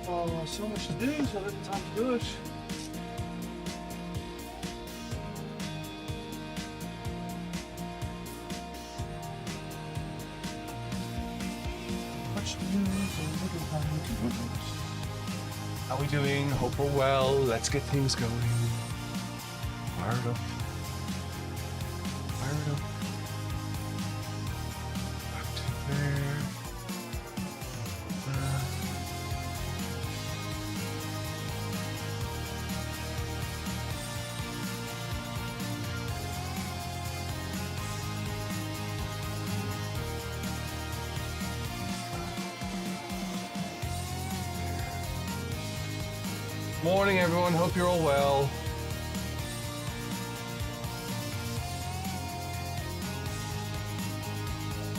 Oh, so much to do, so little time to do it. Much to do, so little time to do it. How are we doing? Hope we're well. Let's get things going. Fire it up. Fire it up. Back to there. Morning, everyone. Hope you're all well.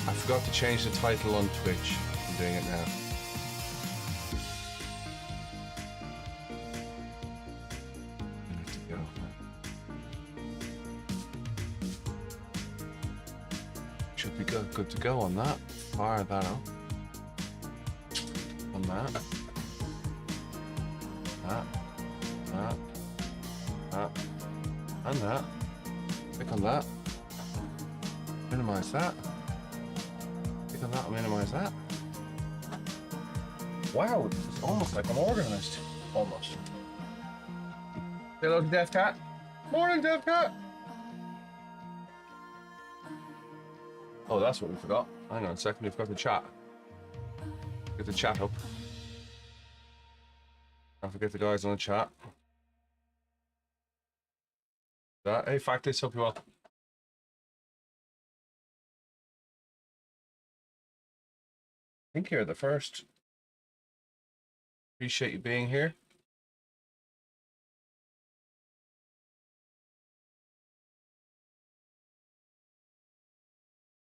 I forgot to change the title on Twitch. I'm doing it now. Minute to go. Should be good to go on that. Fire that up. On that. That, and that. Click on that. Minimize that. Click on that and minimize that. Wow, it's almost like I'm organized. Almost. Say hello to Death Cat. Morning, Death Cat. Oh, that's what we forgot. Hang on a second, we've got the chat. Get the chat up. Don't forget the guys on the chat. Hey, Factus, hope you're well. I think you're the first. Appreciate you being here.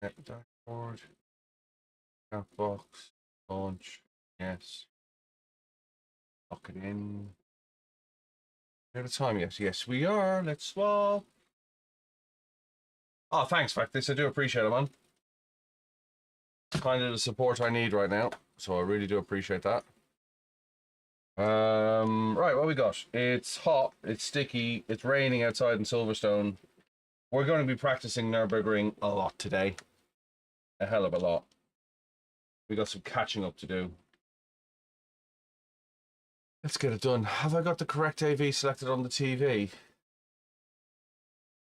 Dashboard. Chat box. Launch. Yes. Lock it in. At a time, yes, we are. Let's swap. Oh, thanks, Factus. I do appreciate it, man. It's kind of the support I need right now, so I really do appreciate that. Right, what we got? It's hot, it's sticky, it's raining outside in Silverstone. We're going to be practicing Nürburgring a lot today. A hell of a lot. We got some catching up to do. Let's get it done. Have I got the correct AV selected on the TV?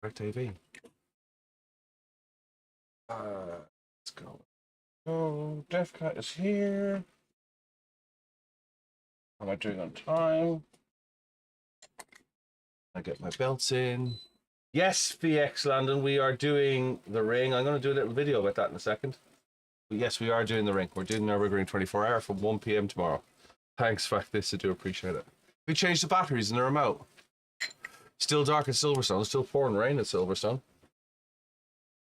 Correct AV. Let's go. Oh, DefCat is here. How am I doing on time? I get my belts in. Yes, VX Landon, we are doing the ring. I'm going to do a little video about that in a second. But yes, we are doing the ring. We're doing NURBURGRING 24 hour from 1 p.m. tomorrow. Thanks, Factus. I do appreciate it. We changed the batteries in the remote. Still dark at Silverstone. Still pouring rain at Silverstone.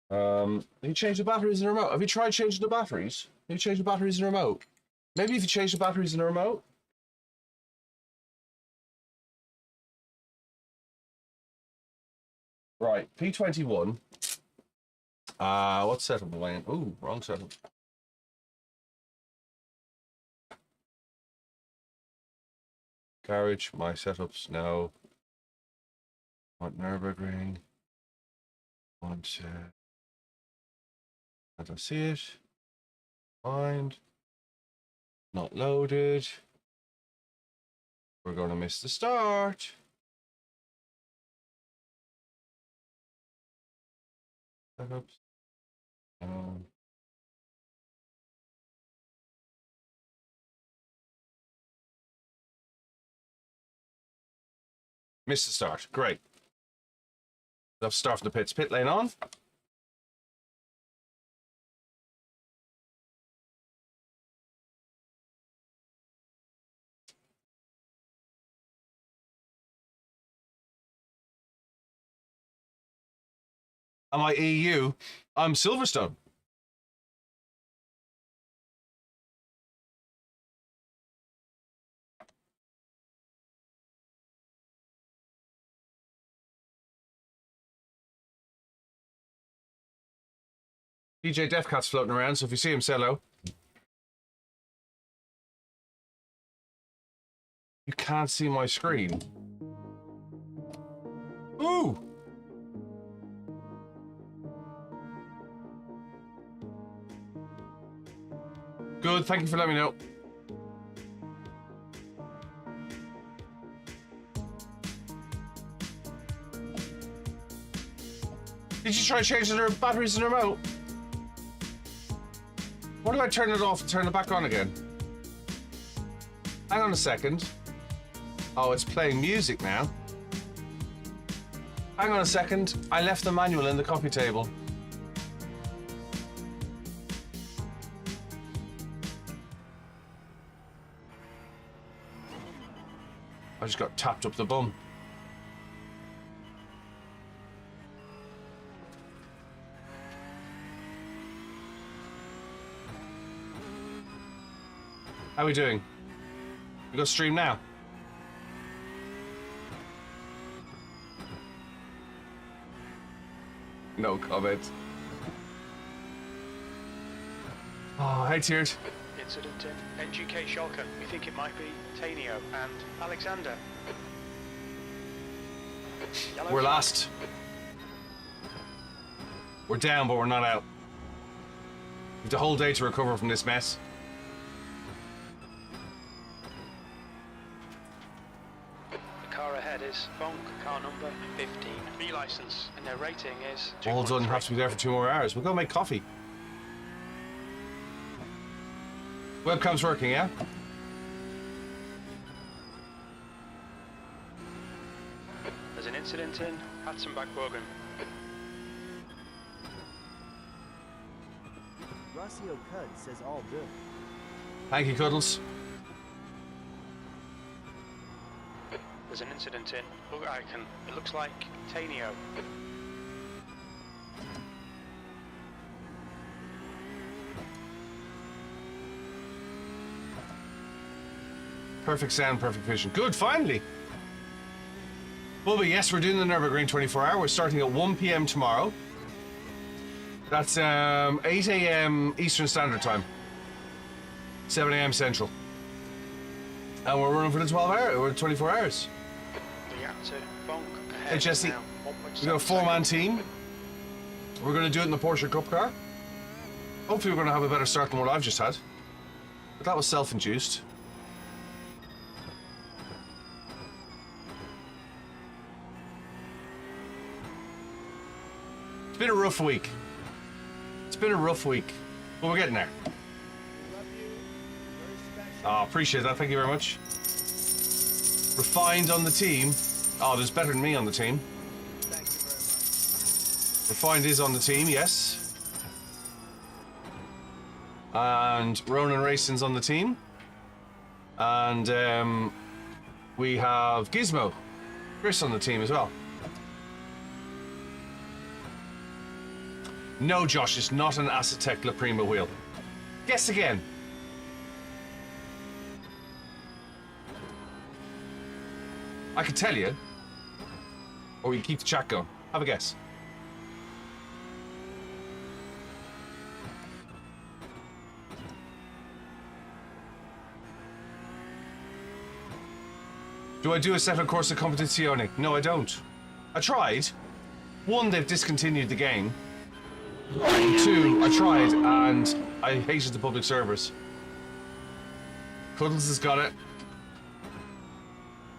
You changed the batteries in the remote. Have you tried changing the batteries? Have you changed the batteries in the remote? Maybe if you change the batteries in the remote. Right, P21. What setup am I in? Ooh, wrong setup. Garage, my setups now. Want Nürburgring. Want I don't see it. Find. Not loaded. We're going to miss the start. Setups. Missed the start. Great. Enough start from the pits. Pit lane on. Am I EU? I'm Silverstone. DJ Defcat's floating around, so if you see him, say hello. You can't see my screen. Ooh! Good, thank you for letting me know. Did you try changing their batteries in the remote? What do I turn it off and turn it back on again? Hang on a second. Oh, it's playing music now. Hang on a second. I left the manual in the coffee table. I just got tapped up the bum. How are we doing? We got stream now? No comment. Oh, hey, Tears. Incident in NGK Schalke. We think it might be Tanio and Alexander. Yellow We're flag. last. We're down, but we're not out. We've the whole day to recover from this mess. The car ahead is Bonk, car number 15, B license, and their rating is 2.3. All done, have to be there for 2 more hours. We'll go make coffee. Webcam's working, yeah? There's an incident in Hatzenbach-Wogen. Rossio Cud says all good. Thank you, Cuddles. There's an incident in Icon. It looks like Tanio. Perfect sound, perfect vision. Good, finally. Well, but yes, we're doing the NURBURGRING 24 hour. We're starting at 1 p.m. tomorrow. That's 8 a.m. Eastern Standard Time. 7 a.m. Central. And we're running for the 12 hour, or 24 hours. The gap to Bonk ahead. Hey, Jesse. now We've got a 4-man team. We're going to do it in the Porsche Cup car. Hopefully we're going to have a better start than what I've just had. But that was self-induced. It's been a rough week. It's been a rough week. But we're getting there. Oh, appreciate that. Thank you very much. Refined on the team. Oh, there's better than me on the team. Thank you very much. Refined is on the team, yes. And Ronan Racing's on the team. And we have Gizmo, Chris on the team as well. No, Josh, it's not an Acetec La Prima wheel. Guess again. I could tell you. Or you keep the chat going. Have a guess. Do I do a set of Corsa Competizione? No, I don't. I tried. 1, they've discontinued the game. And 2, I tried and I hated the public servers. Cuddles has got it.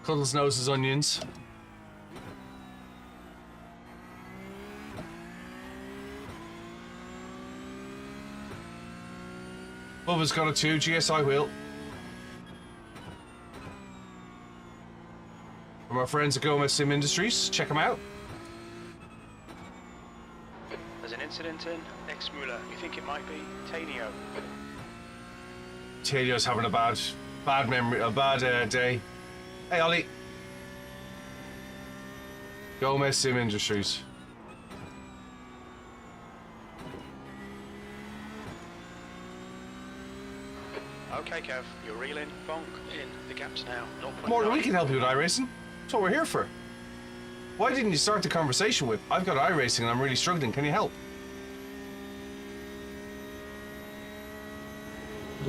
Cuddles knows his onions. Bubba's got it too, GSI wheel. From our friends at Gomez Sim Industries, check them out. There's an incident in Exmuller. We think it might be Tanio. Talio's having a bad memory, a bad day. Hey, Ollie. Gomez Sim Industries. Okay, Kev, you're reeling Bonk in the gaps now. 0.9. Morgan, we can help you with iRacing. That's what we're here for. Why didn't you start the conversation with, I've got iRacing and I'm really struggling, can you help?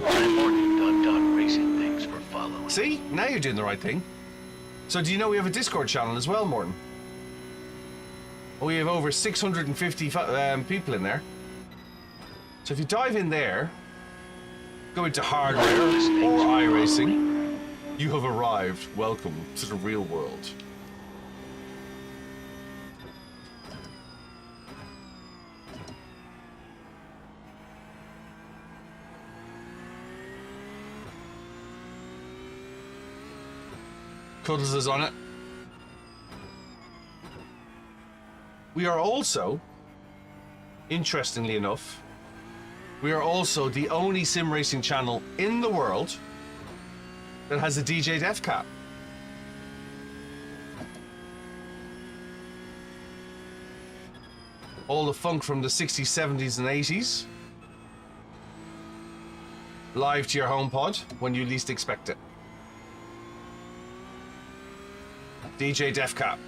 Morning, Dog Racing. Thanks for following. See? Now you're doing the right thing. So do you know we have a Discord channel as well, Morton? We have over 650 people in there. So if you dive in there, go into hardware or iRacing, you have arrived. Welcome to the real world. Cuddles is on it. We are also, interestingly enough, we are also the only sim racing channel in the world that has a DJ Def cap. All the funk from the 60s, 70s and 80s live to your HomePod when you least expect it. DJ Def cap.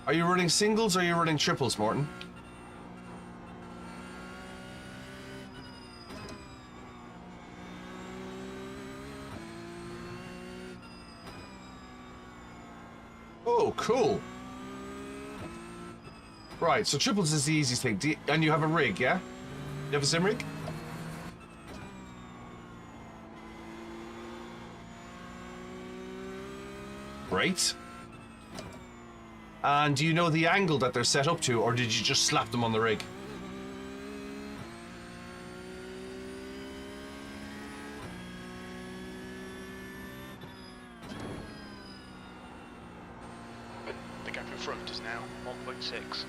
Are you running singles or are you running triples, Morton? Oh, cool. Right, so triples is the easiest thing. And you have a rig, yeah? You have a sim rig? Great. And do you know the angle that they're set up to, or did you just slap them on the rig? The gap in front is now 1.6.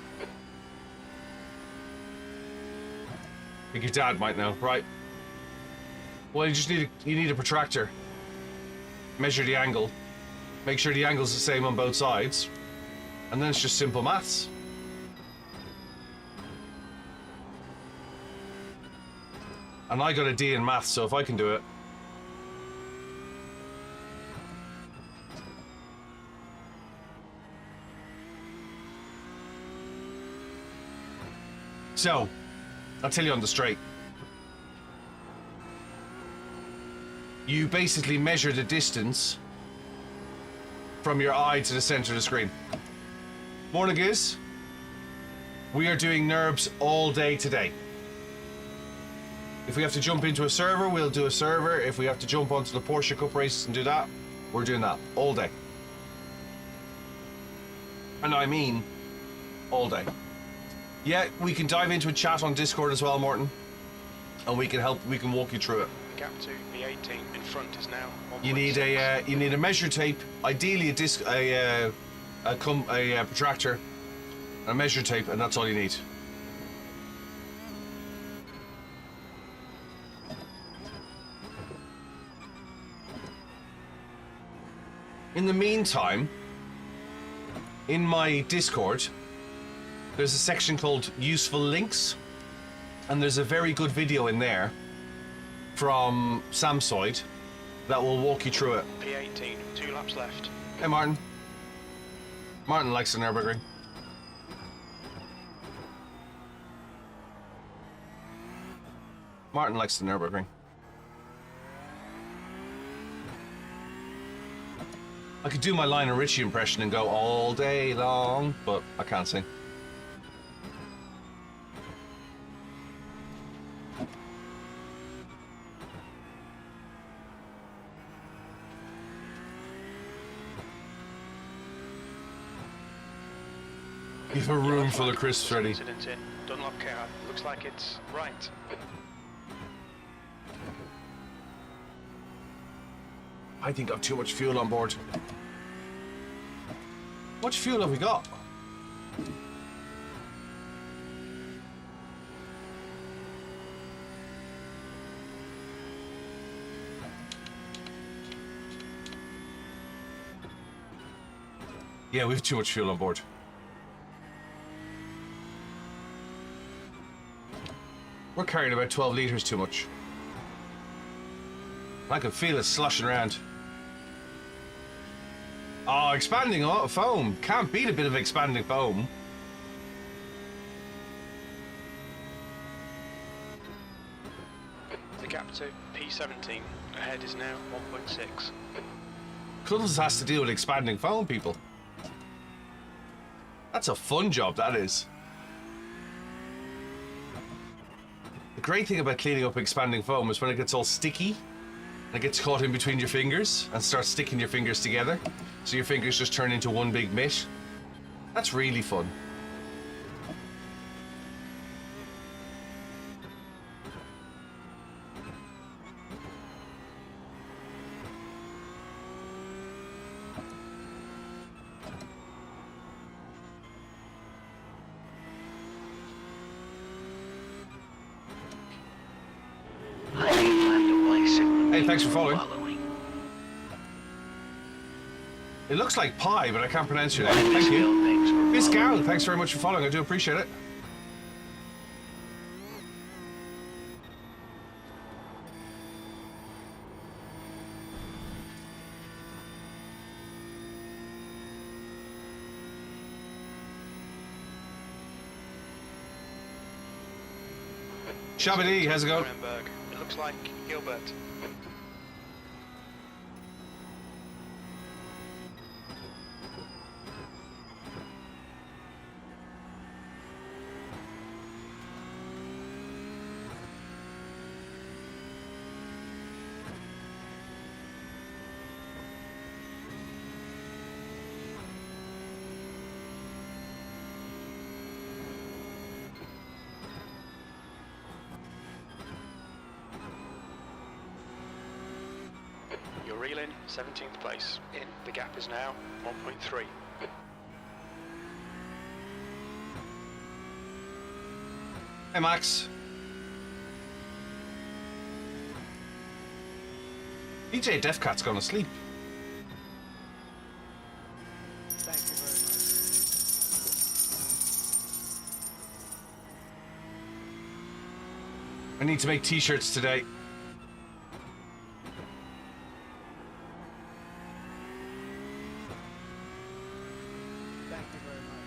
I think your dad might know, right? Well, you need a protractor. Measure the angle. Make sure the angle's the same on both sides. And then it's just simple maths. And I got a D in maths, so if I can do it. So, I'll tell you on the straight. You basically measure the distance from your eye to the center of the screen. Morning is, we are doing NURBs all day today. If we have to jump into a server, we'll do a server. If we have to jump onto the Porsche Cup races and do that, we're doing that all day. And I mean, all day. Yeah, we can dive into a chat on Discord as well, Morton. And we can walk you through it. The gap to the 18 in front is now 1.6. You need a measure tape, ideally a protractor, a measure tape, and that's all you need. In the meantime, in my Discord, there's a section called Useful Links, and there's a very good video in there from Samsoid that will walk you through it. P18, 2 laps left. Hey, Martin. Martin likes the NURBURGRING. Martin likes the NURBURGRING. I could do my Lionel Richie impression and go all day long, but I can't sing. You have a room full of crisps ready. Incident in Dunlop car. Looks like it's right. I think I've too much fuel on board. How much fuel have we got? Yeah, we have too much fuel on board. We're carrying about 12 litres too much. I can feel it sloshing around. Oh, expanding foam. Can't beat a bit of expanding foam. The gap to P17. Ahead is now 1.6. Cuddles has to deal with expanding foam, people. That's a fun job, that is. The great thing about cleaning up expanding foam is when it gets all sticky, and it gets caught in between your fingers and starts sticking your fingers together, so your fingers just turn into one big mitt. That's really fun. Hey, thanks for following. It looks like pie, but I can't pronounce your name. Thank you. Miss Gal, thanks very much for following. I do appreciate it. Shabba-dee, how's it going? Nuremberg. It looks like Gilbert. You're reeling 17th place. In. The gap is now 1.3. Hey, Max. DJ Defcat's gone to sleep. Thank you very much. I need to make t-shirts today. Thank you very much.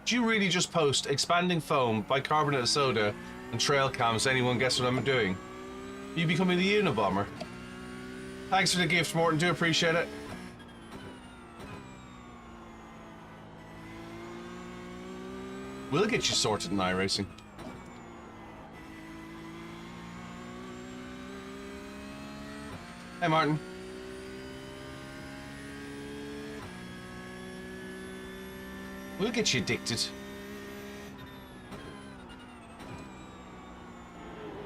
Do you really just post expanding foam, bicarbonate of soda, and trail cams? Anyone guess what I'm doing? You becoming the Unabomber? Thanks for the gift, Morton. Do appreciate it. We'll get you sorted in iRacing. Hey, Martin. We'll get you addicted.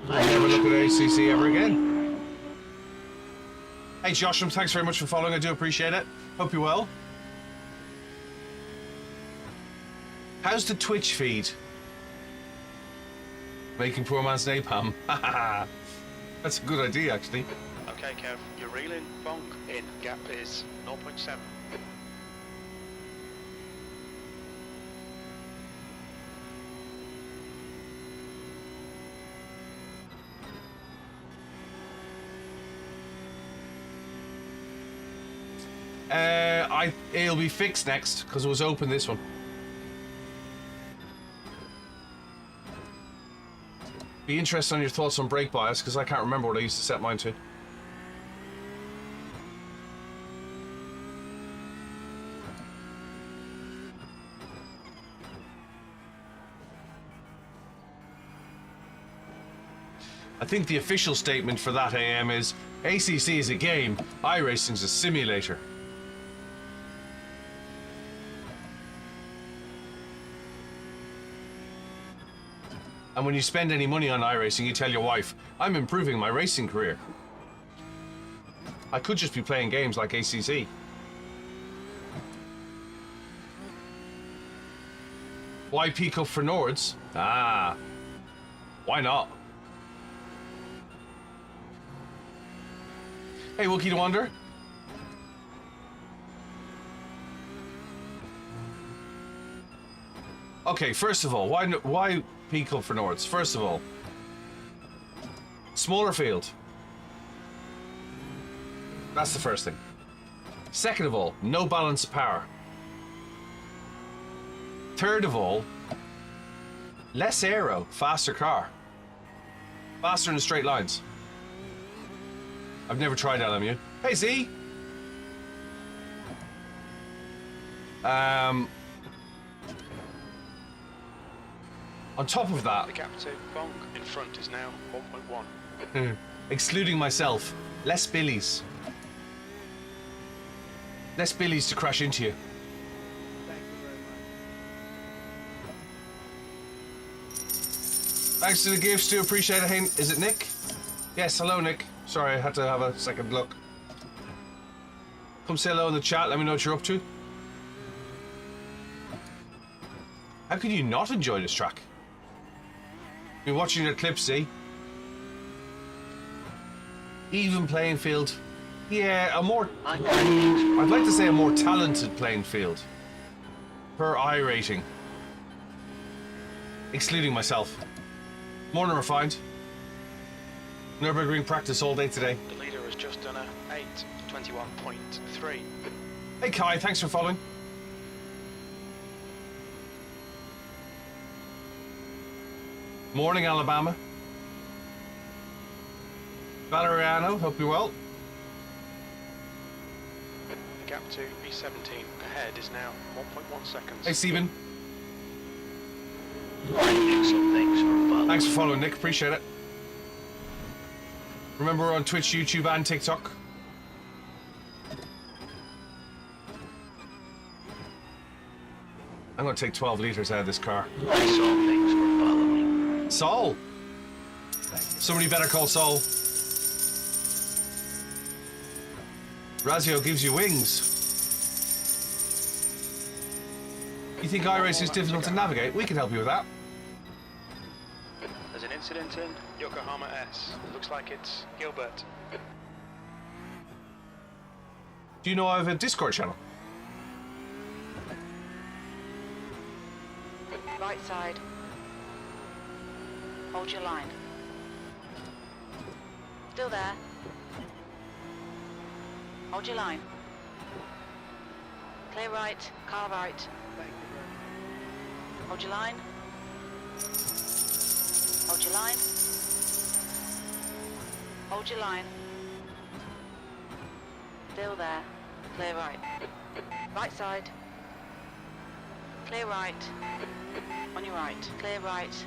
I'll never look at ACC ever again. Hey, Joshua, thanks very much for following. I do appreciate it. Hope you're well. How's the Twitch feed? Making poor man's napalm. That's a good idea, actually. Okay, Kev. You're reeling. Bonk. In. Gap is 0.7. It'll be fixed next because it was open this one. Be interested on your thoughts on brake bias because I can't remember what I used to set mine to. I think the official statement for that AM is ACC is a game, iRacing's a simulator. And when you spend any money on iRacing, you tell your wife, I'm improving my racing career. I could just be playing games like ACC. Why peak up for Nords? Ah, why not? Hey, Wookie the Wonder. Okay, first of all, why peak up for Nords? First of all, smaller field. That's the first thing. Second of all, no balance of power. Third of all, less aero, faster car. Faster in the straight lines. I've never tried LMU. Hey, Z! On top of that, The gap to Bonk in front is now 1.1. excluding myself, less billies. Less billies to crash into you. Thank you very much. Thanks to the gifts, do appreciate it. Hey, is it Nick? Yes, hello Nick. Sorry, I had to have a second look. Come say hello in the chat, let me know what you're up to. How can you not enjoy this track? You're watching the clip, see? Even playing field. Yeah, I'd like to say a more talented playing field. Per iRacing. Excluding myself. More than refined. Nürburgring practice all day today. The leader has just done a 8:21.3. Hey Kai, thanks for following. Morning, Alabama. Valeriano, hope you're well. The gap to B17 ahead is now 1.1 seconds. Hey Stephen. Thanks for following. Thanks for following, Nick. Appreciate it. Remember, we're on Twitch, YouTube, and TikTok. I'm going to take 12 litres out of this car. Thanks for following. Saul! Somebody better call Saul. Razio gives you wings. You think iRacing is difficult to navigate? We can help you with that. There's an incident in Yokohama S. Looks like it's Gilbert. Do you know I have a Discord channel? Right side. Hold your line. Still there. Hold your line. Clear right, car right. Thank you very much. Hold your line. Hold your line. Hold your line. Still there. Clear right. Right side. Clear right. On your right. Clear right.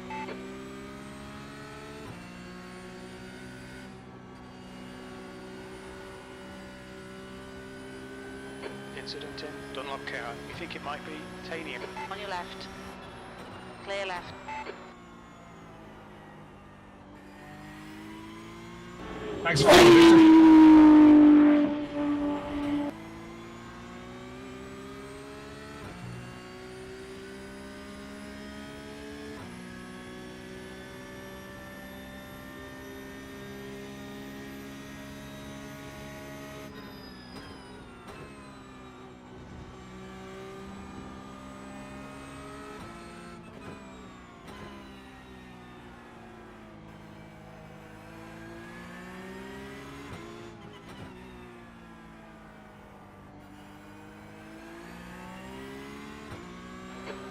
Incident in Dunlop car. We think it might be Tanium. On your left. Clear left. Thanks for following, Victor.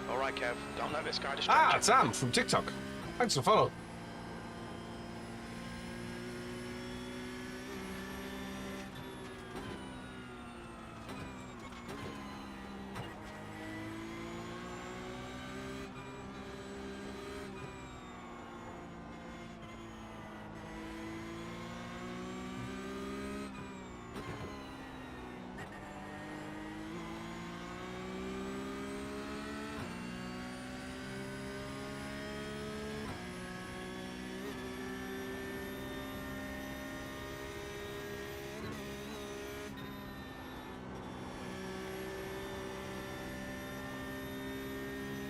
Alright, Kev, don't let this guy distract Ah, you. it's Sam from TikTok. Thanks for follow.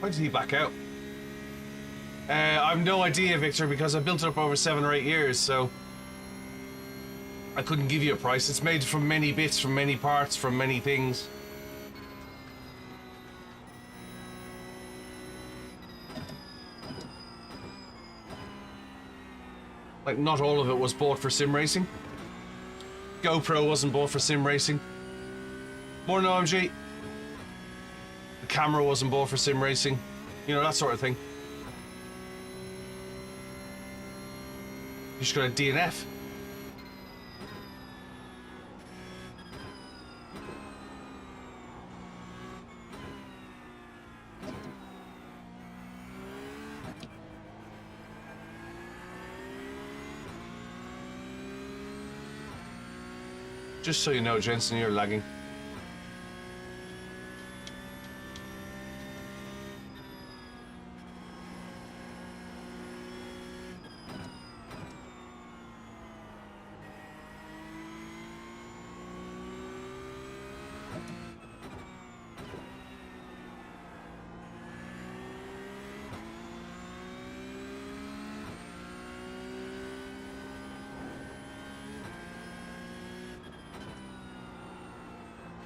Why did he back out? I've no idea, Victor, because I built it up over 7 or 8 years, so I couldn't give you a price. It's made from many bits, from many parts, from many things. Like, not all of it was bought for sim racing. GoPro wasn't bought for sim racing. More than OMG. The camera wasn't bought for sim racing. You know, that sort of thing. You just got a DNF. Just so you know, Jensen, you're lagging.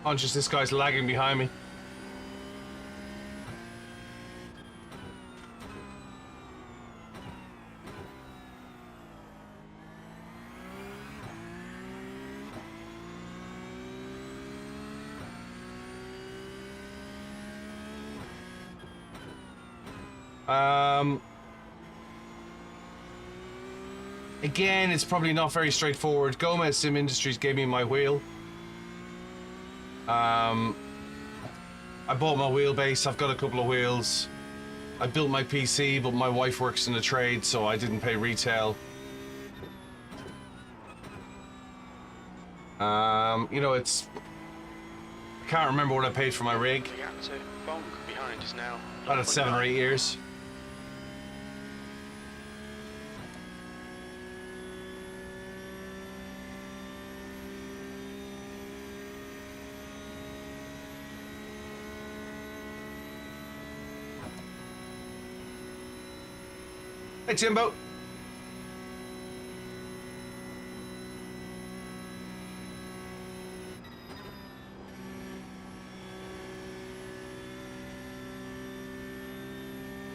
Conscious this guy's lagging behind me. Again, it's probably not very straightforward. Gomez Sim Industries gave me my wheel. I bought my wheelbase. I've got a couple of wheels. I built my PC, but my wife works in the trade, so I didn't pay retail. You know, it's... I can't remember what I paid for my rig. The gap to Bonk behind is now. About at 7 or 8 years. Hey, Timbo.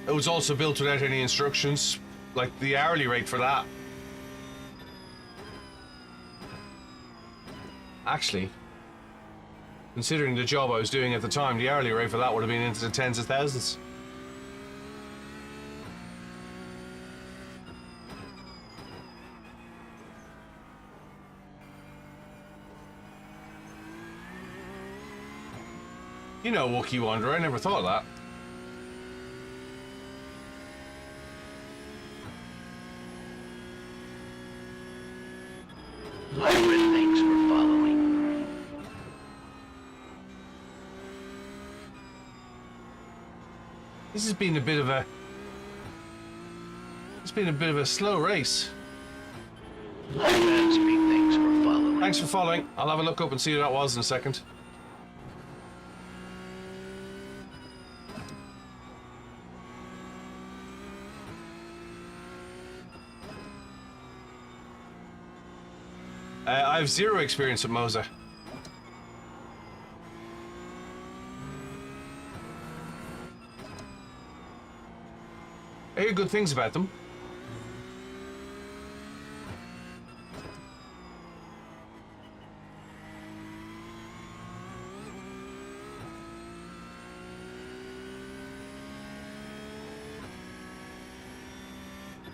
It was also built without any instructions, like the hourly rate for that. Actually, considering the job I was doing at the time, the hourly rate for that would have been into the tens of thousands. You know, Wookiee Wanderer, I never thought of that. Hybrid, thanks for following. This has been a bit of a... It's been a bit of a slow race. Speed, thanks for following. Thanks for following. I'll have a look up and see who that was in a second. I have zero experience at Mosa. I hear good things about them.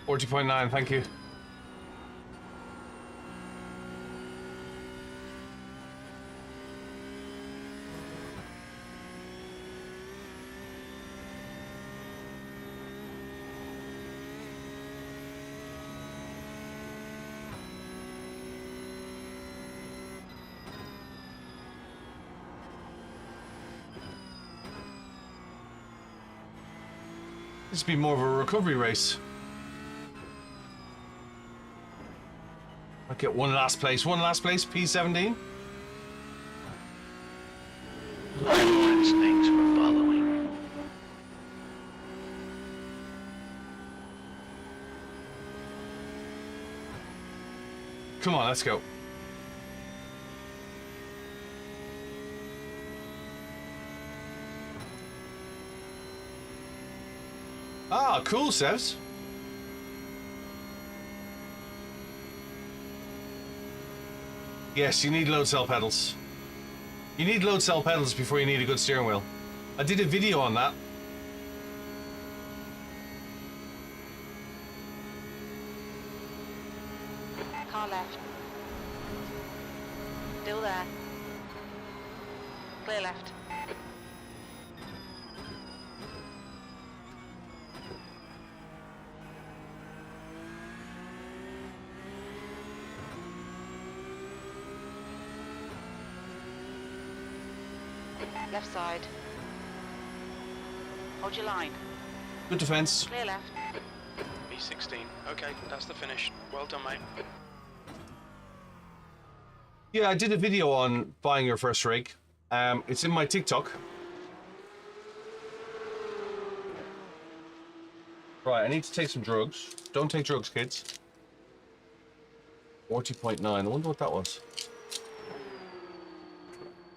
$40.9, thank you. This would be more of a recovery race. I'll get one last place, P17. Lawrence, thanks for following. Come on, let's go. Ah, cool, Sevs. Yes, you need load cell pedals. You need load cell pedals before you need a good steering wheel. I did a video on that. Car left. Still there. Clear left. Left side. Hold your line. Good defense. Clear left. B16. Okay, that's the finish. Well done, mate. Yeah, I did a video on buying your first rig. It's in my TikTok. Right, I need to take some drugs. Don't take drugs, kids. 40.9. I wonder what that was.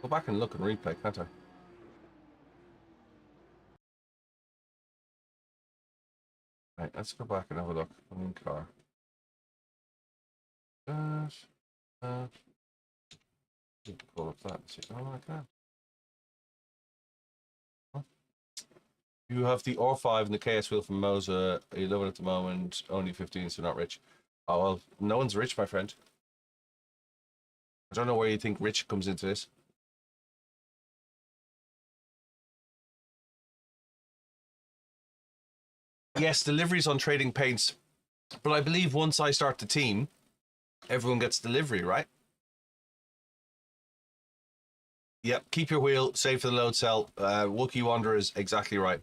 Go back and look and replay, can't I? Right, let's go back and have a look. I'm in car. Pull up that and see. Oh, I can't. Huh? You have the R5 and the KS wheel from Moza. You live it at the moment. Only 15, so not rich. Oh, well, no one's rich, my friend. I don't know where you think rich comes into this. Yes, deliveries on Trading Paints. But I believe once I start the team, everyone gets delivery, right? Yep, keep your wheel, save for the load cell. Wookie Wanderer is exactly right.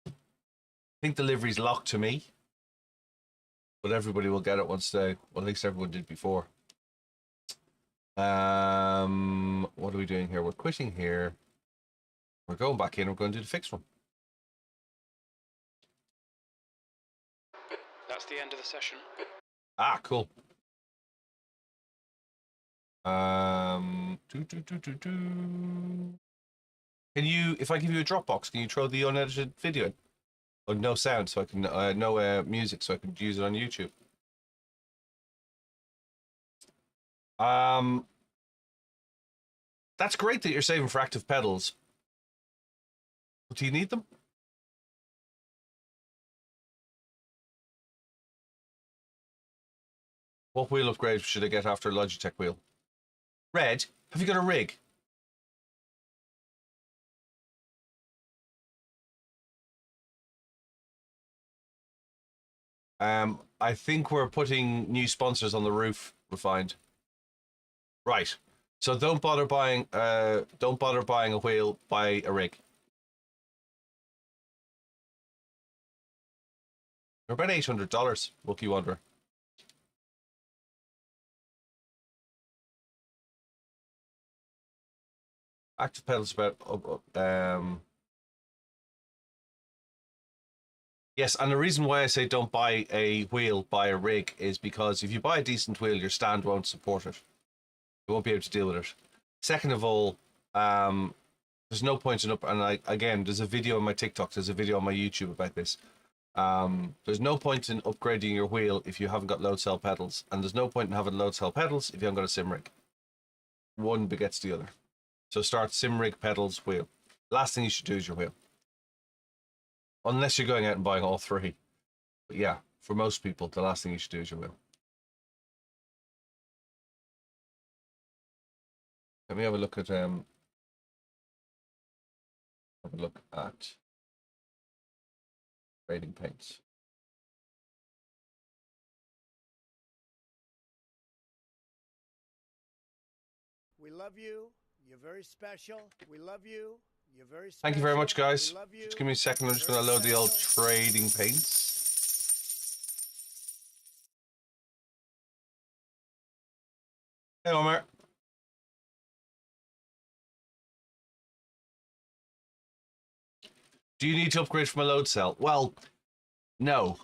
I think delivery's locked to me. But everybody will get it once they, well, at least everyone did before. What are we doing here? We're quitting here. We're going back in, we're going to do the fixed one. That's the end of the session. Ah, cool. Can you, if I give you a Dropbox, can you throw the unedited video in? Or no sound, so I can, no music, so I can use it on YouTube. That's great that you're saving for active pedals. But do you need them? What wheel upgrade should I get after a Logitech wheel? Red, have you got a rig? I think we're putting new sponsors on the roof, Refined. Right. So don't bother buying a wheel, buy a rig. They're about $800, Wookie Wanderer. Active pedals about yes, and the reason why I say don't buy a wheel, buy a rig, is because if you buy a decent wheel, your stand won't support it. You won't be able to deal with it. Second of all, there's no point in again, there's a video on my TikTok, there's a video on my YouTube about this. There's no point in upgrading your wheel if you haven't got load cell pedals, and there's no point in having load cell pedals if you haven't got a sim rig. One begets the other. So start sim rig, pedals, wheel. Last thing you should do is your wheel. Unless you're going out and buying all three. But yeah, for most people, the last thing you should do is your wheel. Let me have a look at Trading Paints. We love you. You're very special. We love you. You're very special. Thank you very much, guys. We love you. Just give me a second. I'm just going to load the old Trading Paints. Hey, Omar. Do you need to upgrade from a load cell? Well, no.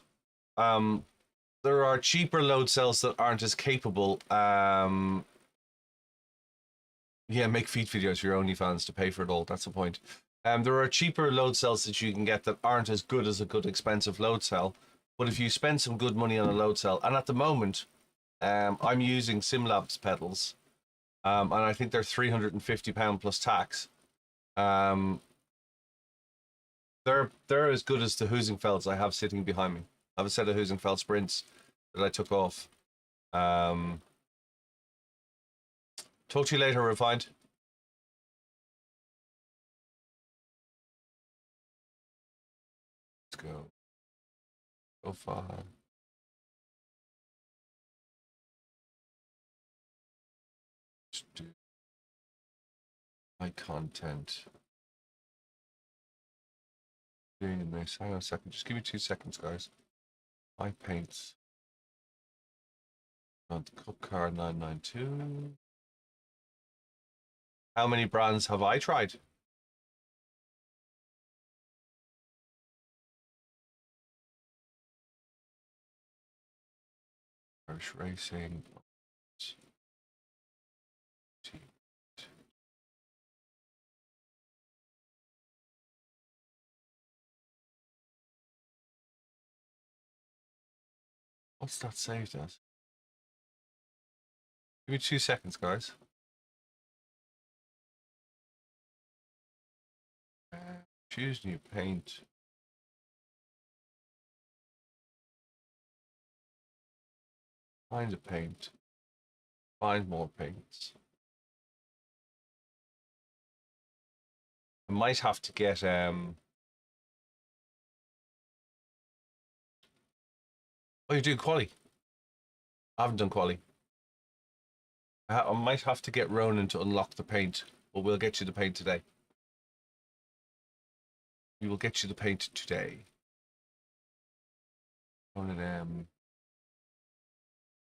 There are cheaper load cells that aren't as capable. Yeah, make feed videos for your OnlyFans to pay for it all. That's the point. There are cheaper load cells that you can get that aren't as good as a good expensive load cell. But if you spend some good money on a load cell, and at the moment, I'm using SimLabs pedals, and I think they're £350 plus tax. They're as good as the Huizenfelds I have sitting behind me. I have a set of Huizenfeld Sprints that I took off. Talk to you later, Refined. Let's go. Go far. Let's do my content. Doing this. Hang on a second. Just give me 2 seconds, guys. My paints. On the Cup Car 992. How many brands have I tried? Porsche Racing. What's that saved as? Give me 2 seconds, guys. Choose new paint. Find a paint. Find more paints. I might have to get Oh, you do quali? I haven't done quali. I might have to get Ronan to unlock the paint, but we'll get you the paint today. We will get you the paint today. Ronan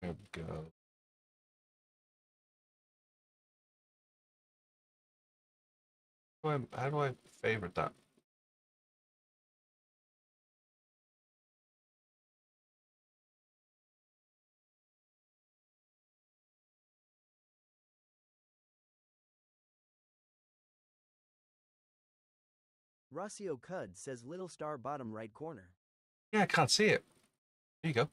there we go. How do I favorite that? Rossio Cud says little star bottom right corner. Yeah, I can't see it. There you go.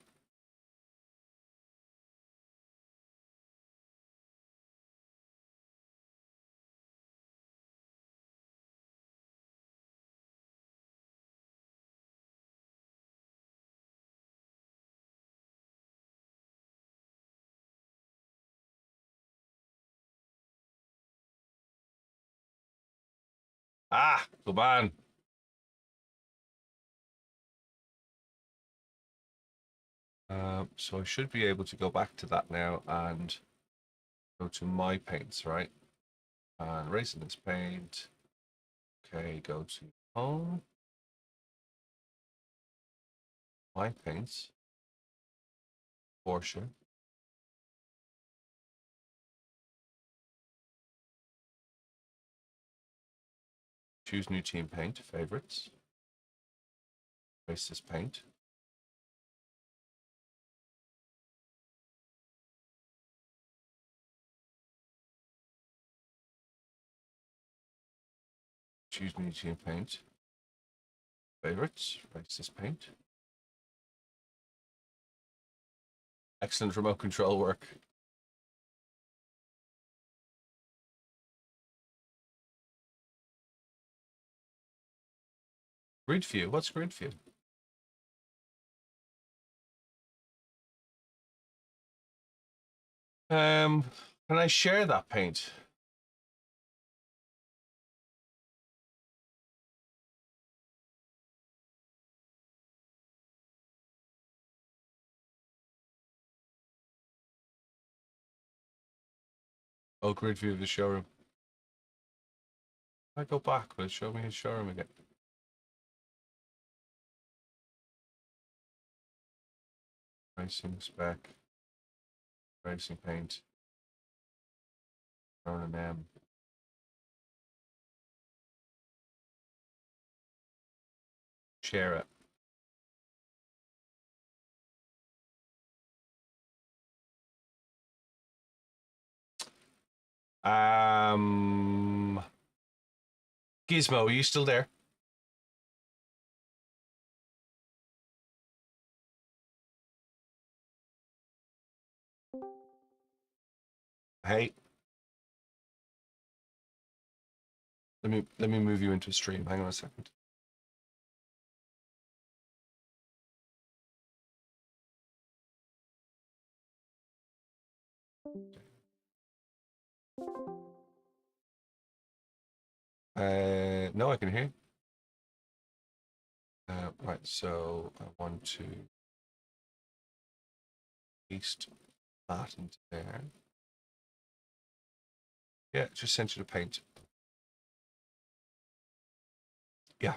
Ah, come on. So I should be able to go back to that now and go to my paints, right? And racing this paint. Okay, go to home. My paints. Porsche. Choose new team paint, favorites. Race this paint. Choose new team paint. Favorites, race this paint. Excellent remote control work. Grid view, what's grid view? Can I share that paint? Oh, grid view of the showroom. I go back, will it show me his showroom again? Racing spec. Racing paint. Ronan M. Share it. Gizmo, are you still there? Hey. Let me move you into a stream. Hang on a second. No, I can hear you. Right, so I want to paste that into there. Yeah, just sent you the paint. Yeah,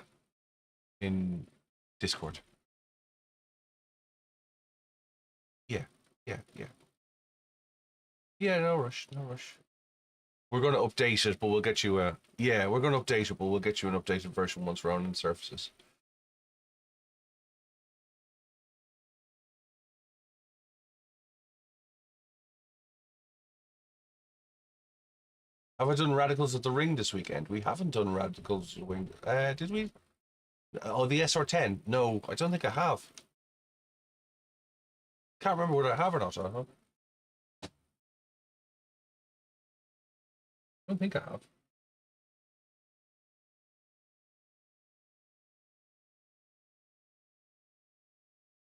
in Discord. Yeah. Yeah, no rush, no rush. We're going to update it, but we'll get you a... Yeah, we're going to update it, but we'll get you an updated version once we're on surfaces. Have I done Radicals at the Ring this weekend? We haven't done Radicals at the Ring. Did we? Oh, the SR10? No, I don't think I have. Can't remember whether I have or not. I don't think I have.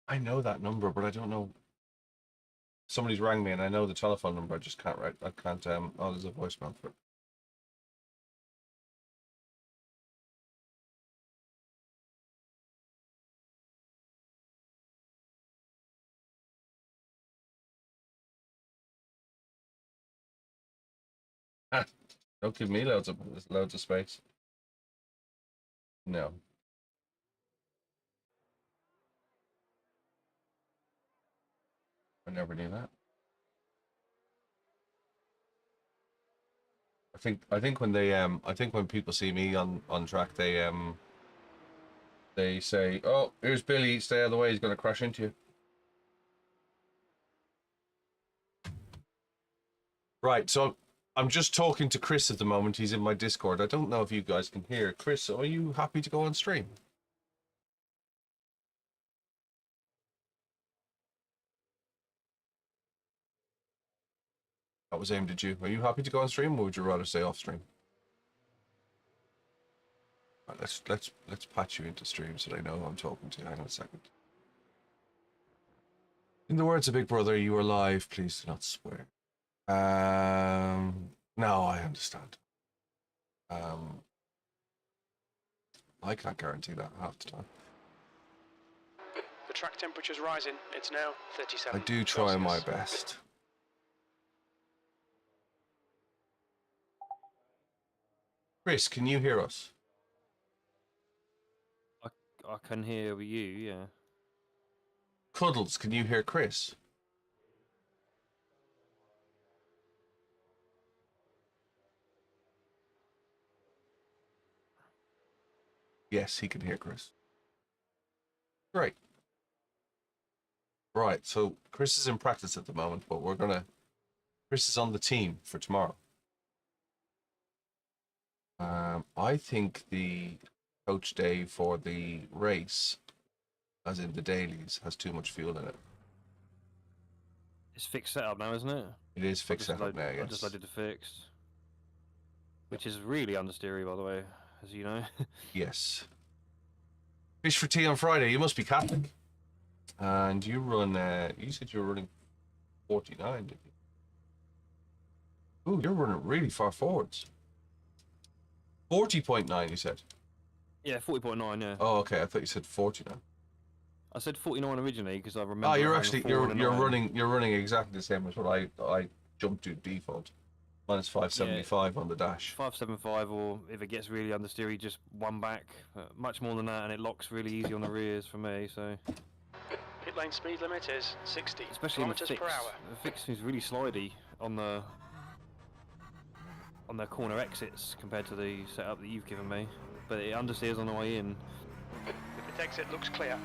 I know that number, but I don't know. Somebody's rang me and I know the telephone number. I just can't write. I can't. Oh, there's a voicemail for it. Don't give me loads of space. No. I never knew that. I think when they I think when people see me on track they say, "Oh, here's Billy, stay out of the way, he's gonna crash into you." Right, so I'm just talking to Chris at the moment. He's in my Discord. I don't know if you guys can hear. Chris, are you happy to go on stream? That was aimed at you. Are you happy to go on stream, or would you rather stay off stream? Right, let's patch you into stream so they know who I'm talking to. Hang on a second. In the words of Big Brother, you are live. Please do not swear. No, I understand. I can't guarantee that half the time. The track temperature's rising. It's now 37. I do try my Celsius. best. Chris, can you hear us? I can hear you, yeah. Cuddles, can you hear Chris? Yes, he can hear Chris. Great. Right, so Chris is in practice at the moment, but Chris is on the team for tomorrow. I think the coach day for the race, as in the dailies, has too much fuel in it. It's fixed setup now, isn't it? It is fixed setup now, I yes. just loaded the fixed. Which is really understeery, by the way, as you know. Yes. Fish for tea on Friday. You must be Catholic. And you run, you said you were running 49, didn't you? Ooh, you're running really far forwards. 40.9, you said? Yeah, 40.9, yeah. Oh, okay. I thought you said 49. I said 49 originally because I remember. Oh, you're actually you're running exactly the same as what I jumped to default. Minus 575 on the dash. 575, or if it gets really understeery, just one back. Much more than that, and it locks really easy on the rears for me. So. Pit lane speed limit is 60 Especially in the kilometers fix. per hour. The fix is really slidey on the corner exits compared to the setup that you've given me, but it understeers on the way in. The pit exit looks clear.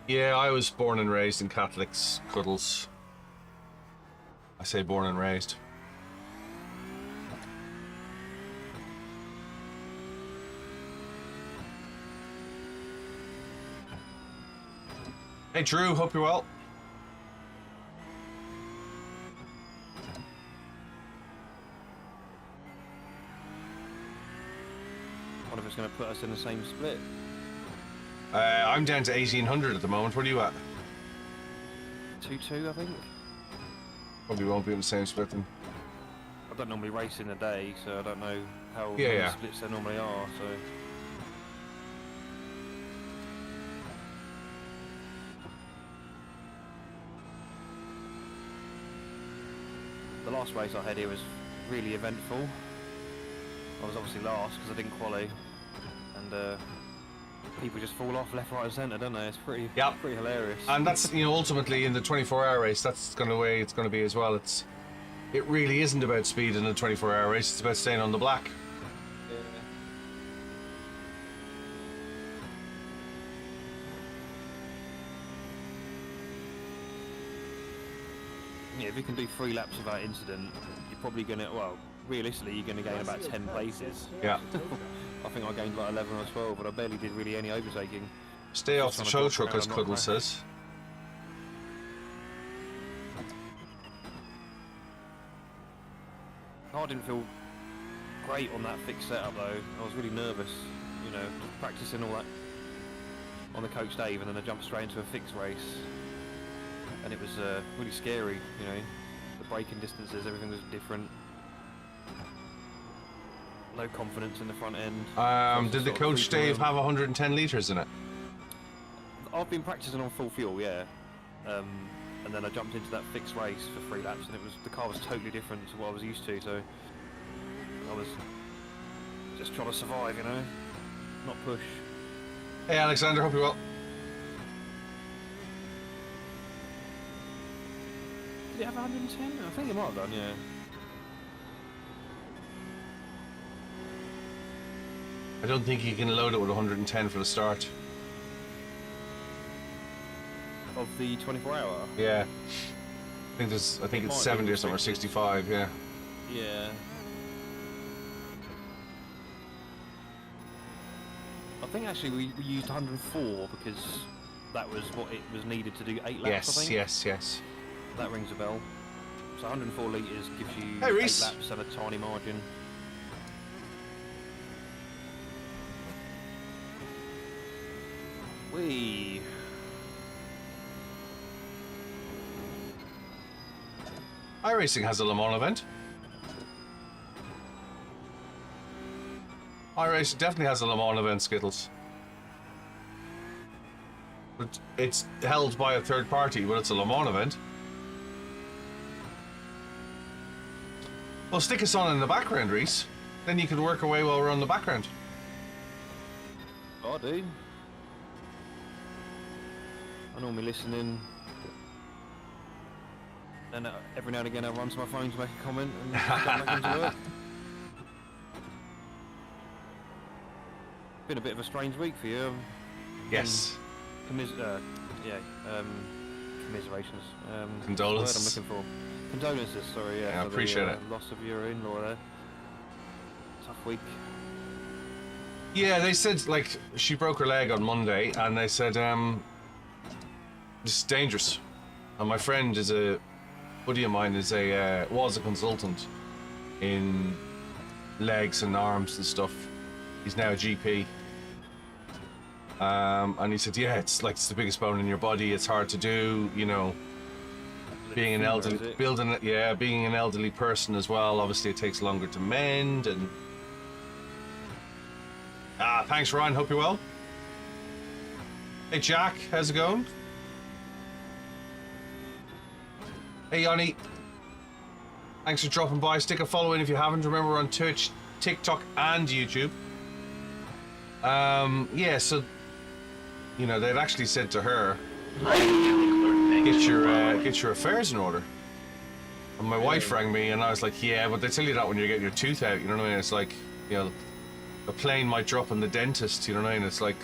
Yeah, I was born and raised in Catholics, Cuddles. I say born and raised. Hey Drew, hope you're well. What if it's going to put us in the same split? I'm down to 1800 at the moment. What are you at? 2-2, I think. Probably won't be in the same split then. I don't normally race in a day, so I don't know how Yeah, many yeah. splits there normally are. So the last race I had here was really eventful. I was obviously last because I didn't quali, and people just fall off left, right, and centre, don't they? It's pretty hilarious. And that's, you know, ultimately in the 24-hour race, that's going to the way it's going to be as well. It really isn't about speed in a 24-hour race. It's about staying on the black. Yeah, if you can do 3 laps without incident, you're probably going to, well, realistically, you're going to gain about 10 places. Yeah. I think I gained like 11 or 12, but I barely did really any overtaking. Stay off the Just show trying to truck, block as around and not Cuddle crash. says. I didn't feel great on that fixed setup though. I was really nervous, you know, practicing all that on the Coach Dave, and then I jumped straight into a fixed race. And it was really scary, you know. The braking distances, everything was different. No confidence in the front end. Did the Coach Dave have 110 litres in it? I've been practicing on full fuel, yeah. And then I jumped into that fixed race for 3 laps, and the car was totally different to what I was used to. So I was just trying to survive, you know, not push. Hey Alexander, hope you're well. Did it have 110? I think it might have done, yeah. I don't think you can load it with 110 for the start. Of the 24-hour? Yeah. I think it's might be 70 or something, or restricted. 65, yeah. Yeah. I think actually we used 104 because that was what it was needed to do 8 laps, I Yes, think. yes. That rings a bell. So 104 litres gives you Hey, 8 Reece. laps and a tiny margin. Whee! iRacing has a Le Mans event. iRacing definitely has a Le Mans event, Skittles. But it's held by a third party, but it's a Le Mans event. Well, stick us on in the background, Reese. Then you can work away while we're on the background. I do. I normally listen in, and every now and again I run to my phone to make a comment and get back into it. Been a bit of a strange week for you. Yes. Commiserations. Condolences. What's the word I'm looking for? Condolences, sorry, Yeah, I for appreciate the it. loss of your in-law there. Tough week. Yeah, they said, like, she broke her leg on Monday, and they said, this is dangerous. And my friend is a buddy of mine, was a consultant in legs and arms and stuff. He's now a GP. And he said, yeah, it's the biggest bone in your body. It's hard to do, you know. Being an elderly, being an elderly person as well. Obviously, it takes longer to mend. And thanks, Ryan. Hope you're well. Hey, Jack, how's it going? Hey, Yanni. Thanks for dropping by. Stick a follow in if you haven't. Remember, we're on Twitch, TikTok, and YouTube. Yeah, so you know they'd actually said to her, get your affairs in order. And my wife rang me, and I was like, yeah, but they tell you that when you're getting your tooth out. You know what I mean? It's like, you know, a plane might drop in the dentist. You know what I mean? It's like,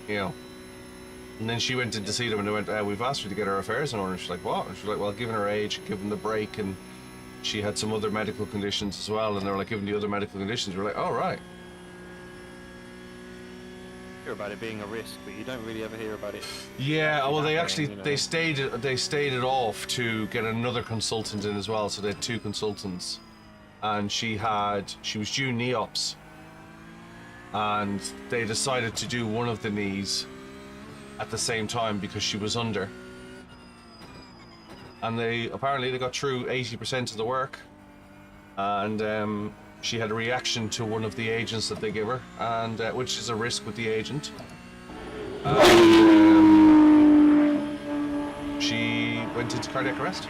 you know. And then she went in to see them, and they went, we've asked her to get her affairs in order. And she's like, what? And she's like, well, given her age, given the break, and she had some other medical conditions as well. And they were like, given the other medical conditions, we're like, oh, right. hear about it being a risk, but you don't really ever hear about it. Yeah, well, they happening, actually you know. they stayed it off to get another consultant in as well. So they had 2 consultants, and she was due knee ops, and they decided to do one of the knees at the same time because she was under, and they got through 80% of the work, and she had a reaction to one of the agents that they give her, and which is a risk with the agent. And she went into cardiac arrest.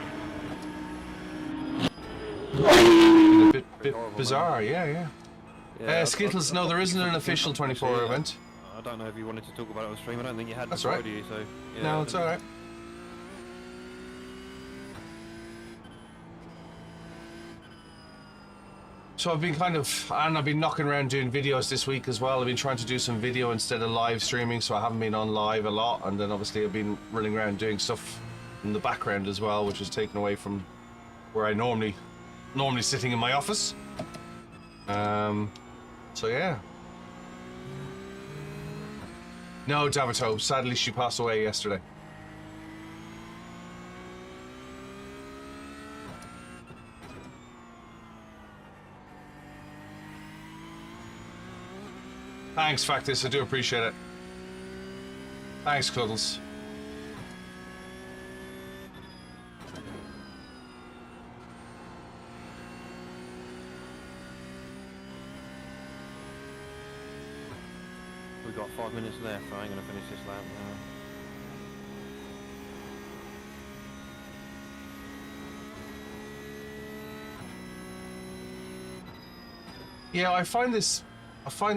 A bit Horrible, bizarre, yeah. Skittles, no, there isn't an official 24-hour event. I don't know if you wanted to talk about it on stream. I don't think you had. That's before, right. do you? So, yeah, No, it's all right. So I've been I've been knocking around doing videos this week as well. I've been trying to do some video instead of live streaming, so I haven't been on live a lot. And then obviously I've been running around doing stuff in the background as well, which is taken away from where I normally sitting in my office. So yeah. No, Davito. Sadly, she passed away yesterday. Thanks, Factus. I do appreciate it. Thanks, Cuddles. We've got 5 minutes left. I'm going to finish this lap now. Yeah, I find this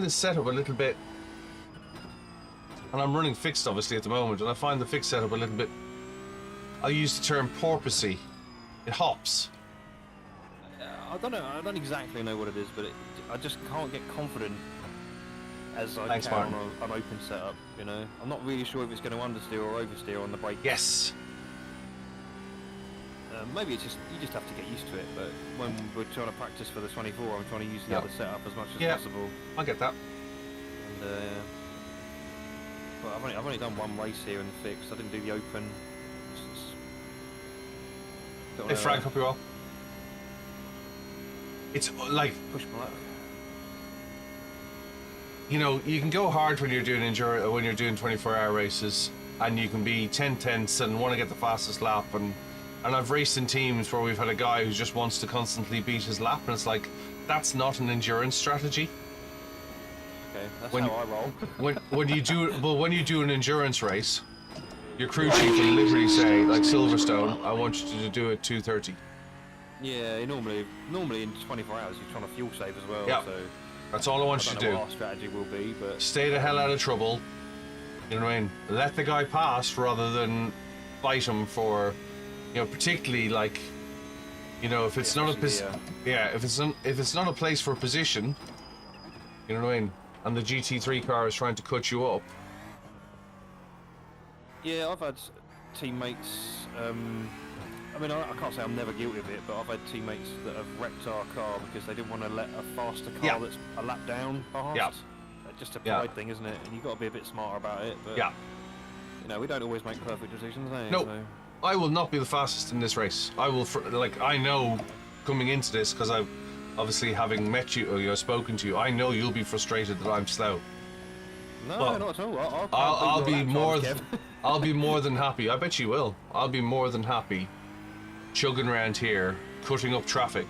setup a little bit, and I'm running fixed obviously at the moment, and I find the fixed setup a little bit, I use the term porpoisey. It hops. I don't exactly know what it is, but I just can't get confident as I Thanks, can Martin. on an open setup, you know. I'm not really sure if it's going to understeer or oversteer on the brake. Yes. Maybe it's just, you just have to get used to it, but when we're trying to practice for the 24, I'm trying to use the other setup as much as possible. I get that. And but I've only done one race here in the fixed. I didn't do the open. Hey Frank, hope you're well. It's like, push my luck. you know, you can go hard when you're doing 24-hour races, and you can be 10/10 and want to get the fastest lap, and I've raced in teams where we've had a guy who just wants to constantly beat his lap, and it's like, that's not an endurance strategy. Okay, that's When- how I roll. When you do an endurance race, your crew chief will literally say, like Silverstone, I want you to do it 2:30. Yeah, normally in 24 hours you're trying to fuel save as well. Yeah. So That's all I want I you don't to know do. what our strategy will be, but Stay the hell out of trouble. You know what I mean? Let the guy pass rather than fight him for, you know, particularly like, you know, if it's not a if it's not a place for position, you know what I mean? And the GT3 car is trying to cut you up. yeah, I've had teammates. I mean, I can't say I'm never guilty of it, but I've had teammates that have wrecked our car because they didn't want to let a faster car that's a lap down pass. Yeah. Just a pride thing, isn't it? And you've got to be a bit smarter about it. But, you know, we don't always make perfect decisions, eh? No. So, I will not be the fastest in this race. I will, I know coming into this, because I've obviously having met you or spoken to you, I know you'll be frustrated that I'm slow. no, Well, not at all. I'll be more than. I'll be more than happy. I bet you will. I'll be more than happy chugging around here, cutting up traffic.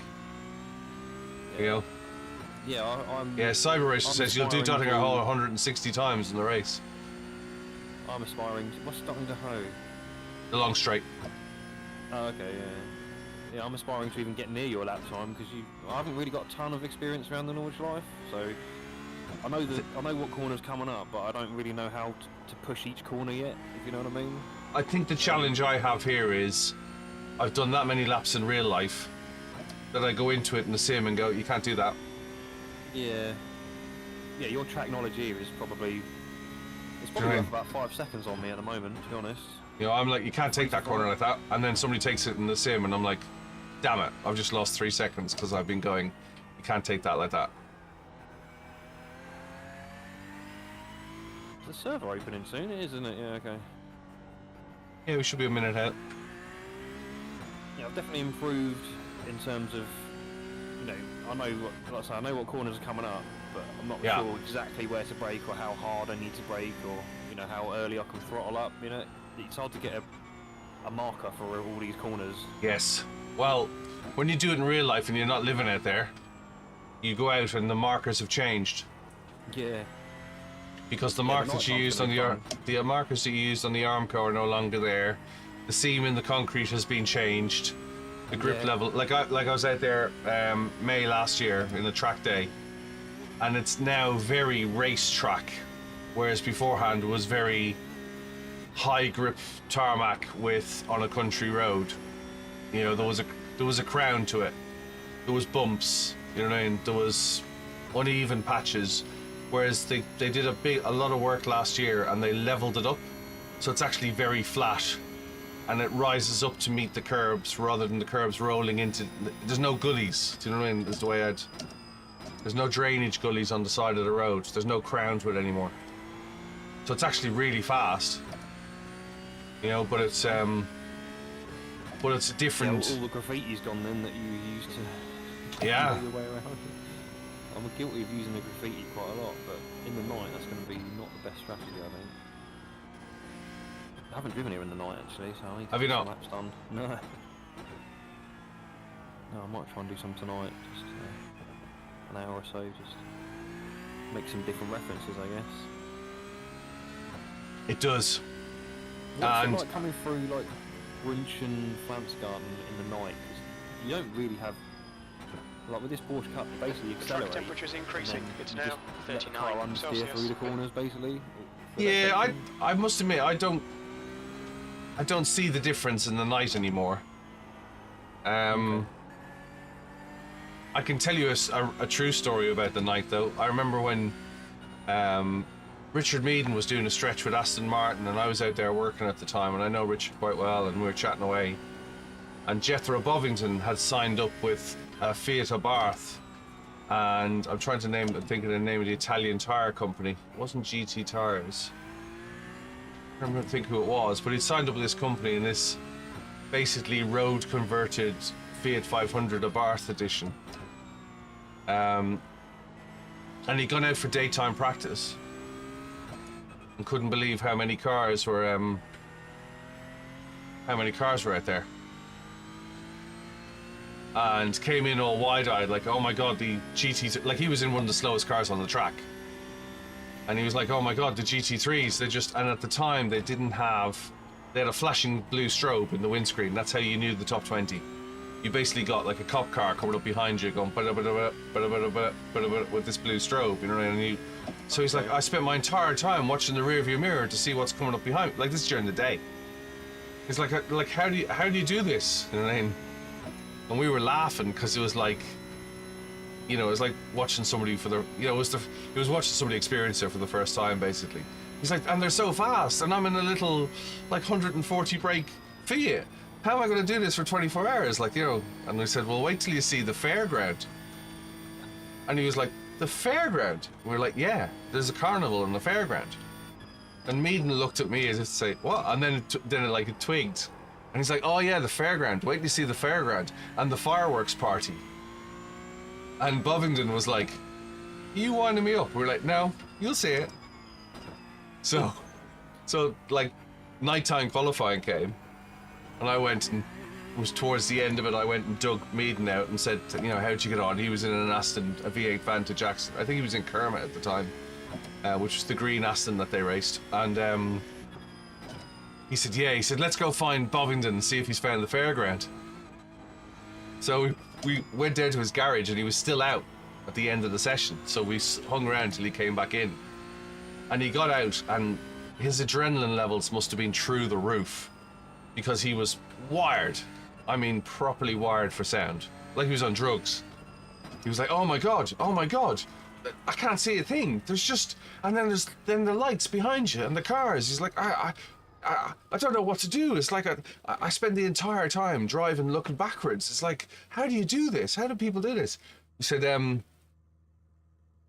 You know? Yeah, I'm. Yeah, Cyber Racer I'm says you'll do aspiring Dottinger to- Hole 160 times in the race. I'm aspiring to. What's Dottinger Hoe? The long straight. Oh, okay, yeah. Yeah, I'm aspiring to even get near your lap time because I haven't really got a ton of experience around the Norwich Life, so I know what corner's coming up, but I don't really know how to push each corner yet. If you know what I mean. I think the challenge I have here is I've done that many laps in real life that I go into it in the sim and go, you can't do that. Yeah. Yeah, your track knowledge here is probably Right. worth about 5 seconds on me at the moment, to be honest. You know, I'm like, you can't take that corner like that, and then somebody takes it in the sim, and I'm like, damn it, I've just lost 3 seconds because I've been going, you can't take that like that. the server opening soon, isn't it? Yeah, okay. Yeah, we should be a minute out. Yeah, I've definitely improved in terms of, you know, I know what, like I say, I know what corners are coming up, but I'm not Yeah. sure exactly where to brake or how hard I need to brake or, you know, how early I can throttle up. You know, it's hard to get a marker for all these corners. Yes. Well, when you do it in real life and you're not living out there, you go out and the markers have changed. Yeah. Because the Yeah, markers the that you night used time's on gonna the markers that you used on the Armco are no longer there. The seam in the concrete has been changed. The grip Yeah. level, like I was out there May last year in the track day, and it's now very race track, whereas beforehand it was very high grip tarmac with on a country road. You know, there was a crown to it. There was bumps. You know what I mean? There was uneven patches. Whereas they did a lot of work last year and they leveled it up, so it's actually very flat, and it rises up to meet the curbs rather than the curbs rolling into. There's no gullies. Do you know what I mean? That's the way there's no drainage gullies on the side of the road. There's no crown to it anymore. So it's actually really fast. You know, but it's a different. Yeah, all the graffiti's gone then that you used to. Yeah. Know your way around. I'm guilty of using the graffiti quite a lot, but in the night that's going to be not the best strategy, I think. I haven't driven here in the night actually, so I need to Have you get not? some laps done. No. No, I might try and do some tonight, just an hour or so, just make some different references, I guess. It does. What's And- it like coming through like Brunch and Flamsgarden in the night? 'Cause you don't really have, like with this Porsche Cup, you basically The accelerate. track temperature is increasing. and then It's you now just let the car 39 understeer Celsius. through the corners, basically. for that Yeah, section. I must admit I don't see the difference in the night anymore. Okay. I can tell you a true story about the night though. I remember when Richard Meaden was doing a stretch with Aston Martin, and I was out there working at the time, and I know Richard quite well, and we were chatting away. And Jethro Bovington had signed up with Fiat Abarth, and I'm trying to think of the name of the Italian tire company. It wasn't GT Tires. I don't remember think who it was, but he signed up with this company in this basically road converted Fiat 500 Abarth edition. And he'd gone out for daytime practice and couldn't believe how many cars were out there, and came in all wide-eyed like, oh my god, the GT, like he was in one of the slowest cars on the track, and he was like, oh my god, the GT3s, and at the time they had a flashing blue strobe in the windscreen. That's how you knew the top 20. You basically got like a cop car coming up behind you going with this blue strobe, you know, and so he's like, I spent my entire time watching the rear view mirror to see what's coming up behind me. Like, this is during the day. He's like how do you do this? You know what I mean? And we were laughing because it was like, you know, it was like watching somebody he was watching somebody experience it for the first time, basically. He's like, and they're so fast, and I'm in a little like 140 brake Fiat. How am I going to do this for 24 hours? Like, you know, and we said, well, wait till you see the fairground. And he was like, the fairground? We were like, yeah, there's a carnival in the fairground. And Meaden looked at me as if to say, what? And then it twigged. And he's like, oh yeah, the fairground. Wait till you see the fairground and the fireworks party. And Bovington was like, you winding me up? We were like, no, you'll see it. So like, nighttime qualifying came. And I went, and it was towards the end of it, I went and dug Meaden out and said, you know, how'd you get on? He was in an Aston, a V8 Vantage Jackson. I think he was in Kermit at the time, which was the green Aston that they raced. And he said, yeah, he said, let's go find Bovington and see if he's found the fairground. So we went down to his garage, and he was still out at the end of the session. So we hung around till he came back in. And he got out, and his adrenaline levels must have been through the roof, because he was wired. I mean, properly wired for sound. Like he was on drugs. He was like, oh my god, I can't see a thing. There's just, and then the lights behind you and the cars. He's like, I don't know what to do. It's like I spend the entire time driving looking backwards. It's like, how do you do this? How do people do this? He said,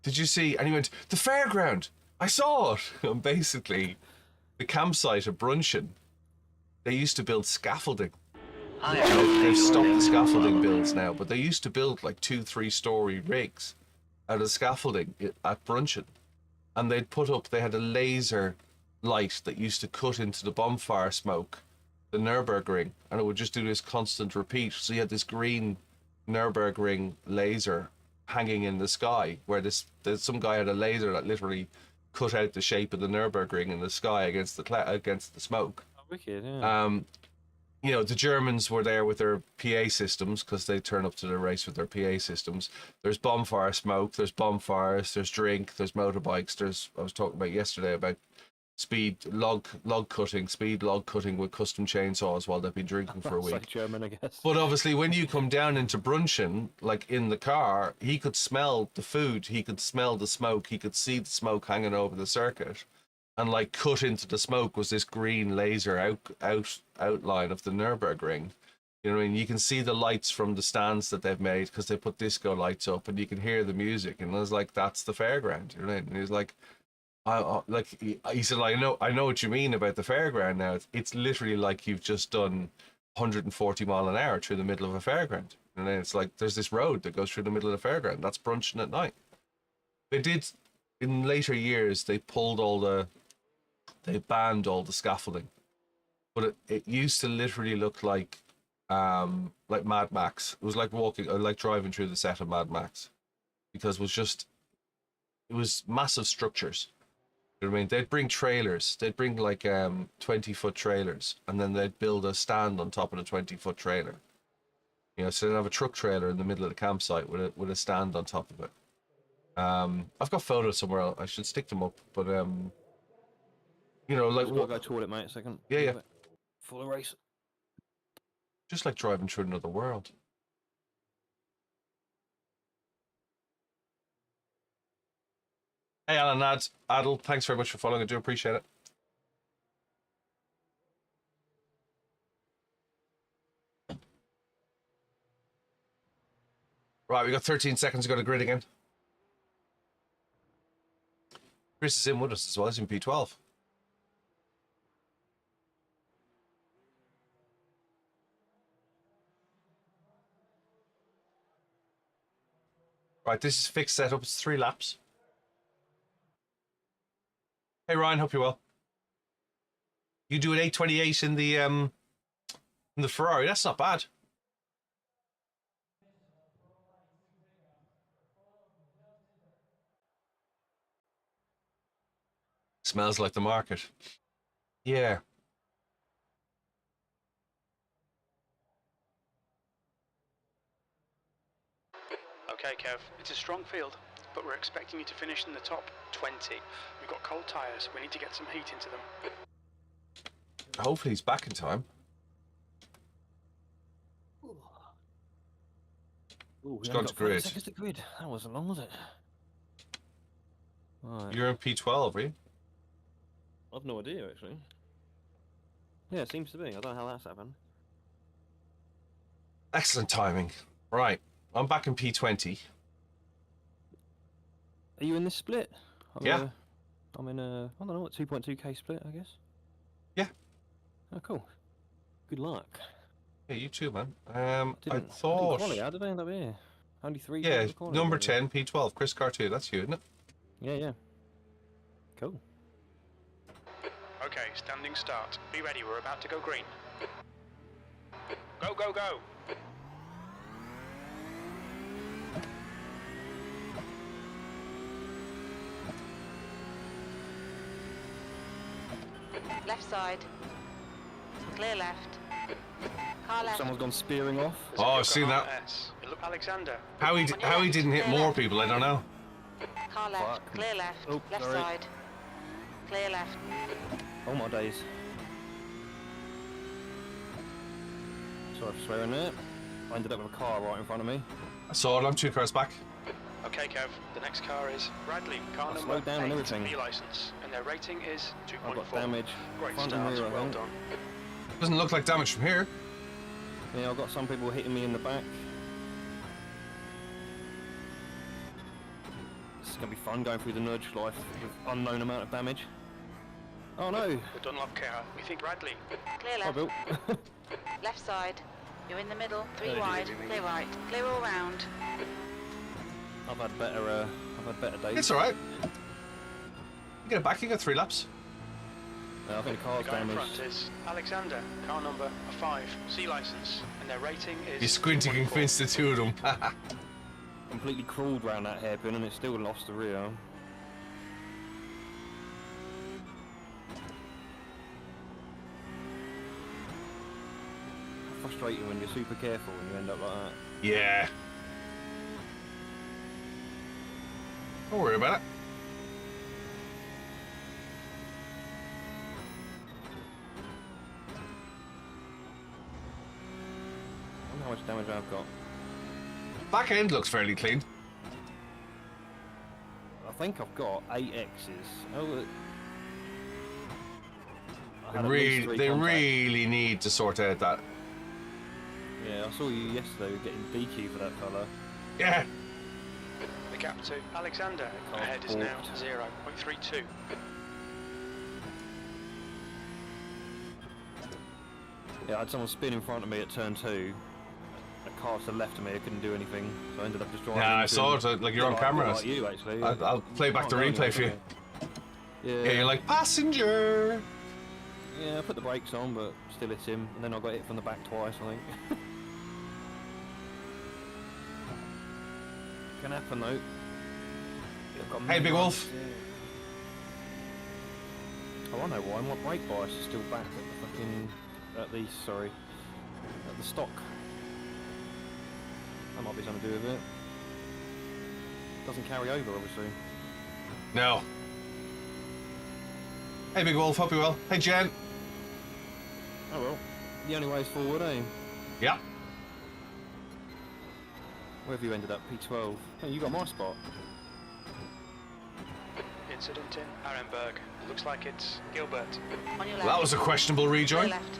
did you see? And he went, the fairground. I saw it. And basically, the campsite at Brunchen, they used to build scaffolding. They've stopped the scaffolding builds now, but they used to build like 2-3-story rigs out of scaffolding at Brunchen. And they'd put up, they had a laser light that used to cut into the bonfire smoke, the Nürburgring, and it would just do this constant repeat. So you had this green Nürburgring laser hanging in the sky, where some guy had a laser that literally cut out the shape of the Nürburgring in the sky against the smoke. Oh, wicked, yeah. You know, the Germans were there with their PA systems because they turn up to the race with their PA systems. There's bonfire smoke, there's bonfires, there's drink, there's motorbikes. I was talking about yesterday about log cutting with custom chainsaws while they've been drinking for a week. Like German, I guess. But obviously, when you come down into Brunchen, like in the car, he could smell the food, he could smell the smoke, he could see the smoke hanging over the circuit. And like cut into the smoke was this green laser outline of the Nürburgring. You know what I mean? You can see the lights from the stands that they've made because they put disco lights up, and you can hear the music. And I was like, "That's the fairground." You know what I mean? And he's like, he said, "I know what you mean about the fairground now. It's literally like you've just done 140 mile an hour through the middle of a fairground." And then it's like there's this road that goes through the middle of the fairground. That's Brunchen at night. They did in later years. They banned all the scaffolding, but it used to literally look like Mad Max. It was like driving through the set of Mad Max, because it was massive structures. You know what I mean? They'd bring trailers. They'd bring like 20-foot trailers, and then they'd build a stand on top of the 20-foot trailer. You know, so they'd have a truck trailer in the middle of the campsite with a stand on top of it. I've got photos somewhere else. I should stick them up, but you know, like I'll go toilet, mate, a second. Yeah. Full of race. Just like driving through another world. Hey, Alan Adel, thanks very much for following. I do appreciate it. Right, we got 13 seconds to go to grid again. Chris is in with us as well. He's in P12. Right, this is fixed setup. It's 3 laps. Hey Ryan, hope you're well. You do an 8:28 in the Ferrari. That's not bad. Smells like the market. Yeah. Okay, Kev, it's a strong field, but we're expecting you to finish in the top 20. We've got cold tyres, we need to get some heat into them. Hopefully he's back in time. Ooh, He's gone to grid. Seconds to grid. That wasn't long, was it? Right. You're in P12, are you? I've no idea, actually. Yeah, it seems to be. I don't know how that's happened. Excellent timing. Right, I'm back in P20. Are you in this split? Yeah. I'm in a, I don't know, what, 2.2k split, I guess? Yeah. Oh, cool. Good luck. Yeah, you too, man. I thought... How did I end up here? Only 3. Yeah, number 10, P12, Chris Cartu. That's you, isn't it? Yeah. Cool. Okay, standing start. Be ready, we're about to go green. Go, go, go! Left side. Clear left. Car left. Someone's gone spearing off. There's a Oh, I've seen that. S. Look, Alexander. How he didn't hit more people, I don't know. Car left. Fuck. Clear left. Oh, Left sorry. side. Clear left. Oh my days. Sorry for swearing there. I ended up with a car right in front of me. I saw it. I'm 2 cars back. Okay, Kev, the next car is Bradley, car I number slowed down and 8, everything. B license, and their rating is I've 2.4. got damage. Great Front start, and rear, I well think. done. Doesn't look like damage from here. Yeah, I've got some people hitting me in the back. It's gonna be fun going through the nudge life with unknown amount of damage. Oh no! The Dunlop car. We think Bradley. Clear Hi, left. Bill. Left side. You're in the middle. 3 Yeah, wide. Clear right. Clear all round. I've had better days. It's alright. You get it back, you get 3 laps. I think the The car's guy in damaged. front is Alexander, car number 5, C license, and their rating is. You're squinting and 24. convinced the 2 of them. Completely crawled round that hairpin and it still lost the rear. Frustrating when you're super careful and you end up like that. Yeah. Don't worry about it. I wonder how much damage I've got. Back end looks fairly clean. I think I've got 8 X's. Oh, I had at least Really, 3 they contacts. really need to sort out that. Yeah, I saw you yesterday getting DQ for that fella. Yeah. The gap to Alexander Car's ahead is now balked. 0.32. Yeah, I had someone spin in front of me at turn 2. A car to the left of me, I couldn't do anything, so I ended up just driving. Yeah, I into saw him. it. Like you're on Like- camera. like you actually. I'll play back the Can't go replay for you. anywhere, Yeah, you're like passenger. Yeah, I put the brakes on, but still hit him, and then I got hit from the back twice, I think. Can happen though. I've got Hey, Big Wolf. Oh, I know why. My brake bias is still back at the fucking... at the stock. That might be something to do with it. Doesn't carry over, obviously. No. Hey, Big Wolf. Hope you well. Hey, Jen. Oh well. The only way is forward, eh? Yeah. Where have you ended up? P12. Oh, you got my spot. Incident in Arenberg. Looks like it's Gilbert. On your left. Well, that was a questionable Clear rejoin. left.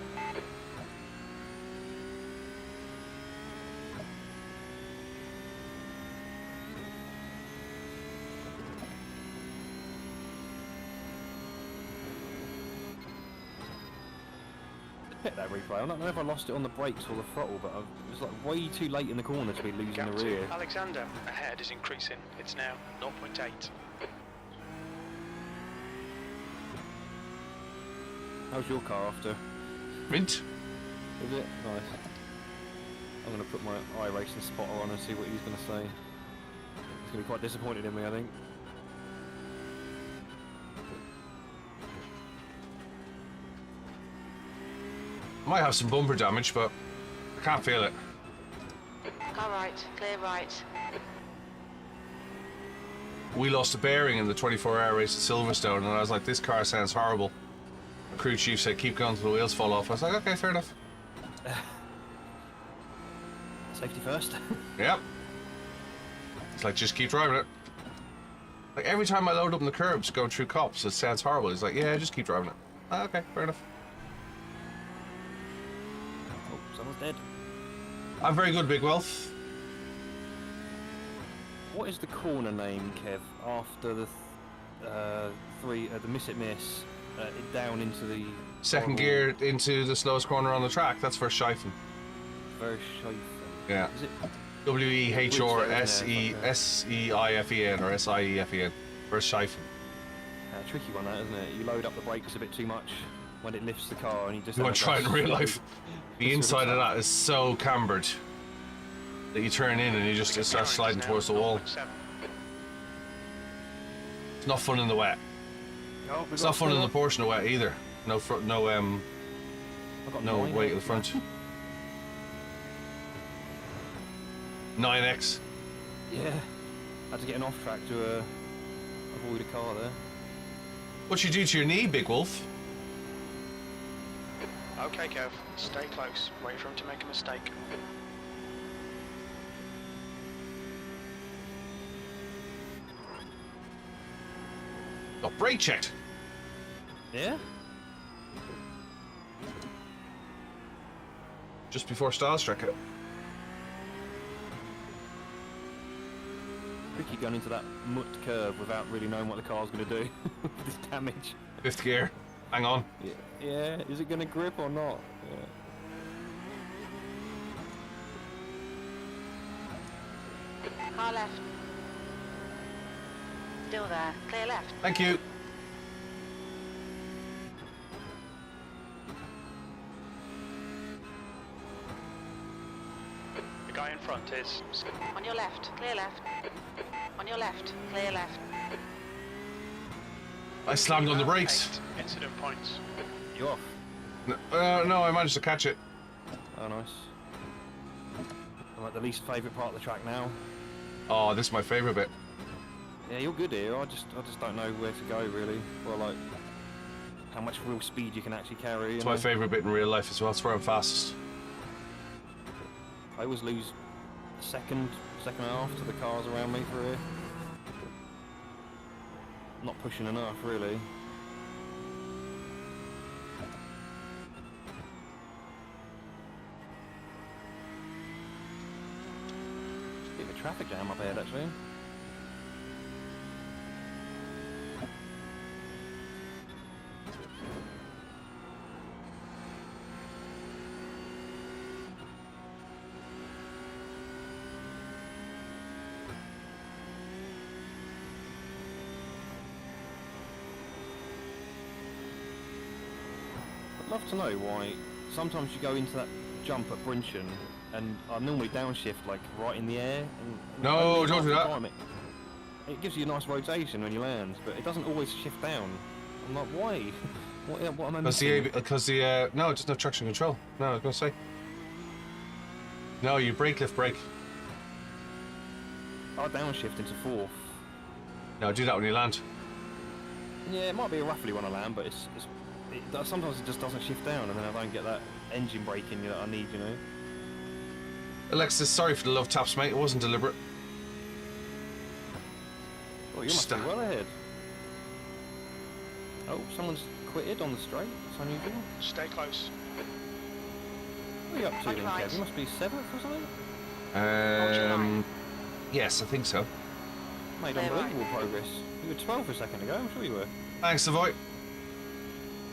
Hit that replay. I don't know if I lost it on the brakes or the throttle, but it was like way too late in the corner to be losing Gap the rear. to Alexander ahead is increasing. It's now 0.8. How's your car after? Mint. Is it? Nice. I'm going to put my iRacing spotter on and see what he's going to say. He's going to be quite disappointed in me, I think. Might have some bumper damage, but I can't feel it. Car right. Clear right. We lost a bearing in the 24-hour race at Silverstone, and I was like, this car sounds horrible. The crew chief said, keep going till the wheels fall off. I was like, okay, fair enough. Safety first. Yep. It's like, just keep driving it. Like, every time I load up in the curbs going through cops, it sounds horrible. It's like, yeah, just keep driving it. Okay, fair enough. Oh, someone's dead. I'm very good, Big Wealth. What is the corner name, Kev, after the the miss it miss down into the Second gear into the slowest corner on the track. That's for Scheifen. Very Scheifen. Yeah. Is it? W-E-H-R-S-E-I-F-E-N or S-I-E-F-E-N. For Scheifen. A tricky one, that, isn't it? You load up the brakes a bit too much when it lifts the car, and you just. You want to try it in real life. The inside of that is so cambered that you turn in and you just start sliding towards the wall. 0.7. It's not fun in the wet. Oh, It's not fun in the Porsche in the wet either. No front, no I've got no 9 weight at the front. 9X. Yeah. Had to get an off track to avoid a car there. What you do to your knee, Big Wolf? Okay, Kev. Stay close. Wait for him to make a mistake. Got brake checked. Yeah? Just before Styles struck it. tricky going into that mud curve without really knowing what the car's going to do with this damage. 5th gear. Hang on. Yeah, is it going to grip or not? Yeah. Car left. Still there. Clear left. Thank you. The guy in front is... On your left. Clear left. On your left. Clear left. I slammed on the brakes. 8 incident points. You off? No, I managed to catch it. Oh, nice. I'm at the least favourite part of the track now. Oh, this is my favourite bit. Yeah, you're good here. I just don't know where to go really. Well, like how much real speed you can actually carry. It's my favourite bit in real life as well. It's where I'm fastest. I always lose second half to the cars around me through here. Not pushing enough, really. Bit of a traffic jam up ahead, actually. I'd love to know why sometimes you go into that jump at Brinchin and I normally downshift like right in the air. And No, don't do that. It gives you a nice rotation when you land, but it doesn't always shift down. I'm like, why? What am I missing? Because the no, just no traction control. No, I was going to say. No, you brake, lift, brake. I'll downshift into 4th. No, do that when you land. Yeah, it might be a roughly when I land, but sometimes it just doesn't shift down, and then I don't get that engine braking that I need, you know. Alexis, sorry for the love taps, mate. It wasn't deliberate. Oh, you must be well ahead. Oh, someone's quitted on the straight. It's unusual. Stay close. What are you up to then, Kev? You must be 7th or something? Yes, I think so. Made unbelievable progress. You were 12 a second ago, I'm sure you were. Thanks, Savoy.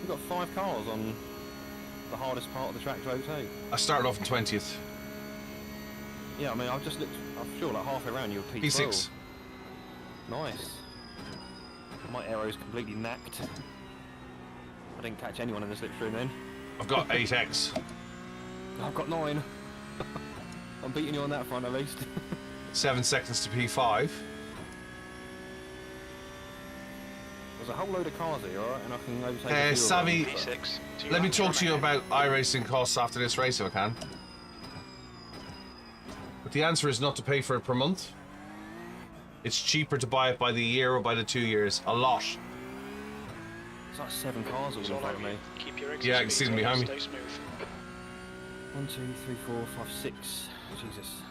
We've got 5 cars on the hardest part of the track to overtake. I started off in 20th. Yeah, I mean, I've just looked, I'm sure like halfway around you were P12. P6. Nice. My arrow's completely knacked. I didn't catch anyone in the slipstream then. I've got 8x. I've got 9. I'm beating you on that front at least. 7 seconds to P5. There's a whole load of cars here, alright, and I can overtake a few Savvy, of them, P6. let me talk to you about iRacing costs after this race if I can. But the answer is not to pay for it per month. It's cheaper to buy it by the year or by the 2 years. A lot. It's like 7 cars all in front of me. Keep your Yeah, I can see them behind me. Stay smooth. 1, 2, 3, 4, 5, 6. Jesus.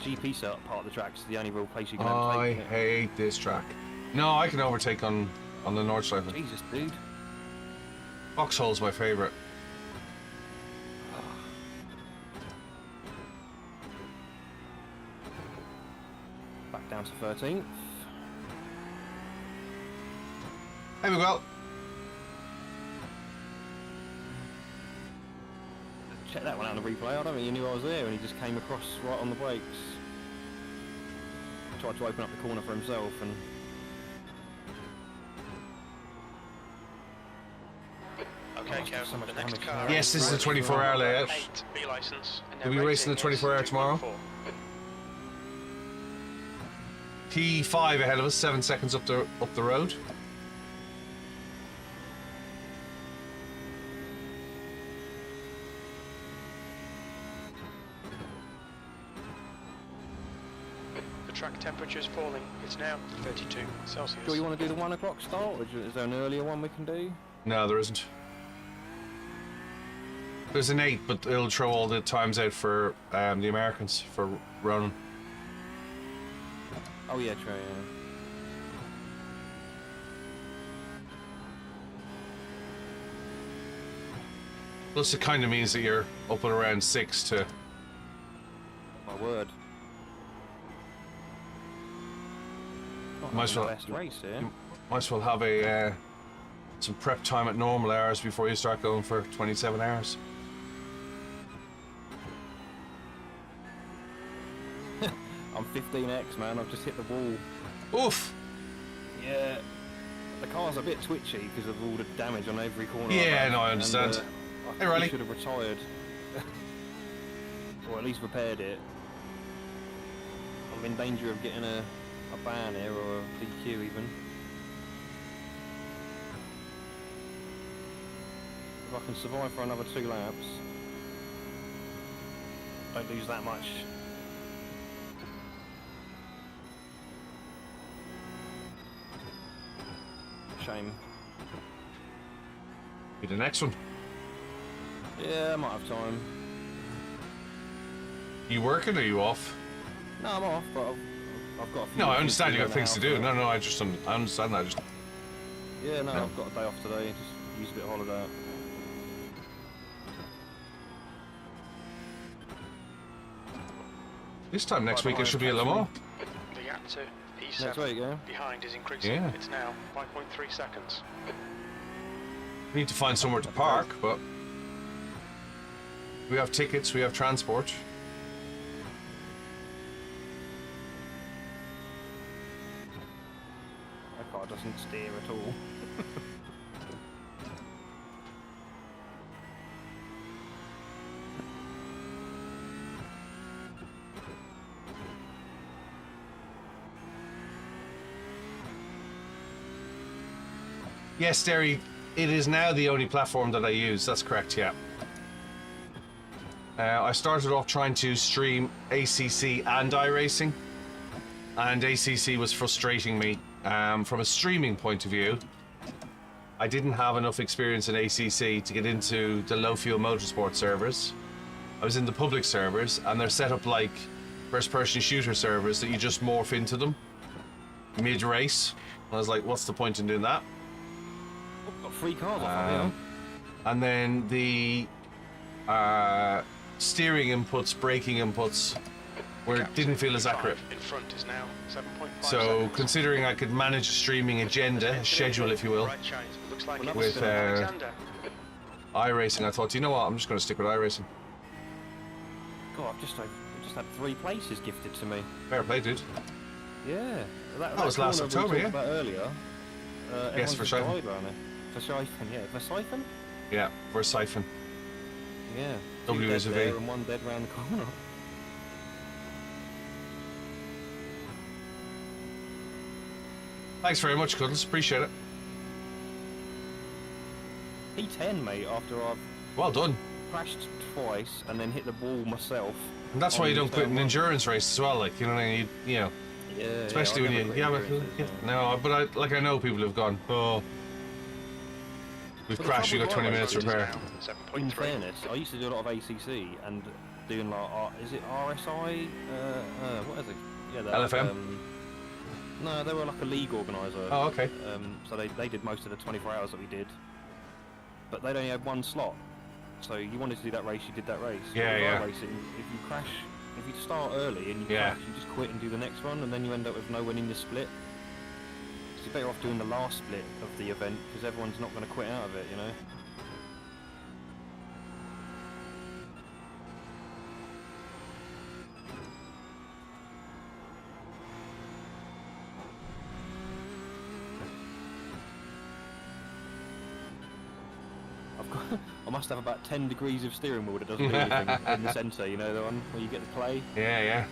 GP setup part of the track is the only real place you can I overtake. Isn't it? hate this track. No, I can overtake on the Nordschleife. Jesus, dude. Foxhole's my favourite. Back down to 13th. There we go. Check that one out on the replay. I don't think you knew I was there and he just came across right on the brakes. Tried to open up the corner for himself and... Okay, Kev, so much the next damage car. now. Yes, this is a 24-hour layout. 8 B license. Are we racing the 24-hour tomorrow? 214. P5 ahead of us, 7 seconds up the road. The track temperature is falling. It's now 32 Celsius. Do you want to do the 1 o'clock start, or is there an earlier one we can do? No, there isn't. There's an 8, but it'll throw all the times out for the Americans for running. Oh yeah, true, yeah. Plus, it kind of means that you're up at around 6 to My word. Not Might as having well- the best race here. Might as well have a some prep time at normal hours before you start going for 27 hours. I'm 15x, man. I've just hit the wall. Oof! Yeah. The car's a bit twitchy because of all the damage on every corner. Yeah, I've had, no, I understand. And, I Hey, think Riley. I should have retired. Or at least repaired it. I'm in danger of getting a ban here or a DQ even. If I can survive for another 2 laps. Don't lose that much. Shame. Be the next one. Yeah, I might have time. You working or you off? No, I'm off, but I've got a few No, I things understand you do got around things the to house, do. you know. No, I understand that. Yeah, no, No. I've got a day off today. Just use a bit of holiday. This time next Right week it should be at Le behind, Mans. The gap to Next P7 week, yeah? behind is increasing. Yeah. It's now 5.3 seconds. Need to find somewhere to park, but we have tickets, we have transport. My car doesn't steer at all. Yes, Derry, it is now the only platform that I use. That's correct, yeah. I started off trying to stream ACC and iRacing, and ACC was frustrating me. From a streaming point of view, I didn't have enough experience in ACC to get into the low fuel motorsport servers. I was in the public servers, and they're set up like first-person shooter servers that you just morph into them mid-race. I was like, what's the point in doing that? Oh, got 3 cars off of here. And then the steering inputs, braking inputs didn't feel as accurate. In front is now 7.5 So seconds. considering I could manage a streaming agenda, a schedule if you will, Right change. Looks like Well, it's with Alexander. iRacing, I thought, you know what, I'm just going to stick with iRacing. God, I've just had 3 places gifted to me. Fair play, dude. Yeah. That was last corner we October, talked yeah? About earlier. Yes, everyone's for just Siphon. died around it. For Siphon, yeah. For Siphon? Yeah, for Siphon. Yeah. W 2 is a dead V. there and 1 dead round the corner. Thanks very much, Cuddles. Appreciate it. P10, mate, after I've Well done. crashed twice and then hit the wall myself. And that's why you don't quit an turn one. endurance race as well, like, you know what I mean? You know, Yeah, especially yeah, when I you, never yeah, quit but, endurance, no, but I know people who've gone, oh, we've But the crashed, you got trouble 20 with minutes Is repair. now In 7.3. fairness, I used to do a lot of ACC and doing like, is it RSI? What is it? Yeah, that, LFM? No, they were like a league organiser. Oh, okay. So they did most of the 24 hours that we did. But they'd only had 1 slot. So you wanted to do that race, you did that race. Yeah, With yeah. iRacing, if you crash, if you start early and you Yeah. crash, you just quit and do the next one, and then you end up with no one in your split. So you're better off doing the last split of the event, because everyone's not going to quit out of it, you know? I must have about 10 degrees of steering wheel that doesn't do anything in the centre, you know, the one where you get to play? Yeah, yeah.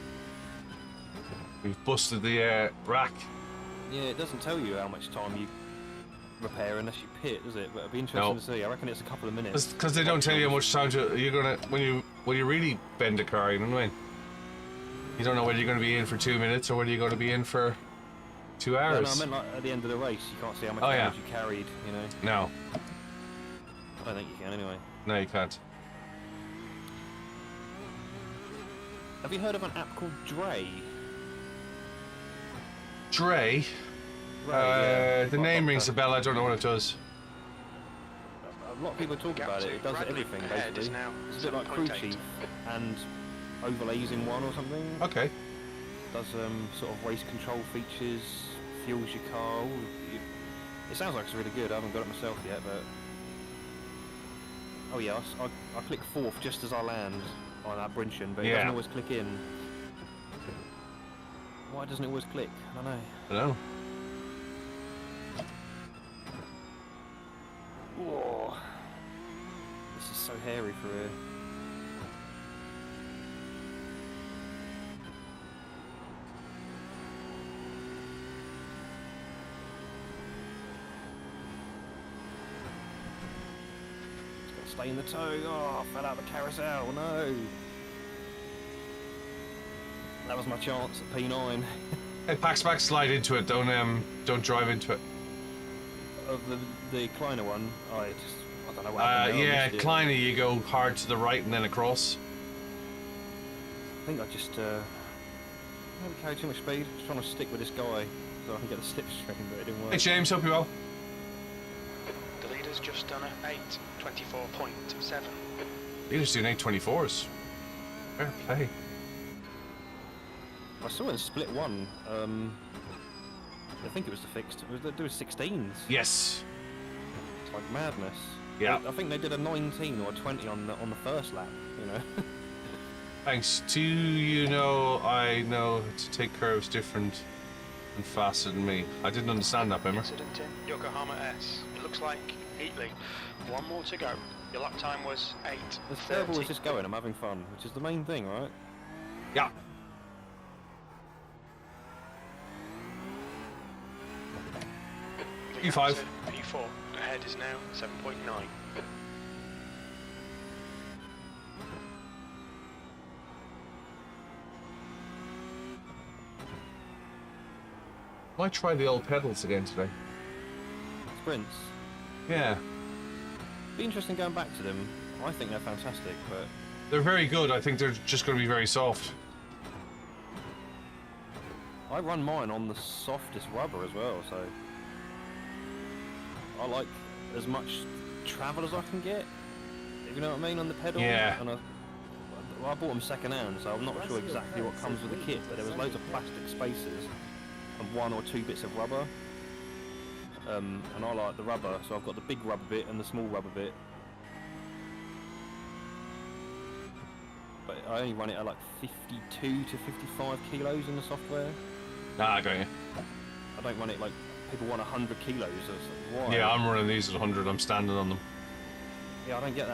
We've busted the rack. Yeah, it doesn't tell you how much time you repair unless you pit, does it? But it'd be interesting No. to see. I reckon it's a couple of minutes. Because they don't tell you how much time you're gonna when you really bend a car, you know what I mean? You don't know whether you're gonna be in for 2 minutes or whether you're gonna be in for 2 No, hours. no, I meant like at the end of the race, you can't see how much Oh, yeah. damage you carried, you know? No, I don't think you can anyway. no, you can't. Have you heard of an app called Dre? Dre. Yeah. The name rings a bell. I don't know what it does. A lot of people talk Gap about it. to It does Bradley everything ahead is basically. now It's a bit like Crew 7.8. Chief, and overlays in one or something. Okay. Does sort of race control features, fuels your car. It sounds like it's really good. I haven't got it myself yet, but oh yeah, I click fourth just as I land on that Brinshin, but it doesn't always click in. Why doesn't it always click? I don't know. I don't know. Whoa. This is so hairy for here. It's got to stay in the tow. Oh, I fell out the carousel. No. That was my chance at P9. Hey, Pax back, slide into it. Don't drive into it. Of the Kleiner one, I don't know what happened there. I Yeah, missed it. Kleiner, you go hard to the right and then across. I think I just maybe carried too much speed. Just trying to stick with this guy so I can get the slipstream, but it didn't work. Hey James, hope you well. The leader's just done a 8:24.7. Leaders doing 824s. Fair play. I saw it in split one. I think it was the fixed. There was 16s. Yes. It's like madness. Yeah. I think they did a 19 or a 20 on the first lap. You know. Thanks to you know, I know to take curves different and faster than me. I didn't understand that, Bimmer. Incident in Yokohama S. It looks like Heatley. One more to go. Your lap time was 8:30. As terrible as this going, I'm having fun, which is the main thing, right? Yeah. P5. P4. Ahead is now 7.9. Might try the old pedals again today. Sprints. Yeah. Be interesting going back to them. I think they're fantastic, but They're very good. I think they're just going to be very soft. I run mine on the softest rubber as well, so I like as much travel as I can get, if you know what I mean, on the pedal. Yeah. And I bought them second hand, so I'm not sure exactly what comes with the kit, but there was loads of plastic spacers and 1 or 2 bits of rubber. And I like the rubber, so I've got the big rubber bit and the small rubber bit. But I only run it at like 52 to 55 kilos in the software. Ah, I got you. I don't run it like people want 100 kilos. So it's like, why? Yeah, I'm running these at 100. I'm standing on them. Yeah, I don't get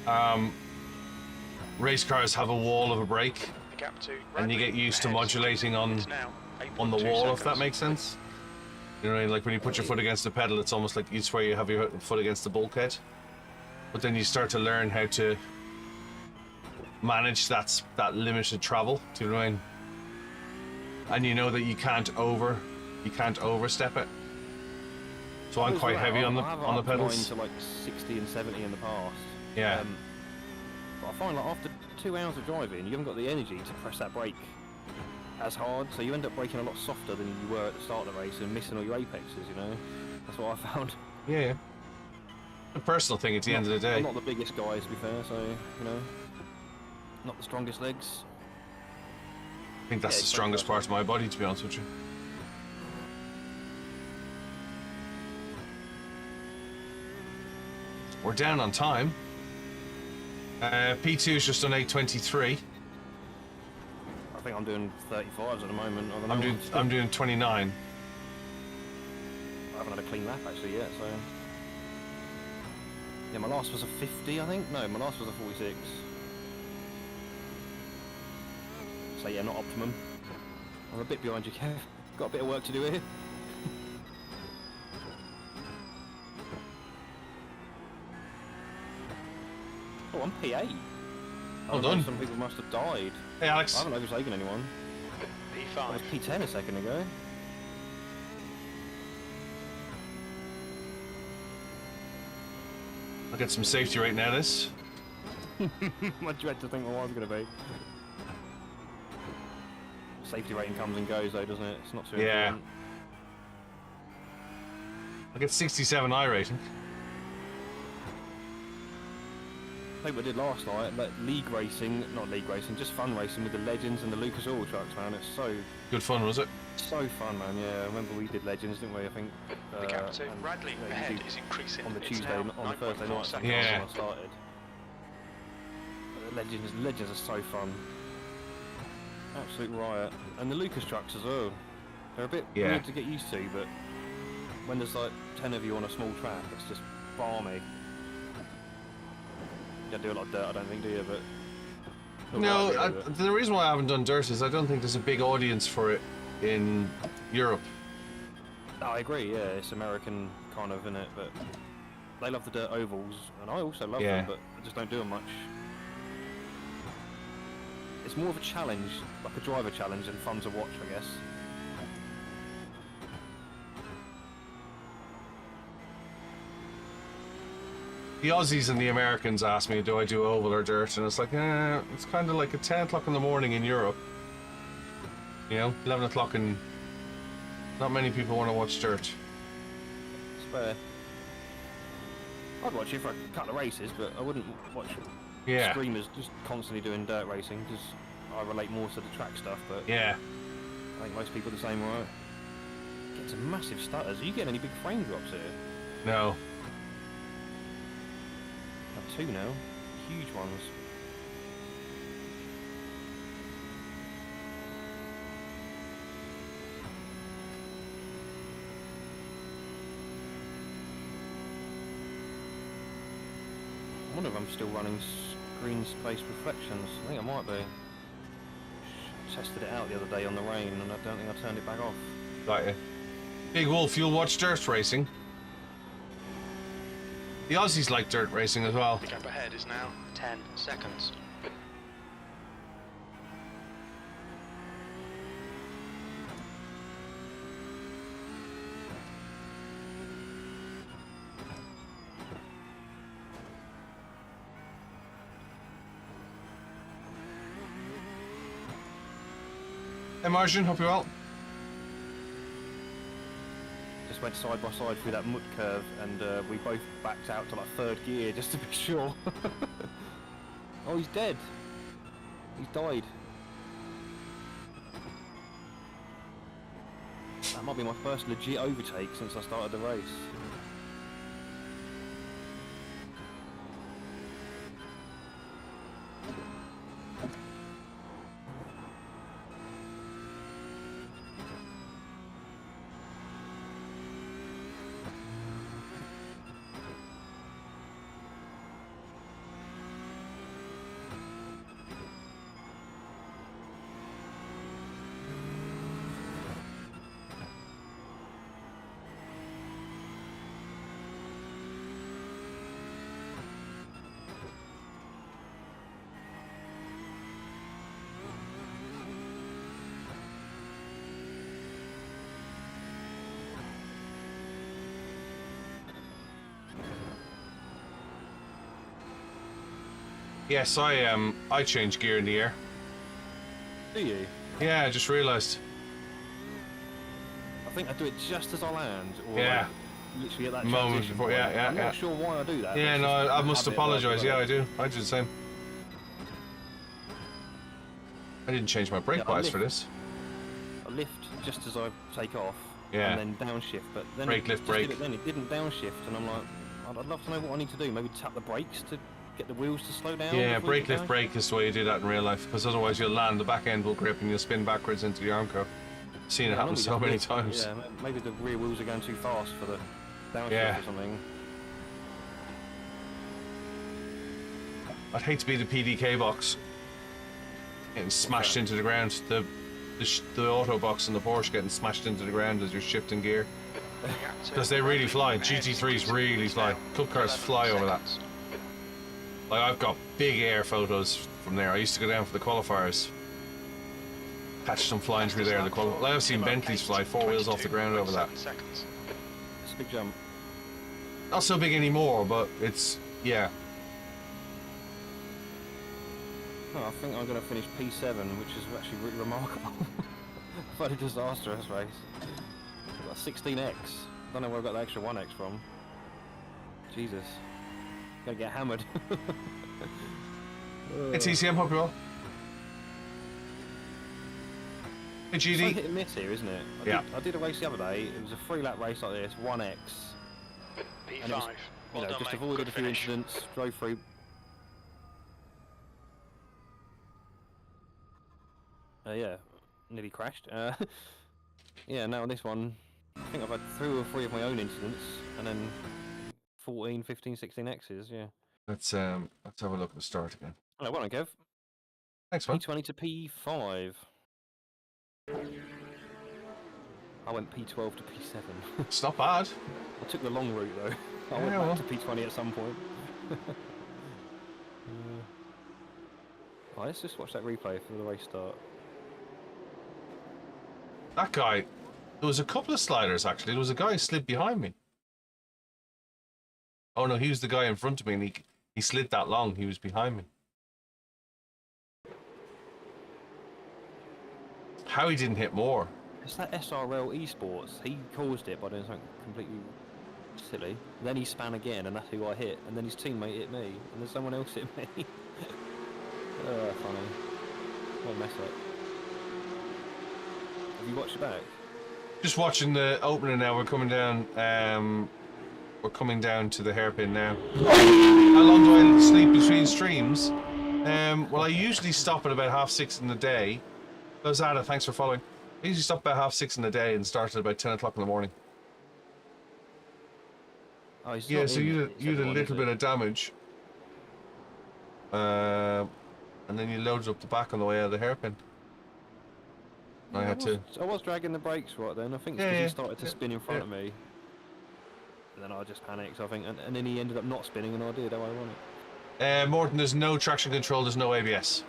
that. Race cars have a wall of a brake, The gap to and you get used to modulating on It's now the 8.2 wall, if that seconds. makes sense. You know, like when you put your foot against the pedal, it's almost like you swear you have your foot against the bulkhead. But then you start to learn how to manage that limited travel. Do you know what I mean? And you know that you can't overstep it. So I'm quite heavy on the pedals. Mine to like 60 and 70 in the past. Yeah. But I find like after 2 hours of driving, you haven't got the energy to press that brake as hard, so you end up braking a lot softer than you were at the start of the race and missing all your apexes, you know? That's what I found. Yeah. A personal thing at the end of the day. I'm not the biggest guy, to be fair, so, you know, not the strongest legs. I think that's Yeah, the it's strongest very part of my body, to be honest with you. We're down on time. P2 is just on 8:23. I think I'm doing 35s at the moment. I don't know. I'm doing 29. I haven't had a clean lap actually yet, so... Yeah, my last was a 50, I think? No, my last was a 46. So yeah, not optimum. I'm a bit behind you, Kev. Got a bit of work to do here. Oh, I'm P8. Well I don't know, done. some people must have died. Hey, I Alex. haven't overtaken anyone. I P5. was P10 a second ago. I'll get some safety right now, this. I dread to think what mine's going to be. Safety rating comes and goes though, doesn't it? It's not too Yeah. important. I'll get 67 iRacing. think we did last night, like league racing, not league racing, just fun racing with the Legends and the Lucas Oil trucks, man. It's Good fun, was it? so fun, man. Yeah, I remember we did Legends, didn't we? I think. The captain, and, Radley yeah, ahead usually is increasing. on the It's Tuesday, now on the Thursday 9.4 night. seconds. Yeah. When I started. Legends are so fun. Absolute riot. And the Lucas trucks as well. They're a bit weird to get used to, but when there's like 10 of you on a small track, it's just balmy. You don't do a lot of dirt, I don't think, do you? But No, the reason why I haven't done dirt is I don't think there's a big audience for it in Europe. Oh, I agree, yeah, it's American kind of, innit? But they love the dirt ovals, and I also love them, but I just don't do them much. It's more of a challenge, like a driver challenge, and fun to watch, I guess. The Aussies and the Americans ask me, do I do oval or dirt? And it's like, it's kind of like at 10 o'clock in the morning in Europe. You know, 11 o'clock and not many people want to watch dirt. It's fair. I'd watch it for a couple of races, but I wouldn't watch streamers just constantly doing dirt racing, because I relate more to the track stuff, but yeah, I think most people are the same, right? Get some massive stutters. Are you getting any big frame drops here? no. I've 2 now. Huge ones. I wonder if I'm still running screen space reflections. I think I might be. Tested it out the other day on the rain, and I don't think I turned it back off. Got you. Big Wolf, you'll watch dirt racing. The Aussies like dirt racing as well. The gap ahead is now 10 seconds. Hey Martian, hope you're well. Just went side by side through that mud curve, and we both backed out to like 3rd gear just to be sure. Oh, he's dead. He's died. That might be my first legit overtake since I started the race. Yes, I change gear in the air. Do you? Yeah, I just realised. I think I do it just as I land, or Yeah. like, literally at that Moment transition before, point. yeah, I'm not sure why I do that. Yeah, It's no, just I a must habit, apologise. like, Yeah, I do. I do the same. I didn't change my brake Yeah, bias for this. I lift just as I take off, Yeah. and then downshift, but then Brake, it lift, just did brake. it then it didn't downshift, and I'm like, I'd love to know what I need to do. Maybe tap the brakes to get the wheels to slow down. Yeah, before brake, you lift, go? brake is the way you do that in real life, because otherwise you'll land, the back end will grip, and you'll spin backwards into the arm curve. Seen it Yeah, happen normally so just many lift, times. Yeah, maybe the rear wheels are going too fast for the downshift Yeah. or something. I'd hate to be the PDK box getting smashed into the ground. The auto box in the Porsche getting smashed into the ground as you're shifting gear. Because they really fly. GT3s really fly. Club cars fly over that. Like, I've got big air photos from there. I used to go down for the qualifiers. Catch them flying through there. Like, I've seen Bentleys fly 4 wheels off the ground over that. It's a big jump. Not so big anymore, but it's, yeah. No, I think I'm going to finish P7, which is actually really remarkable. I've had a disastrous race. I've got 16x. Don't know where I got the extra 1x from. Jesus. Gonna get hammered. It's ECM, hope you're well. Hey, It's so GD. hit and miss here, isn't it? I did a race the other day. It was a 3-lap race like this, 1x. P5. And it was, Well done, just mate. avoided Good a few finish. incidents, drove through. Yeah, nearly crashed. Yeah, now on this one, I think I've had 2 or 3 of my own incidents, and then 14, 15, 16 X's, yeah. Let's have a look at the start again. Hello, well done, Kev. Thanks, man. P20 to P5. I went P12 to P7. It's not bad. I took the long route though. I Yeah, went well. back to P20 at some point. Right, let's just watch that replay for the race start. That guy, there was a couple of sliders actually. There was a guy who slid behind me. Oh no, he was the guy in front of me, and he slid that long. He was behind me. How he didn't hit more? It's that SRL Esports. He caused it by doing something completely silly. Then he span again, and that's who I hit. And then his teammate hit me, and then someone else hit me. Funny. What a mess up. Have you watched it back? Just watching the opener now. We're coming down. We're coming down to the hairpin now. How long do I sleep between streams? Well, I usually stop at about 6:30 in the day. Lozada, thanks for following. I usually stop about 6:30 in the day and start at about 10 o'clock in the morning. Oh, he's Yeah, not so in you it. had a little bit of damage. And then you loaded up the back on the way out of the hairpin. I had to. I was dragging the brakes right then. I think it's Yeah, because yeah, he started to spin in front yeah. of me. And then I just panicked, I think, and then he ended up not spinning, and I did how I want it. Morton, there's no traction control, there's no ABS.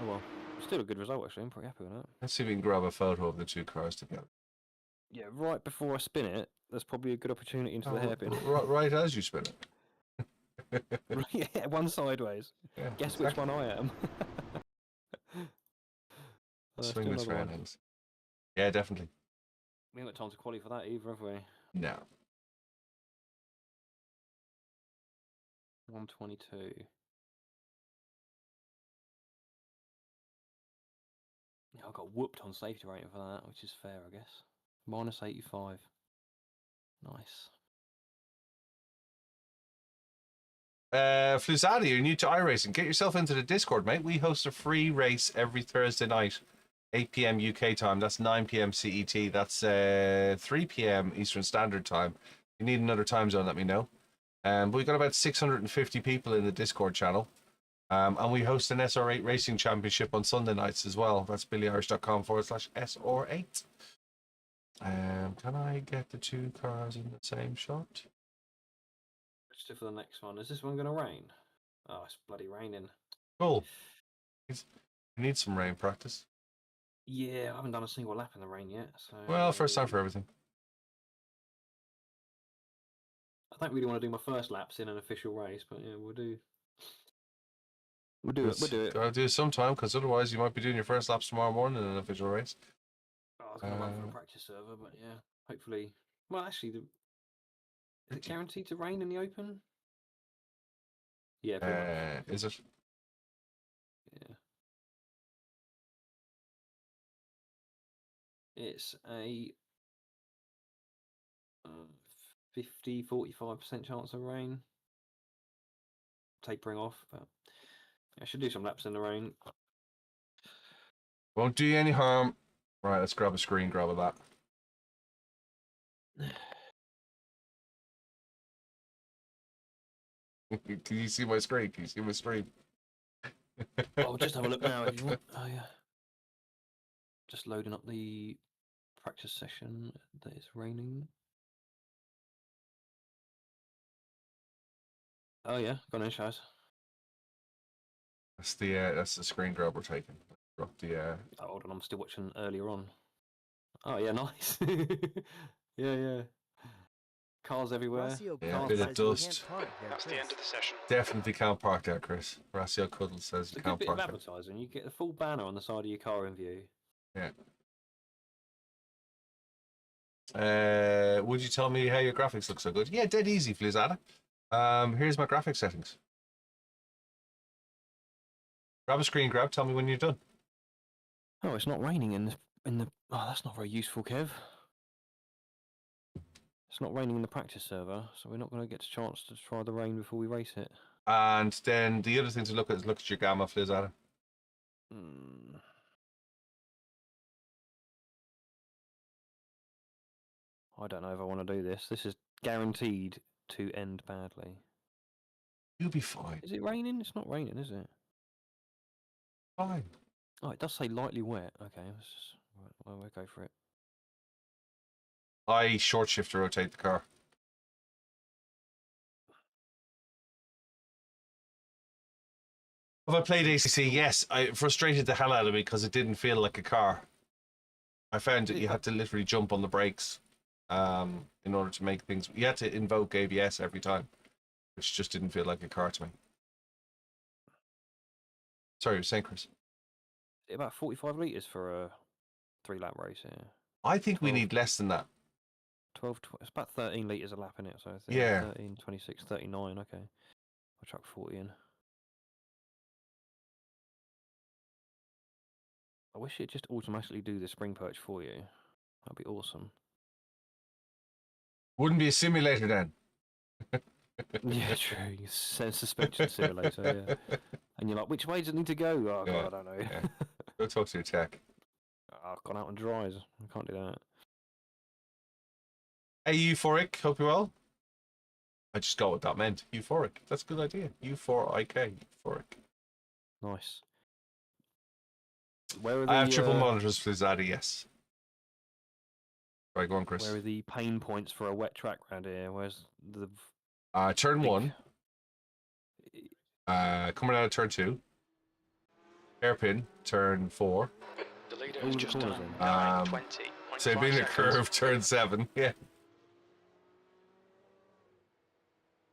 Oh well, still a good result actually. I'm pretty happy with that. Let's see if we can grab a photo of the two cars together. Yeah, right before I spin it, there's probably a good opportunity into the hairpin. Right as you spin it. Yeah, one sideways. Yeah, Guess which one I am. Swing still with another one. surroundings. Yeah, definitely. We haven't got time to qualify for that either, have we? No. 122. Yeah, I got whooped on safety rating for that, which is fair, I guess. Minus 85. Nice. Fluzadi, you're new to iRacing. Get yourself into the Discord, mate. We host a free race every Thursday night, 8 p.m. UK time. That's 9 p.m. CET. That's 3 p.m. Eastern Standard Time. If you need another time zone, let me know. But we've got about 650 people in the Discord channel. And we host an SR8 Racing Championship on Sunday nights as well. That's billyirish.com/SR8. Can I get the two cars in the same shot? Let's do for the next one. Is this one going to rain? Oh, it's bloody raining. Cool. We need some rain practice. Yeah, I haven't done a single lap in the rain yet. So Well, first time for everything. I don't really want to do my first laps in an official race, but yeah, we'll do. We'll do it. We'll do it. Gotta do it sometime, because otherwise you might be doing your first laps tomorrow morning in an official race. Oh, I was going to run for a practice server, but yeah, hopefully. Well, actually, is it guaranteed to rain in the open? Yeah, pretty much. Is it? Yeah. It's a 50-45% chance of rain. Tapering off, but I should do some laps in the rain. Won't do you any harm. Right, let's grab a screen grab of that. Can you see my screen? Can you see my screen? I'll just have a look now if you want. Oh yeah. Just loading up the practice session that is raining. Oh yeah, go on in, Shaz. That's the screen grab we're taking. Drop the Oh, hold on, I'm still watching earlier on. Oh yeah, nice. Yeah. Cars everywhere. Yeah, a bit of dust. That's the end of the session. Definitely can't park there, Chris. Ratio Cuddle says It's you a good can't bit of park there. advertising. You get the full banner on the side of your car in view. Yeah. Would you tell me how your graphics look so good? Yeah, dead easy, Flizada. Here's my graphic settings. Grab a screen grab. Tell me when you're done. Oh, it's not raining in the. Oh, that's not very useful, Kev. It's not raining in the practice server, so we're not going to get a chance to try the rain before we race it. And then the other thing to look at is look at your gamma, Flizada. I don't know if I want to do this. This is guaranteed to end badly. You'll be fine. Is it raining? It's not raining, is it? Fine. Oh, it does say lightly wet. Okay, we'll go for it. I short shift to rotate the car. If I played ACC, yes, I frustrated the hell out of me because it didn't feel like a car. I found that you had to literally jump on the brakes in order to make things. You had to invoke ABS every time, which just didn't feel like a car to me. Sorry, you're saying, Chris? About 45 litres for a 3-lap race here. I think we 12. need less than that. 12, it's about 13 litres a lap in it, so I think Yeah. 13, 26, 39, okay. I'll chuck 40 in. I wish it'd just automatically do the spring perch for you. That'd be awesome. Wouldn't be a simulator then. Yeah, true. Suspension simulator, yeah. And you're like, which way does it need to go? Oh, Yeah, God, I don't know. yeah. Go talk to your tech. I've gone out and dries. I can't do that. Hey, euphoric. Hope you're well. I just got what that meant. Euphoric. That's a good idea. Euphoric. Euphoric. Nice. Where are the, I have triple monitors for Zaddy, yes. Right, go on, Chris. Where are the pain points for a wet track round here? Where's the Turn big... 1. Coming out of turn 2. Hairpin, turn 4. The leader All has the just corners done then. 9:20. So being a curve, turn 7. Yeah.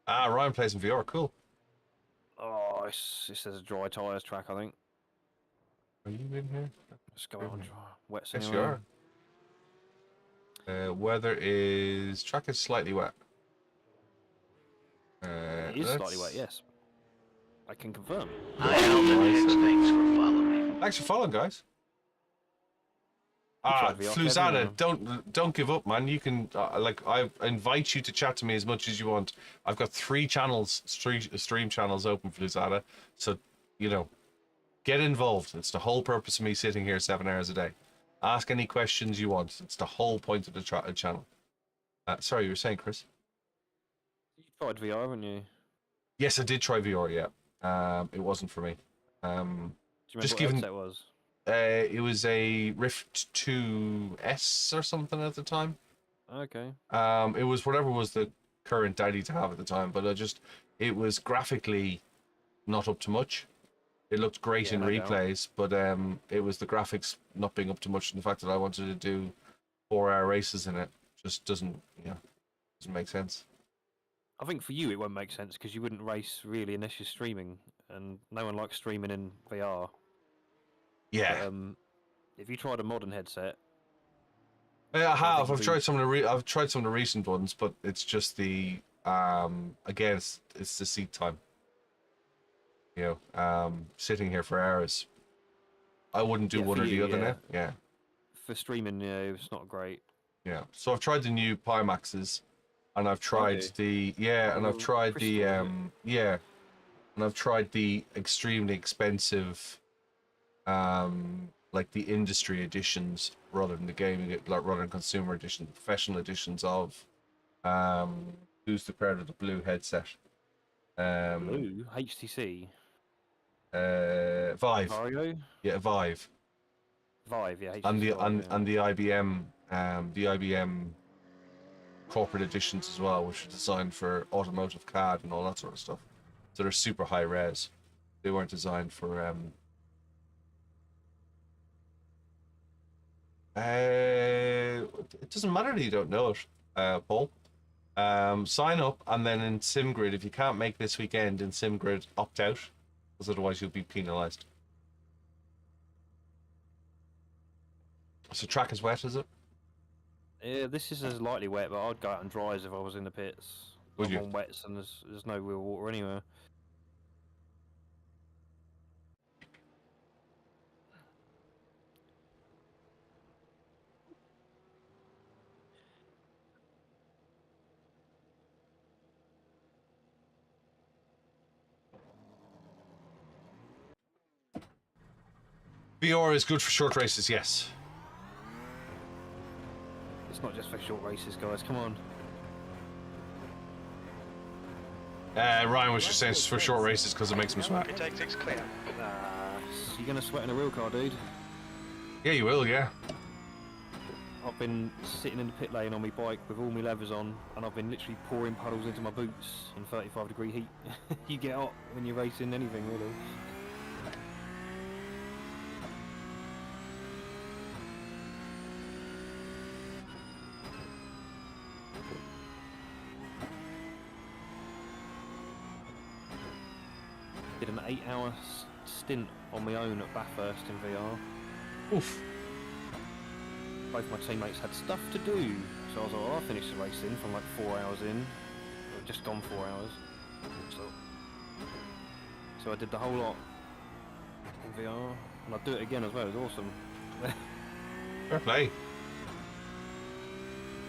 Ryan plays in VR. Cool. Oh, it says dry tyres track, I think. Are you in here? Let's go out on dry. Wet Yes, you simulator. are. Weather is... Track is slightly wet. It is slightly wet, yes. I can confirm. Hi, Alvin Hicks. Thanks for following. Thanks for following, guys. tried VR, Fluzada, don't give up, man. You can I invite you to chat to me as much as you want. I've got 3 channels, stream channels open, Fluzada. So get involved. It's the whole purpose of me sitting here 7 hours a day. Ask any questions you want. It's the whole point of the channel. Sorry, you were saying, Chris? You tried VR, haven't you? Yes, I did try VR. Yeah, it wasn't for me. Do you remember Just what given- headset it was? It was a Rift 2S or something at the time. Okay. It was whatever was the current daddy to have at the time, but it was graphically not up to much. It looked great Yeah, in no doubt. replays, but it was the graphics not being up to much, and the fact that I wanted to do 4-hour races in it just doesn't make sense. I think for you it won't make sense because you wouldn't race really unless you're streaming, and no one likes streaming in VR. Yeah, But, if you tried a modern headset, I think have. it'd I've tried some of the recent ones, but it's just the again, it's the seat time. Sitting here for hours. I wouldn't do Yeah, one for or the you, other yeah. now. Yeah. for streaming, it's not great. Yeah. So I've tried the new Pimaxes, and I've tried and I've tried the Crystal, and I've tried the extremely expensive like the industry editions rather than the gaming, rather than consumer edition, professional editions of who's the part of the blue headset? Blue HTC Vive. Vario Yeah, Vive. Vive, yeah. HTC And the Vive, yeah. and the IBM corporate editions as well, which are designed for automotive CAD and all that sort of stuff. So they're super high res. They weren't designed for it doesn't matter that you don't know it, Paul. Sign up, and then in SimGrid, if you can't make this weekend in SimGrid, opt out, because otherwise you'll be penalised. So track is wet, is it? Yeah, this is as lightly wet, but I'd go out and dry as if I was in the pits. Would I'm you? on wets and there's no real water anywhere. VR is good for short races, yes. It's not just for short races, guys. Come on. Ryan was just saying it's for short races because it makes him sweat. Intake 6 clear. You're gonna sweat in a real car, dude. Yeah, you will, yeah. I've been sitting in the pit lane on my bike with all my levers on, and I've been literally pouring puddles into my boots in 35-degree heat. You get hot when you're racing anything, really. Did an 8-hour stint on my own at Bathurst in VR. Oof. Both my teammates had stuff to do, so I was like, well, I'll finish the racing from like 4 hours in. Or just gone 4 hours. So I did the whole lot in VR, and I'd do it again as well. It was awesome. Fair play.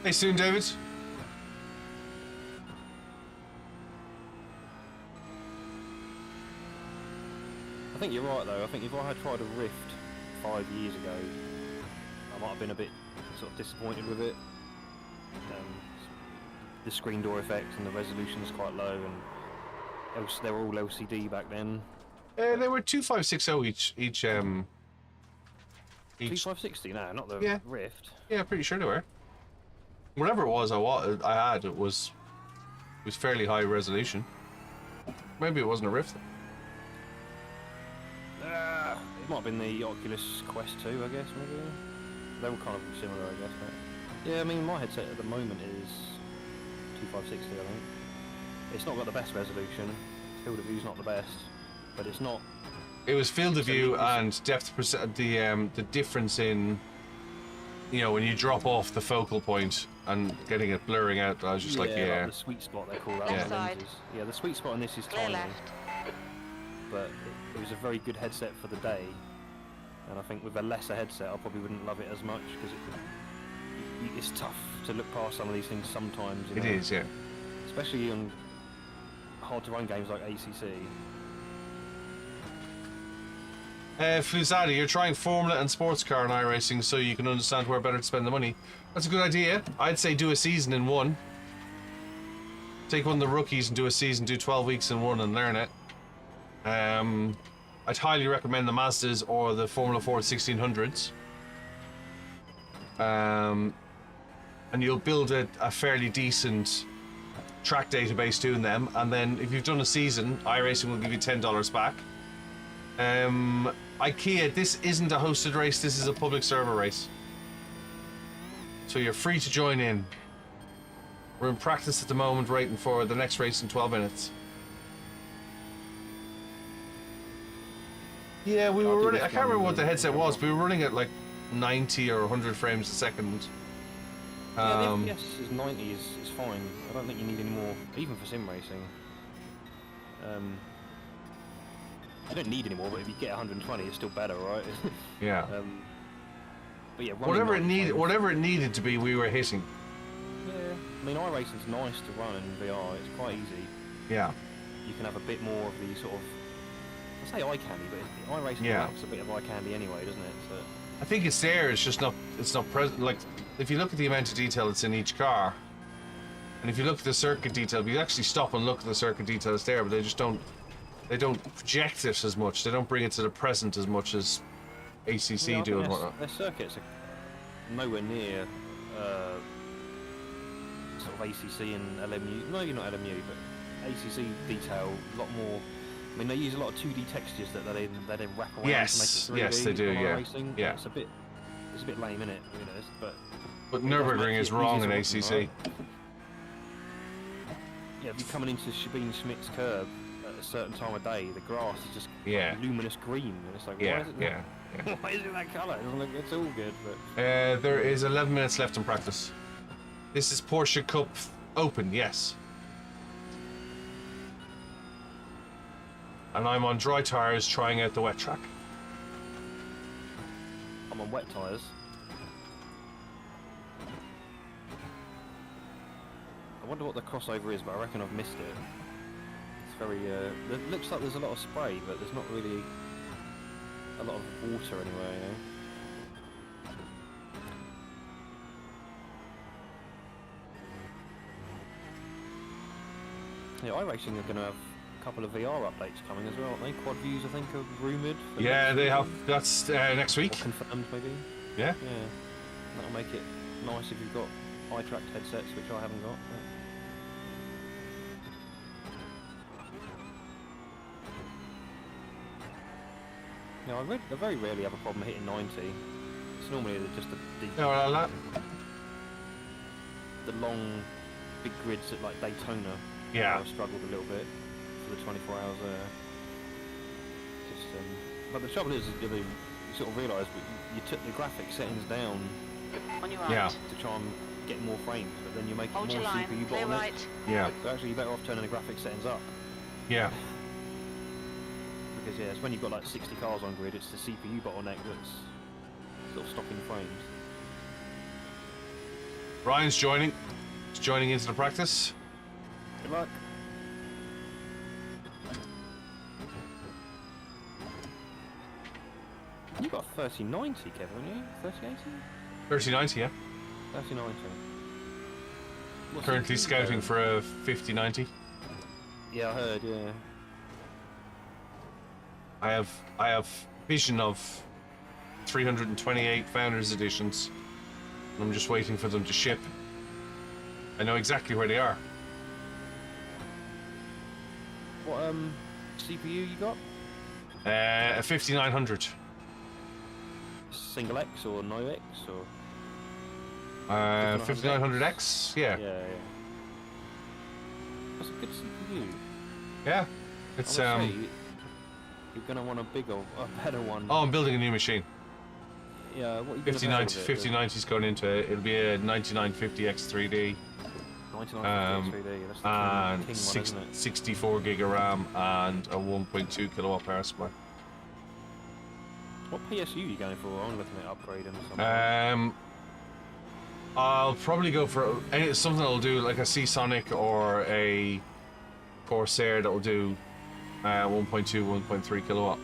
Hey, soon, David. I think you're right though. I think if I had tried a Rift 5 years ago, I might have been a bit sort of disappointed with it. The screen door effect and the resolution's quite low, and they were all LCD back then. They were 2560 each. 2560? No, not the Rift. Yeah, pretty sure they were. Whatever it was, I had it was fairly high resolution. Maybe it wasn't a Rift. It might have been the Oculus Quest 2, I guess, maybe. They were kind of similar, I guess. But yeah, I mean, my headset at the moment is 2560, I think. It's not got the best resolution. Field of view's not the best, but it's not. It was field of view and depth the difference in, you know, when you drop off the focal point and getting it blurring out. I was just like, yeah. Like the sweet spot they call that. Left side. Yeah, the sweet spot on this is Clear tiny, left. but it was a very good headset for the day. And I think with a lesser headset, I probably wouldn't love it as much because it's tough to look past some of these things sometimes. You know? It is, yeah. Especially on hard-to-run games like ACC. Fluzadi, you're trying Formula and sports car and iRacing so you can understand where better to spend the money. That's a good idea. I'd say do a season in one. Take one of the rookies and do a season, do 12 weeks in one and learn it. I'd highly recommend the Mazdas or the Formula 4 1600s. And you'll build a fairly decent track database doing them. And then if you've done a season, iRacing will give you $10 back. IKEA, this isn't a hosted race, this is a public server race. So you're free to join in. We're in practice at the moment, waiting for the next race in 12 minutes. Yeah, we were running, I can't remember what the headset was, but we were running at like 90 or 100 frames a second. Yeah, the FPS is 90 is fine. I don't think you need any more, even for sim racing. You don't need any more, but if you get 120, it's still better, right? Yeah. But yeah, whatever it needed to be, we were hitting. Yeah, I mean, iRacing's nice to run in VR. It's quite easy. Yeah. You can have a bit more of the sort of, I say eye candy, but iRacing lacks a bit of eye candy anyway, doesn't it? So I think it's there. It's just not. It's not present. Like, if you look at the amount of detail that's in each car, and if you look at the circuit detail, if you actually stop and look at the circuit detail, it's there, but they just don't. They don't project it as much. They don't bring it to the present as much as ACC do and whatnot. Their circuits are nowhere near sort of ACC and LMU. No, you're not LMU, but ACC detail a lot more. I mean, they use a lot of 2D textures that they then wrap around Yes, to make it 3D. yes, they do. Yeah, racing. yeah. It's a bit lame, isn't it? You know, but NURBURGRING is wrong in ACC. Right? Yeah, if you're coming into Sabine Schmidt's curb at a certain time of day, the grass is just luminous green, and it's like, why is it why is it that colour? It doesn't look, it's all good, but there is 11 minutes left in practice. This is Porsche Cup Open, yes. And I'm on dry tyres trying out the wet track. I'm on wet tyres. I wonder what the crossover is, but I reckon I've missed it. It's very, it looks like there's a lot of spray, but there's not really a lot of water anywhere, you know? Yeah, iRacing are going to have a couple of VR updates coming as well, aren't they? Quad views, I think, are rumoured. Yeah, they have. That's next week. Or confirmed, maybe. Yeah. Yeah. That'll make it nice if you've got eye-tracked headsets, which I haven't got. No, I very rarely have a problem hitting 90. It's normally just No, well, that. the long, big grids at like Daytona. Yeah. I've struggled a little bit for the 24 hours there. Just, but the trouble is, you sort of realise you took the graphic settings down On your right. Yeah. to try and get more frames, but then you're making Hold more your line. CPU Clear bottlenecks. right. Yeah. So actually, you're better off turning the graphic settings up. Yeah. Because yeah, it's when you've got like 60 cars on grid, it's the CPU bottleneck that's sort of stopping frames. Ryan's joining. He's joining into the practice. Good luck. You got a 3090, Kevin, haven't you? 3080? 3090, yeah. 3090. What's Currently the- scouting for a 5090. Yeah, I heard. Yeah. I have vision of 328 Founders Editions. And I'm just waiting for them to ship. I know exactly where they are. What CPU you got? A 5900. Single X or no X or? 5900X, yeah. Yeah. That's a good CPU. Yeah. It's I would say you're gonna want a better one. Oh, I'm building a new machine. Yeah, what are you 5090, 5090's going into it. It'll be a 9950X3D 9950 3D. That's the and king one, isn't it? 64 gig of RAM and a 1.2 kilowatt power supply. What PSU are you going for? I'm looking at upgrading something. I'll probably go for something that'll do like a Seasonic or a Corsair that'll do 1.2, 1.3 kilowatt.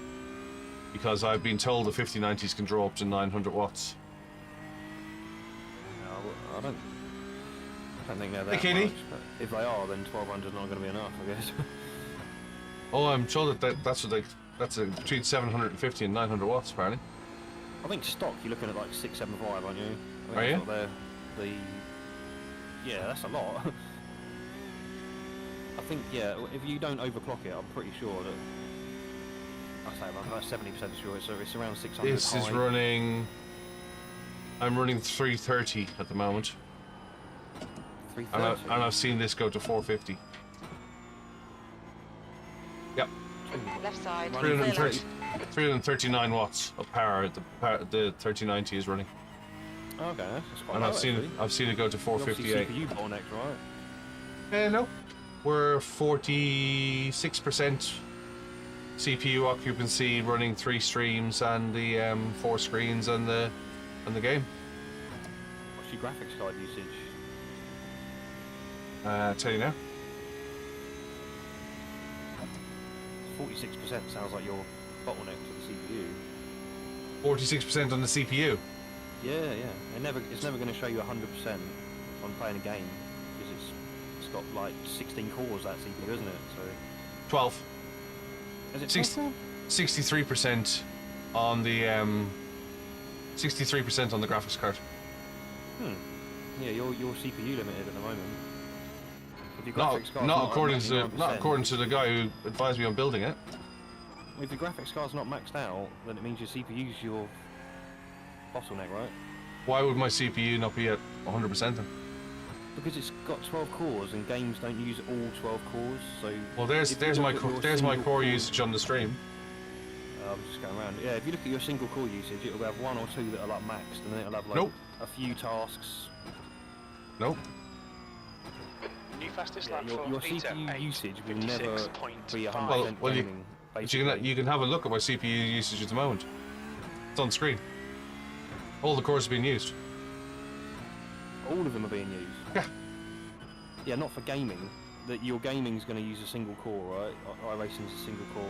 Because I've been told the 5090s can draw up to 900 watts. No, I don't think they're that Hey, Katie. much. But if they are, then 1200 is not going to be enough, I guess. Oh, I'm told that's between 750 and 900 watts apparently. I think stock you're looking at like 675, aren't you? I think Are that's you? what yeah, that's a lot. I think if you don't overclock it, I'm pretty sure that. I say I'm about 70% sure it's around 600. This is running. I'm running 330 at the moment, 330. and I've seen this go to 450. Yep, Left side. 330, 339 watts of power. The 3090 is running, Okay, that's quite and low, I've seen it go to You're obviously 458. CPU bottlenecked, right? No, we're 46% CPU occupancy, running 3 streams and the 4 screens and the game. What's your graphics card usage? Tell you now. 46% sounds like you're bottlenecked to the CPU. 46% on the CPU. Yeah. It's never going to show you 100% on playing a game because it's got like 16 cores that CPU, isn't it? So 12. is it 6 12 core? 63% on the 63% on the graphics card. Yeah, you're CPU limited at the moment. If your Not, graphics card's not at according to 99%, not according to the guy who advised me on building it. If your graphics card's not maxed out, then it means your CPU's your bottleneck, right? Why would my CPU not be at 100% then? Because it's got 12 cores and games don't use all 12 cores, so... Well, if you there's my look at your there's my single core usage on the stream. I'm just going around. Yeah, if you look at your single core usage, it'll have 1 or 2 that are like maxed, and then it'll have like Nope. a few tasks. Nope. New fastest Yeah, lap your for Peter, CPU usage will never be 100% Well, you- gaming. But basically. you can have a look at my CPU usage at the moment. It's on screen. All the cores are being used. All of them are being used. Yeah. Yeah, not for gaming. That your gaming's going to use a single core, right? iRacing's a single core.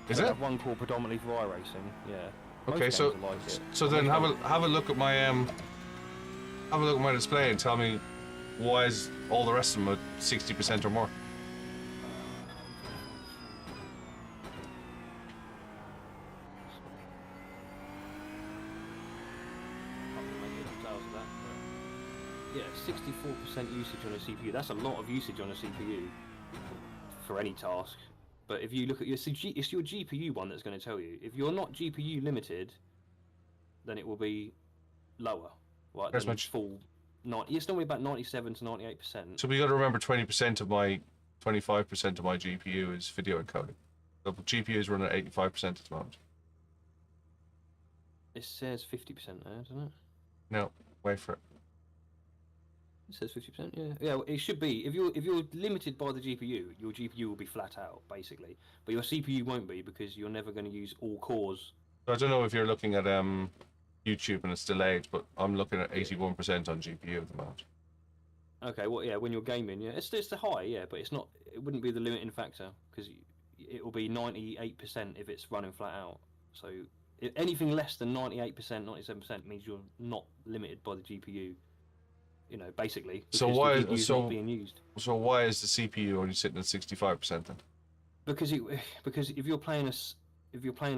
Is They it? have one core predominantly for iRacing. Yeah. Okay, Most so games are like it. so then Most have a look at my display and tell me why is all the rest of them at 60% or more. Yeah, 64% usage on a CPU. That's a lot of usage on a CPU for any task. But if you look at it's your GPU one that's going to tell you. If you're not GPU limited, then it will be lower. Right? As Than much. full. It's normally about 97 to 98%. So we got to remember 25% of my GPU is video encoding. So GPU is running at 85% at the moment. It says 50% there, doesn't it? No, wait for it. It says 50%. Yeah, yeah. Well, it should be. If you're limited by the GPU, your GPU will be flat out basically. But your CPU won't be because you're never going to use all cores. So I don't know if you're looking at YouTube and it's delayed, but I'm looking at 81% on GPU at the moment. Okay, well, yeah, when you're gaming, yeah, it's the high, yeah, but it's not. It wouldn't be the limiting factor because it will be 98% if it's running flat out. So anything less than 98%, 97% means you're not limited by the GPU. You know, basically. So why is not being used? So why is the CPU only sitting at 65% then? Because if you're playing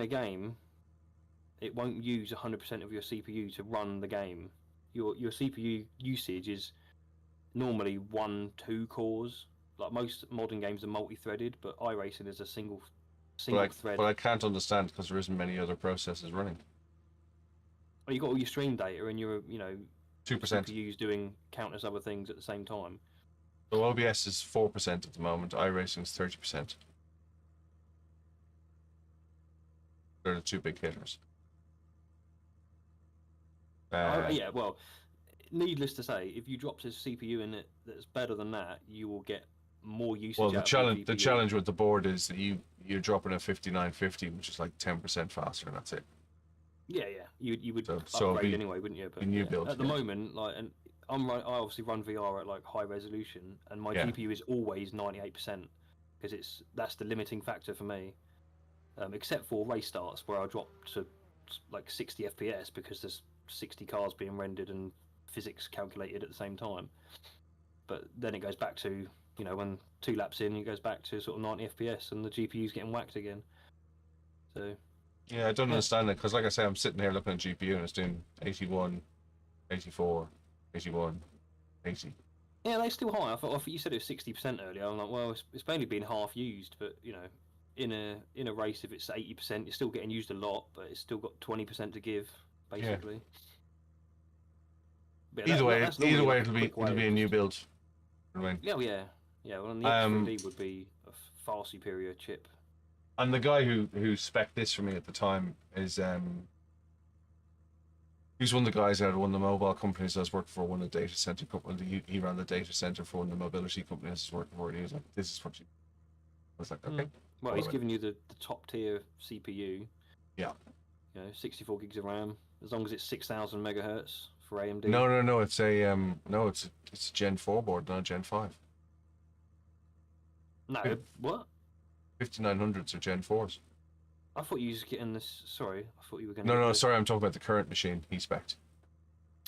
a game, it won't use 100% of your CPU to run the game. Your CPU usage is normally 1-2 cores. Like most modern games are multi-threaded, but iRacing is a single thread. But I can't understand because there isn't many other processes running. Well, you got all your stream data and your 2%. CPU's doing countless other things at the same time. So OBS is 4% at the moment. iRacing is 30%. They're the two big hitters. Yeah, well, needless to say, if you dropped a CPU in it that's better than that, you will get more usage. Well, the challenge with the board is that you're dropping a 5950, which is like 10% faster, and that's it. Yeah, you would so upgrade anyway, wouldn't you? But new build at the moment, like, and I obviously run VR at like high resolution, and my GPU is always 98% because that's the limiting factor for me. Except for race starts where I drop to like 60 FPS because there's 60 cars being rendered and physics calculated at the same time. But then it goes back to when 2 laps in, it goes back to sort of 90 FPS and the GPU's getting whacked again. So. Yeah, I don't understand that because, like I say, I'm sitting here looking at GPU and it's doing 81, 84, 81, 80. Yeah, they're still high. I thought you said it was 60% earlier. I'm like, well, it's mainly been half used, but in a race, if it's 80%, you're still getting used a lot, but it's still got 20% to give, basically. Yeah. Either way, it'll be a new build. Yeah. Well, and the X3D would be a far superior chip. And the guy who spec'd this for me at the time is he's one of the guys out of one of the mobile companies I was working for, one of the data center companies. He ran the data center for one of the mobility companies I was working for, and he was like, "This is what you." I was like, "Okay." Well, he's giving you the top tier CPU. Yeah. 64 gigs of RAM, as long as it's 6,000 megahertz for AMD. No. It's a Gen 4 board, not a Gen 5. No, what? 5900s are Gen 4s. I thought you was getting this. Sorry, I thought you were going. No. Sorry, I'm talking about the current machine he spec'd.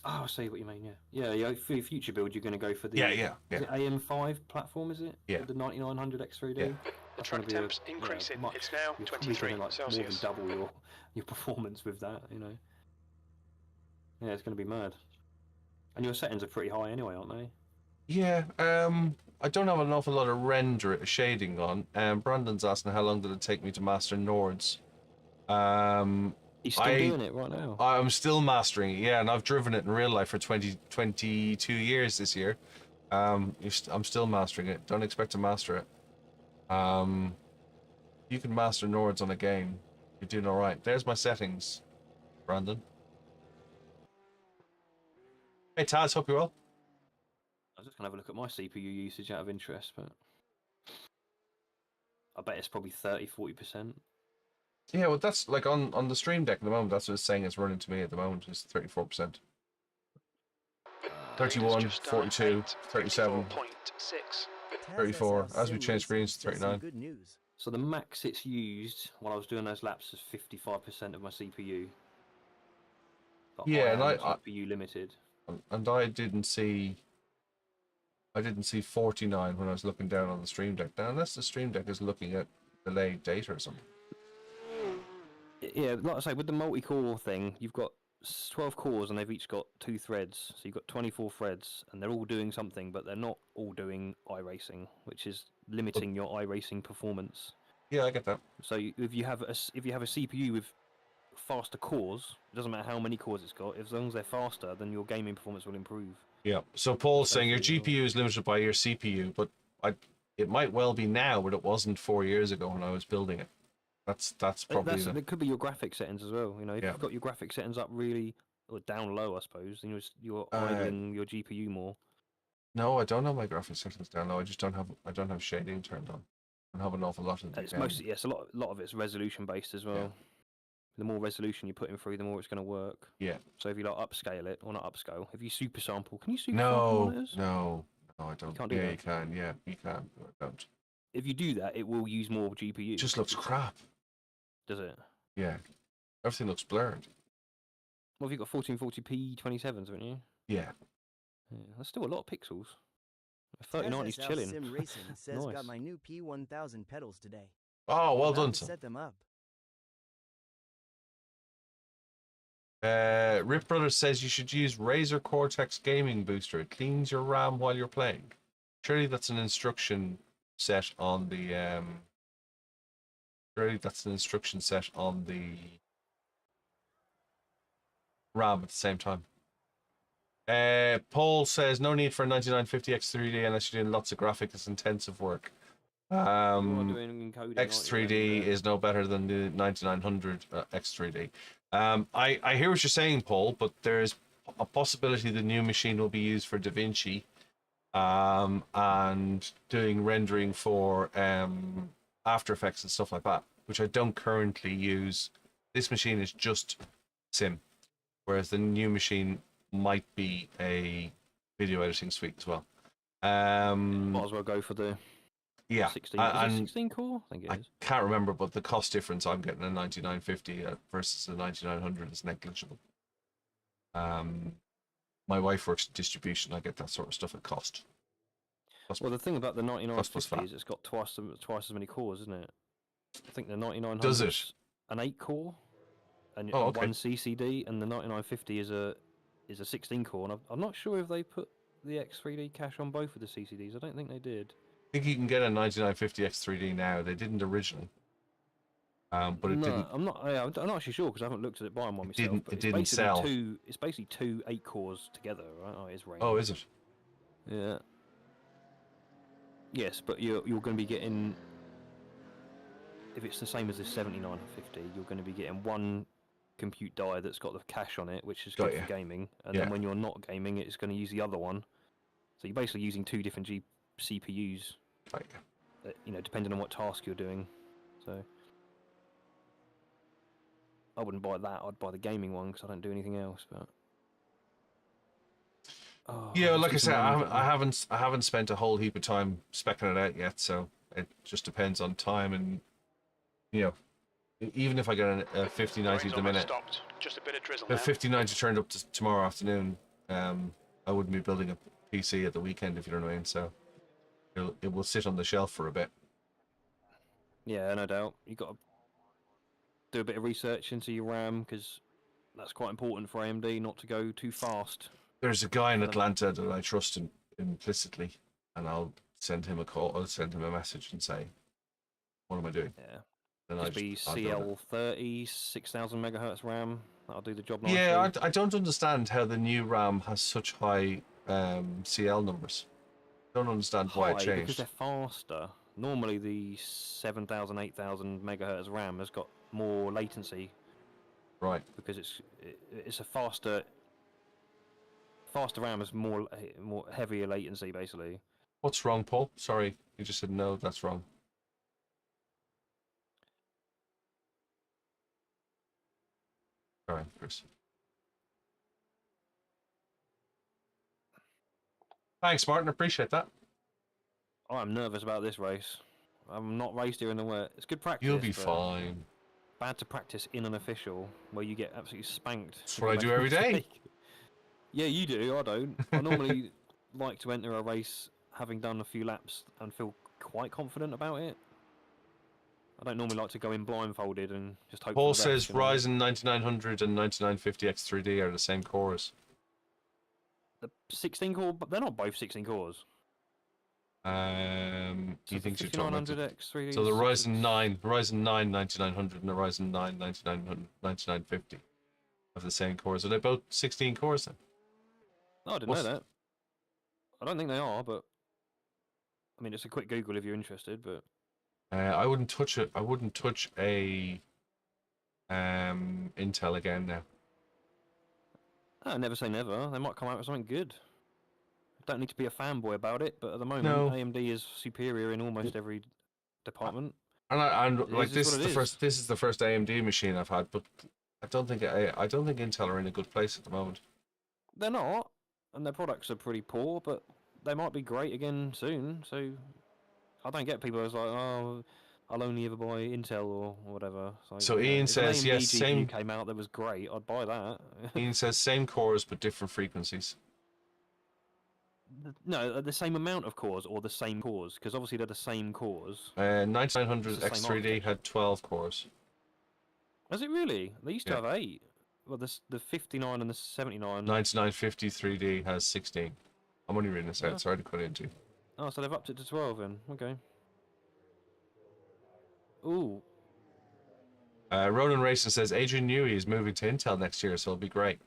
Oh, I see what you mean. Yeah. For your future build, you're going to go for the yeah. Is it AM5 platform? Is it? Yeah. The 9900 X3D. Yeah. The track temp's increasing. It's now 23 Celsius. More than double your performance with that. Yeah, it's going to be mad. And your settings are pretty high anyway, aren't they? Yeah. I don't have an awful lot of shading on. Brandon's asking how long did it take me to master Nords. He's still doing it right now. I'm still mastering it, yeah, and I've driven it in real life for 22 years this year. I'm still mastering it. Don't expect to master it. You can master Nords on a game. You're doing all right. There's my settings, Brandon. Hey Taz, hope you're well. I was just going to have a look at my CPU usage out of interest, but I bet it's probably 30-40%. Yeah, well, that's like on the stream deck at the moment. That's what it's saying it's running to me at the moment. Is 34%. 31, 42, 37, 34. As we change screens, 39. Good news. So the max it's used while I was doing those laps is 55% of my CPU. But Yeah, and I am CPU limited. And I didn't see 49 when I was looking down on the stream deck. Now, unless the stream deck is looking at delayed data or something. Yeah, like I say, with the multi-core thing, you've got 12 cores and they've each got 2 threads. So you've got 24 threads and they're all doing something, but they're not all doing iRacing, which is limiting your iRacing performance. Yeah, I get that. So if you have a CPU with faster cores, it doesn't matter how many cores it's got, as long as they're faster, then your gaming performance will improve. Yeah. So Paul's saying your GPU is limited by your CPU, but it might well be now, but it wasn't 4 years ago when I was building it. That's probably it could be your graphic settings as well. You know, if you've got your graphic settings up really or down low, I suppose, then you're idling your GPU more. No, I don't have my graphics settings down low. I just don't have shading turned on. I don't have an awful lot of It's mostly a lot of it's resolution based as well. Yeah. The more resolution you're putting through, the more it's going to work. Yeah. So if you like upscale it, or not upscale, if you super sample, can you super sample monitors? No, I don't. You can't do that. You can. Yeah, you can. I don't. If you do that, it will use more GPU. It just looks crap. Does it? Yeah. Everything looks blurred. Well, have you got 1440p 27s, haven't you? Yeah. That's still a lot of pixels. 3090's chilling. Sim Racing says Nice. got my new P1000 pedals today. Oh, well done, Set them up. Rip Brothers says you should use Razer Cortex Gaming Booster. It cleans your RAM while you're playing. Surely that's an instruction set on the RAM at the same time. Paul says no need for a 9950 X3D unless you're doing lots of graphics intensive work. X3D is no better than the 9900 X3D. I hear what you're saying, Paul, but there's a possibility the new machine will be used for DaVinci and doing rendering for After Effects and stuff like that, which I don't currently use. This machine is just sim, whereas the new machine might be a video editing suite as well. Might as well go for the 16. Is it 16 core? I think it is. I can't remember, but the cost difference I'm getting a 9950 versus a 9900 is negligible. My wife works in distribution. I get that sort of stuff at cost. Well, the thing about the 9950 is it's got twice as many cores, isn't it? I think the 9900 does it? An 8 core and okay. One CCD, and the 9950 is a 16 core. And I'm not sure if they put the X3D cache on both of the CCDs. I don't think they did. I think you can get a 9950 X3D now. They didn't originally, but it didn't. I'm not actually sure because I haven't looked at it buying one myself. It didn't sell. It's basically 2 8 cores together, right? Oh, it's Oh, is it? Yeah. Yes, but you're going to be getting, if it's the same as the 7950, you're going to be getting one compute die that's got the cache on it, which is good for gaming, and then when you're not gaming, it's going to use the other one. So you're basically using 2 different CPUs. You know, depending on what task you're doing. So I wouldn't buy that. I'd buy the gaming one because I don't do anything else. But yeah, like I said, I haven't spent a whole heap of time speccing it out yet. So it just depends on time, and you know, even if I get a 5090 at the minute, just a bit of drizzle. If 5090 turned up tomorrow afternoon, I wouldn't be building a PC at the weekend, if you know what I mean. So it will sit on the shelf for a bit. Yeah, no doubt. You got to do a bit of research into your RAM because that's quite important for AMD not to go too fast. There's a guy in Atlanta that I trust implicitly, and I'll send him a call. I'll send him a message and say, "What am I doing?" Yeah. Then Just be CL30, 6000 megahertz RAM. That'll do the job nicely. Yeah, I don't understand how the new RAM has such high CL numbers. Don't understand why it changed. Because they're faster. Normally the 7000, 8000 megahertz RAM has got more latency. Right. Because it's a faster RAM has more heavier latency basically. What's wrong, Paul? Sorry, you just said no. That's wrong. fine, Chris. Thanks, Martin. Appreciate that. I'm nervous about this race. I'm not raced here in the wet. It's good practice. You'll be but fine. bad to practice in an official where you get absolutely spanked. That's if what you I make do a every day. mistake. Yeah, you do. I don't. I normally like to enter a race having done a few laps and feel quite confident about it. I don't normally like to go in blindfolded and just hope. Paul for the best, says you know? Ryzen 9900 and 9950 X3D are the same cores. The 16 core, but they're not both 16 cores. He So thinks the you're talking about 5900 X3D. so the Ryzen 9 9900 and the Ryzen 9 9950 have the same cores. Are they both 16 cores then? No, I didn't know that. I don't think they are, but I mean, it's a quick Google if you're interested. But I wouldn't touch it. I wouldn't touch a Intel again now. oh, never say never. They might come out with something good. Don't need to be a fanboy about it, but at the moment, No. AMD is superior in almost every department. And like is this what is it the is. first. This is the first AMD machine I've had, but I don't think Intel are in a good place at the moment. They're not, and their products are pretty poor, but they might be great again soon. So I don't get people who's like, oh, I'll only ever buy Intel or whatever. It's like, So you know, Ian if an says, AMD yes, GPU same. came out that was great, I'd buy that. Ian says same cores but different frequencies. No, the same amount of cores or the same cores, because obviously they're the same cores. 9900 It's the same X3D architecture. had 12 cores. Was it really? They used to Yeah. have 8. Well, the 59 and the 79. 9950 3D has 16. I'm only reading this out. Yeah. Sorry to cut into. Oh, so they've upped it to 12 then. Okay. Ooh. Ronan Racing says Adrian Newey is moving to Intel next year, so it'll be great.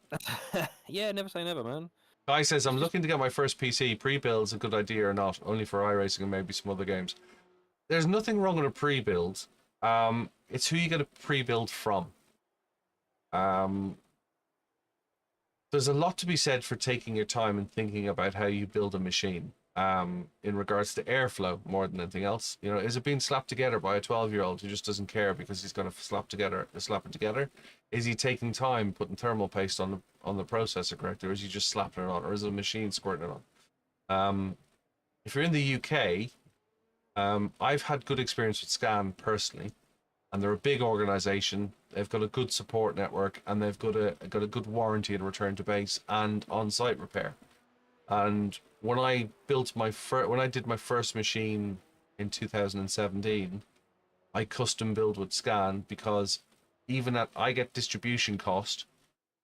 Yeah, never say never, man. Guy says, I'm looking to get my first PC. Pre-build's a good idea or not, only for iRacing and maybe some other games. There's nothing wrong with a pre-build. It's who you get a pre-build from. There's a lot to be said for taking your time and thinking about how you build a machine. In regards to airflow more than anything else. You know, is it being slapped together by a 12-year-old who just doesn't care because he's going to slap it together? Is he taking time putting thermal paste on the processor correctly, or is he just slapping it on, or is it a machine squirting it on? If you're in the UK, I've had good experience with Scan personally, and they're a big organization. They've got a good support network, and they've got a good warranty and return to base and on-site repair. And when I built when I did my first machine in 2017, I custom build with Scan because I get distribution cost,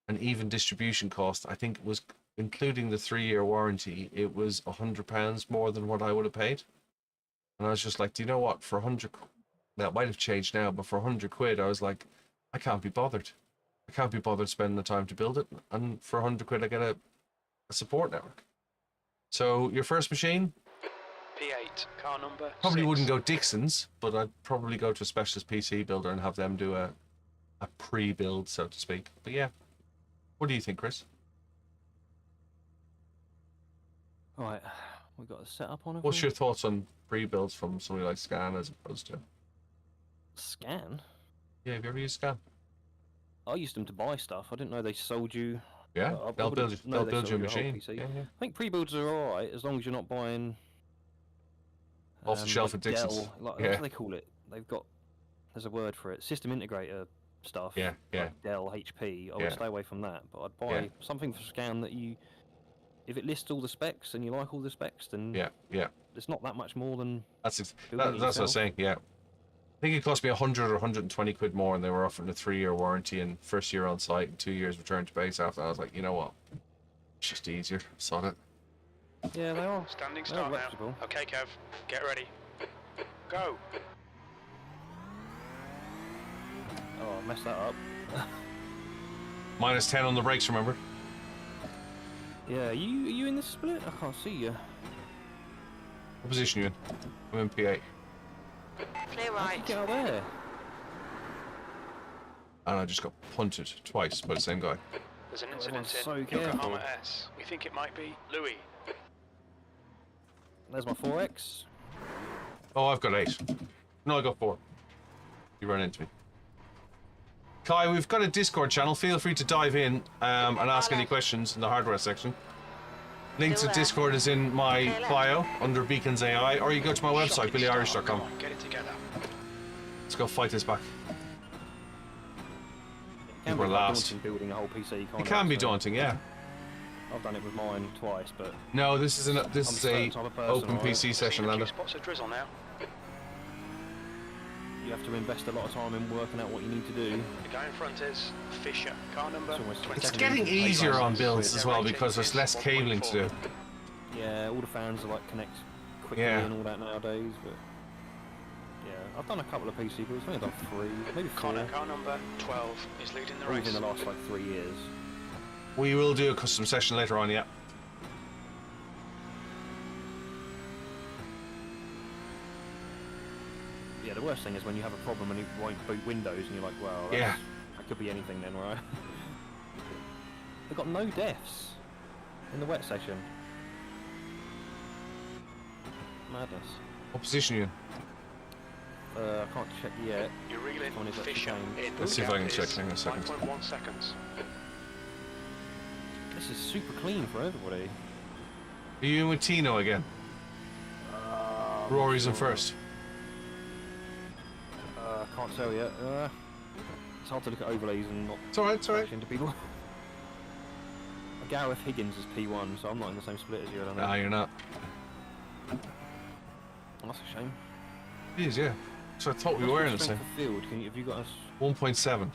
and even distribution cost, I think it was including the 3-year warranty, it was £100 more than what I would have paid. And I was just like, do you know what? For 100, that might have changed now, but for 100 quid, I was like, I can't be bothered. I can't be bothered spending the time to build it. And for 100 quid, I get a support network. So your first machine? P8, car number Probably 6. wouldn't go Dixon's, but I'd probably go to a specialist PC builder and have them do a pre-build, so to speak. But yeah, what do you think, Chris? Right, we got a setup on it. What's your thoughts on pre-builds from somebody like Scan as opposed to? Scan? Yeah, have you ever used Scan? I used them to buy stuff. I didn't know they sold you. Yeah, I they'll build wouldn't know they'll they build you a sold you a whole machine. PC. Yeah, yeah. I think pre-builds are alright as long as you're not buying Off the shelf like at Dixon's. Dell, like, Yeah. what do they call it? There's a word for it. System integrator stuff. Yeah, yeah. Like Dell, HP. I Yeah. would stay away from that. But I'd buy Yeah. something for Scan that if it lists all the specs and you like all the specs, then Yeah, yeah. it's not that much more than That's building it what I was yourself. saying. Yeah, I think it cost me 100 or 120 quid more, and they were offering a 3-year warranty and first year on site and 2 years return to base after. I was like, you know what, it's just easier. Sod it. Yeah, they are. Standing They're start now. reputable. Okay, Kev, get ready. Go. Oh, I messed that up. Minus 10 on the brakes, remember? Yeah, are you in the split? I can't see you. What position are you in? I'm in P8. Clear How did you right. get out there? And I just got punted twice by the same guy. There's an Everyone's incident so in careful. Yokohama S. We think it might be Louis. There's my 4X. Oh, I've got 8. No, I got 4. You ran into me. Kai, we've got a Discord channel. Feel free to dive in and ask any questions in the hardware section. Link to Discord is in my bio under Beacons AI, or you go to my website, billyirish.com. Come on, get it together. Let's go fight this back. It can We're be quite last. daunting building a whole PC. It Can't can be So daunting, yeah. I've done it with mine twice, but No, this is I'm a a certain type of person, open right? PC session, Seen a few Lander. spots of drizzle now. you have to invest a lot of time in working out what you need to do. The guy in front is Fisher. Car number It's almost 27. It's getting easier on builds as well Their because there's rating less is cabling to do. 1.4. Yeah, all the fans are like connect quickly Yeah. and all that nowadays, but yeah, I've done a couple of PC builds. I've only done 3, maybe 4, Connor, car number 12 is leading the all race. within the last like 3 years. We will do a custom session later on, yeah. Yeah, the worst thing is when you have a problem and it won't boot Windows and you're like, well, Yeah. that could be anything then, right? They've got no deaths in the wet session. Madness. What position are you in? I can't check yet. You're reeling One is actually Fisher changed. in. Let's see if I can check. Hang on a second. 5.1 seconds. This is super clean for everybody. Are you in with Tino again? Rory's in sure. first. Can't tell yet. It's hard to look at overlays and not It's alright, it's alright. crash into people. Gareth Higgins is P1, so I'm not in the same split as you, I don't know. Nah, you're not. Oh, that's a shame. It is, yeah. So I thought we What's were your in the same. strength of field? Have you got us? 1.7.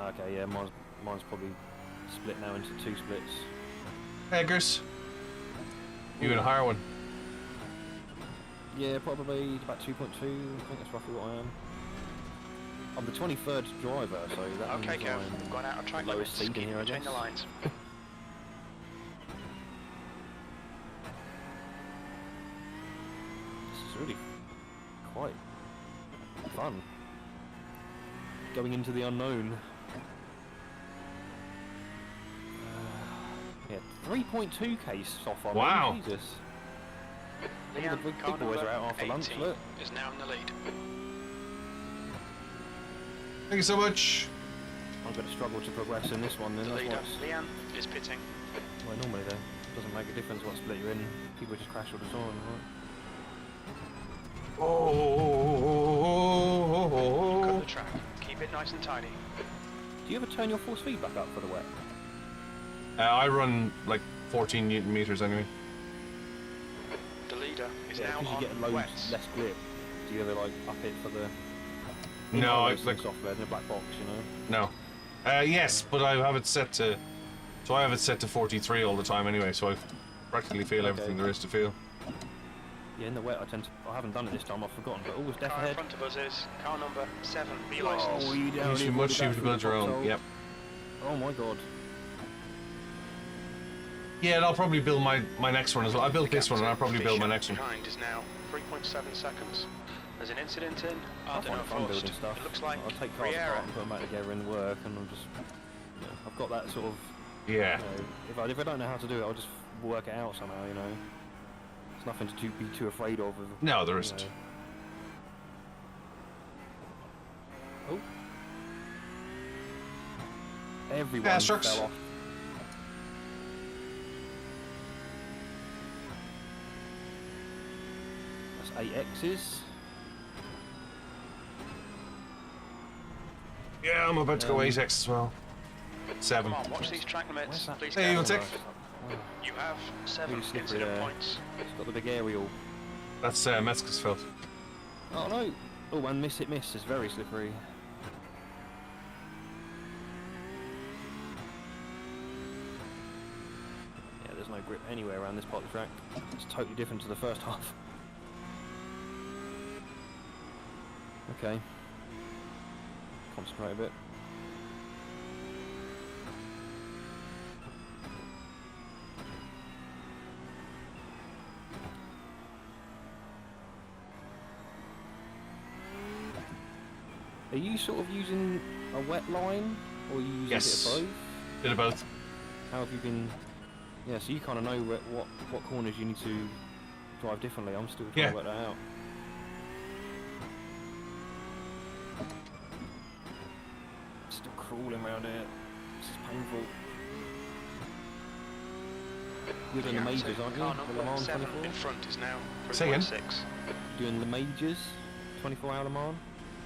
Okay, yeah, mine's probably split now into 2 splits. Eggers. You in a higher one? Yeah, probably about 2.2. I think that's roughly what I am. I'm the 23rd driver, so that Okay, means Kev, I'm we've gone out of track lowest limits. seed in Keep here, I between guess. the lines. This is really quite fun. Going into the unknown. Yeah, 3.2k soft on Wow. me, Jesus. All the Leon, big car boys number are out after lunch, 18 look. is now in the lead. Thank you so much. I'm going to struggle to progress in this one then. The That's leader, what's, Leon, is pitting. well, normally though, doesn't make a difference what split you're in. People just crash all the time, right? Cut Oh. the track. Keep it nice and tidy. Do you ever turn your force feed back up for the wet? I run like 14 Newton meters anyway. The leader is Yeah, now because on you get loads wets. less grip. Do you ever like up it for the... No, I it's like software in a black box, you know? no. Yes, but I have it set to. So I have it set to 43 all the time anyway. So I practically feel everything there is to feel. Yeah, in the wet I haven't done it this time, I've forgotten, but always death Car in ahead. front of us is car number 7, B Oh, license. you down Usually here, much with cheaper that to build your through the own. foxhole. Yep. Oh my god. Yeah, and I'll probably build my next one as well. I built this one, and I'll probably build my next one. Behind is now 3.7 seconds. There's an incident in. I I don't know find it fun first. building stuff. It looks like I'll take cars Riera. apart and put them back together in work, and I'll just... You know, I've got that sort of... Yeah. You know, if I don't know how to do it, I'll just work it out somehow, you know? It's nothing to be too afraid of. No, there you isn't. know. Oh. Everyone Fast trucks. fell off. That's 8 X's. Yeah, I'm about to go 8x as well. 7. Come on, watch these track limits. Where's that? Please Hey, you'll careful. take. You have 7 Really slippery incident there. points. It's got the big aerial. That's Metzger's fault. Oh no! Oh, and miss it miss is very slippery. Yeah, there's no grip anywhere around this part of the track. It's totally different to the first half. Okay. Concentrate a bit. Are you sort of using a wet line, or are you using Yes. a bit of both? Bit of both. How have you been? Yeah, so you kind of know what corners you need to drive differently. I'm still trying Yeah. to work that out. crawling around here. This is painful. You're doing the Yeah, majors, so aren't you? car The number Le Mans 7 24? in front is now Say again? 3.6. Doing the majors? 24-hour Le Mans?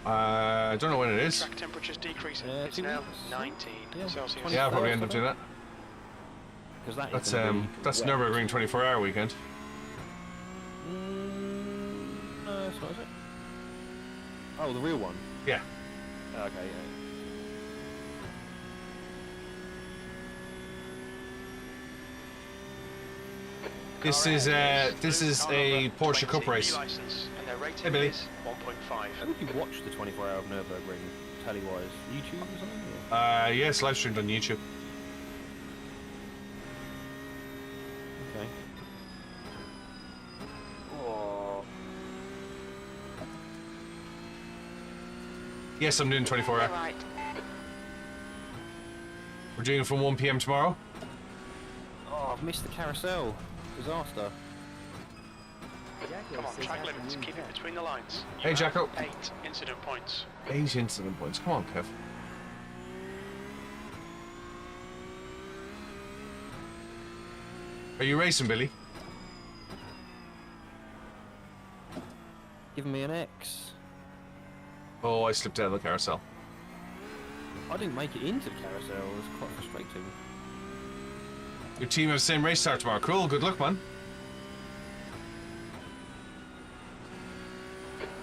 I don't know when it is. Track temperature's decreasing. Yeah, It's 2 now weeks. 19 Yeah, Celsius. Yeah, I'll probably 21st, end up doing that. Because that That's is gonna be that's wet. Nürburgring 24-hour weekend. No, that's not, is it? Oh, the real one? Yeah. Okay, yeah. This is a Porsche Cup race. License, and their rating Hey, Billy. is 1.5. How did you watch the 24-hour of Nürburgring, tally-wise? YouTube or something? Or? Yes, live streamed on YouTube. Okay. Yes, I'm doing Clear 24-hour. right. We're doing it from 1 p.m. tomorrow. Oh, I've missed the carousel. Disaster. Come on, track limits, keep it between the lines. You Hey, have Jacko. 8 incident points. 8 incident points. Come on, Kev. Are you racing, Billy? Giving me an X. Oh, I slipped out of the carousel. I didn't make it into the carousel. It was quite frustrating. Your team have the same race start tomorrow. Cool, good luck, man.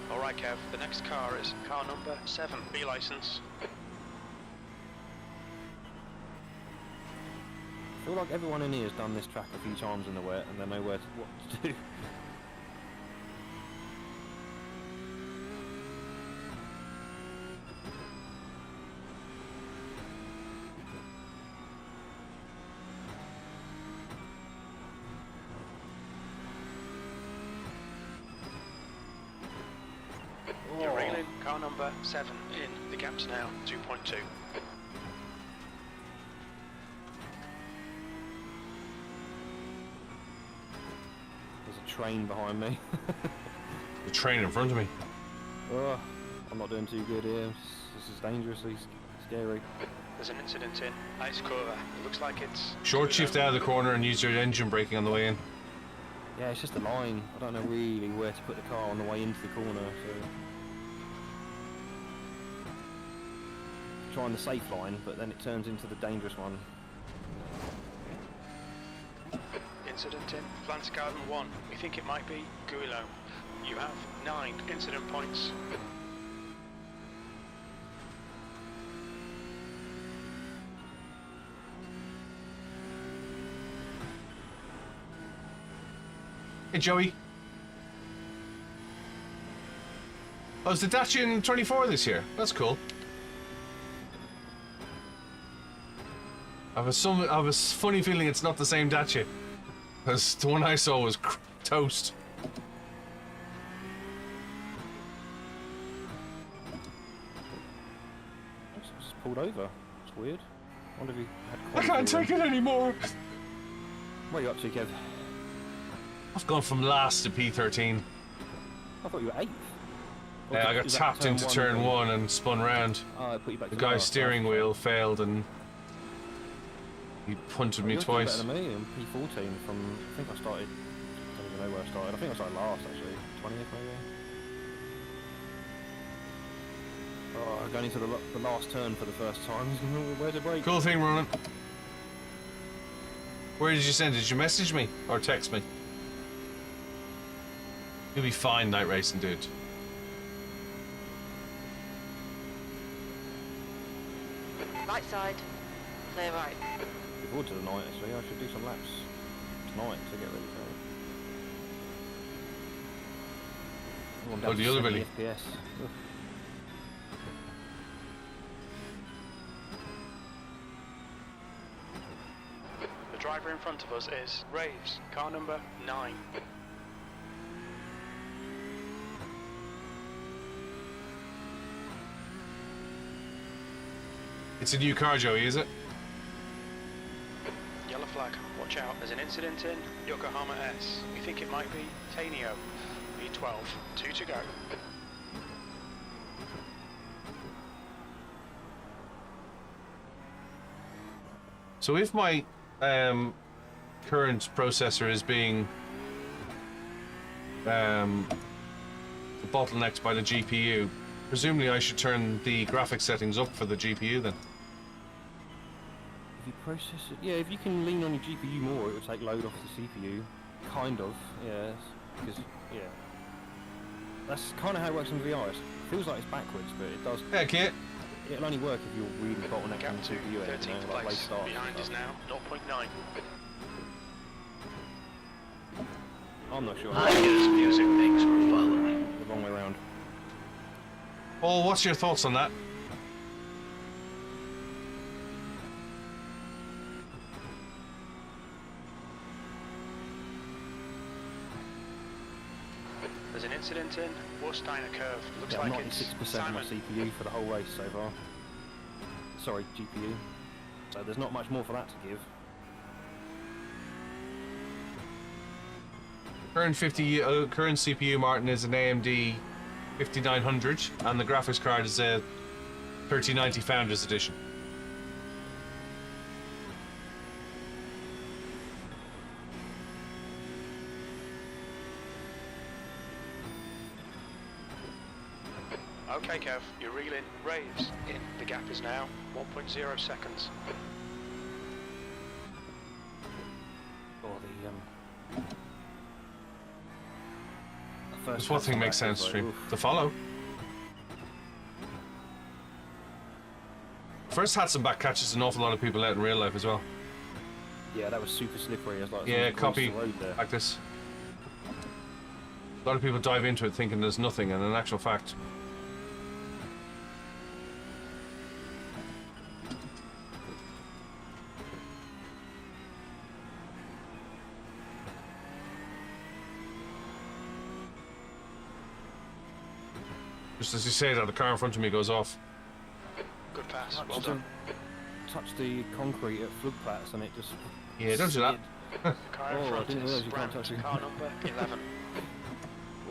Alright, Kev, the next car is car number 7, B license. I feel like everyone in here has done this track a few times in the wet and they know what to do. You're railing car number 7 in. The gap's now 2.2. There's a train behind me. The train in front of me. Oh, I'm not doing too good here. This is dangerously scary. There's an incident in Ice Curva. It looks like it's... Short shift out of the corner and use your engine braking on the way in. Yeah, it's just a line. I don't know really where to put the car on the way into the corner, so... Trying the safe line, but then it turns into the dangerous one. Incident in Plant Garden 1. We think it might be Guillaume. You have 9 incident points. Hey, Joey. Oh, is the Dacia in 24 this year? That's cool. I have a funny feeling it's not the same Dacia. Because the one I saw was toast. It's just pulled over. It's weird. I wonder if he had I can't take it anymore. Where are you up to, Kev? I've gone from last to P13. I thought you were 8th. Yeah, I got tapped into turn 1 and spun round. Oh, it put you back The to guy's last. steering wheel failed and he punted me You're doing twice. better than me. I'm P14 from, I think I started, I don't even know where I started. I think I started last actually, 20th maybe. Oh, I'm going into the last turn for the first time. Where's the brake? Cool thing, Ronan. Where did you send it? Did you message me or text me? You'll be fine, night racing, dude. Right side. Clear right. Look forward to the night actually. I should do some laps tonight to get ready for it. I'm down Oh, the to other 70 Billy. FPS. Ugh. The driver in front of us is Raves, car number 9. It's a new car, Joey, is it? Yellow flag, watch out. There's an incident in Yokohama S. We think it might be Tanio. B12, 2 to go. So if my current processor is being bottlenecked by the GPU, presumably I should turn the graphics settings up for the GPU then. If you process it, yeah, if you can lean on your GPU more, it will take load off the CPU. Kind of, yeah. Because, yeah. That's kind of how it works in VR. It feels like it's backwards, but it does. Heck yeah. It'll only work if you're really bottlenecked on Gap the to CPU, 13th like late place. start. Behind is now 0.9. I'm not sure. I guess music thinks we're following. The wrong way around. Paul, what's your thoughts on that? There's an incident in Warsteiner curve. Looks Yeah, like it's 96% of Simon. my CPU for the whole race so far. Sorry, GPU. So there's not much more for that to give. Current CPU, Martin, is an AMD 5900, and the graphics card is a 3090 Founders Edition. Okay, Kev, you're reeling. Raves in. The gap is now 1.0 seconds. Or the first. Just one thing makes sense, stream. The follow. First had some back catches an awful lot of people out in real life as well. Yeah, that was super slippery. It was like Yeah, someone crossed copy the road there. like this. A lot of people dive into it thinking there's nothing, and in actual fact, just as you say that, the car in front of me goes off. Good pass. Well done. Touch the concrete at floodplats and it just. Yeah, don't do that. The car in Oh, I front didn't is realise you can't Brandt, touch it. car number 11.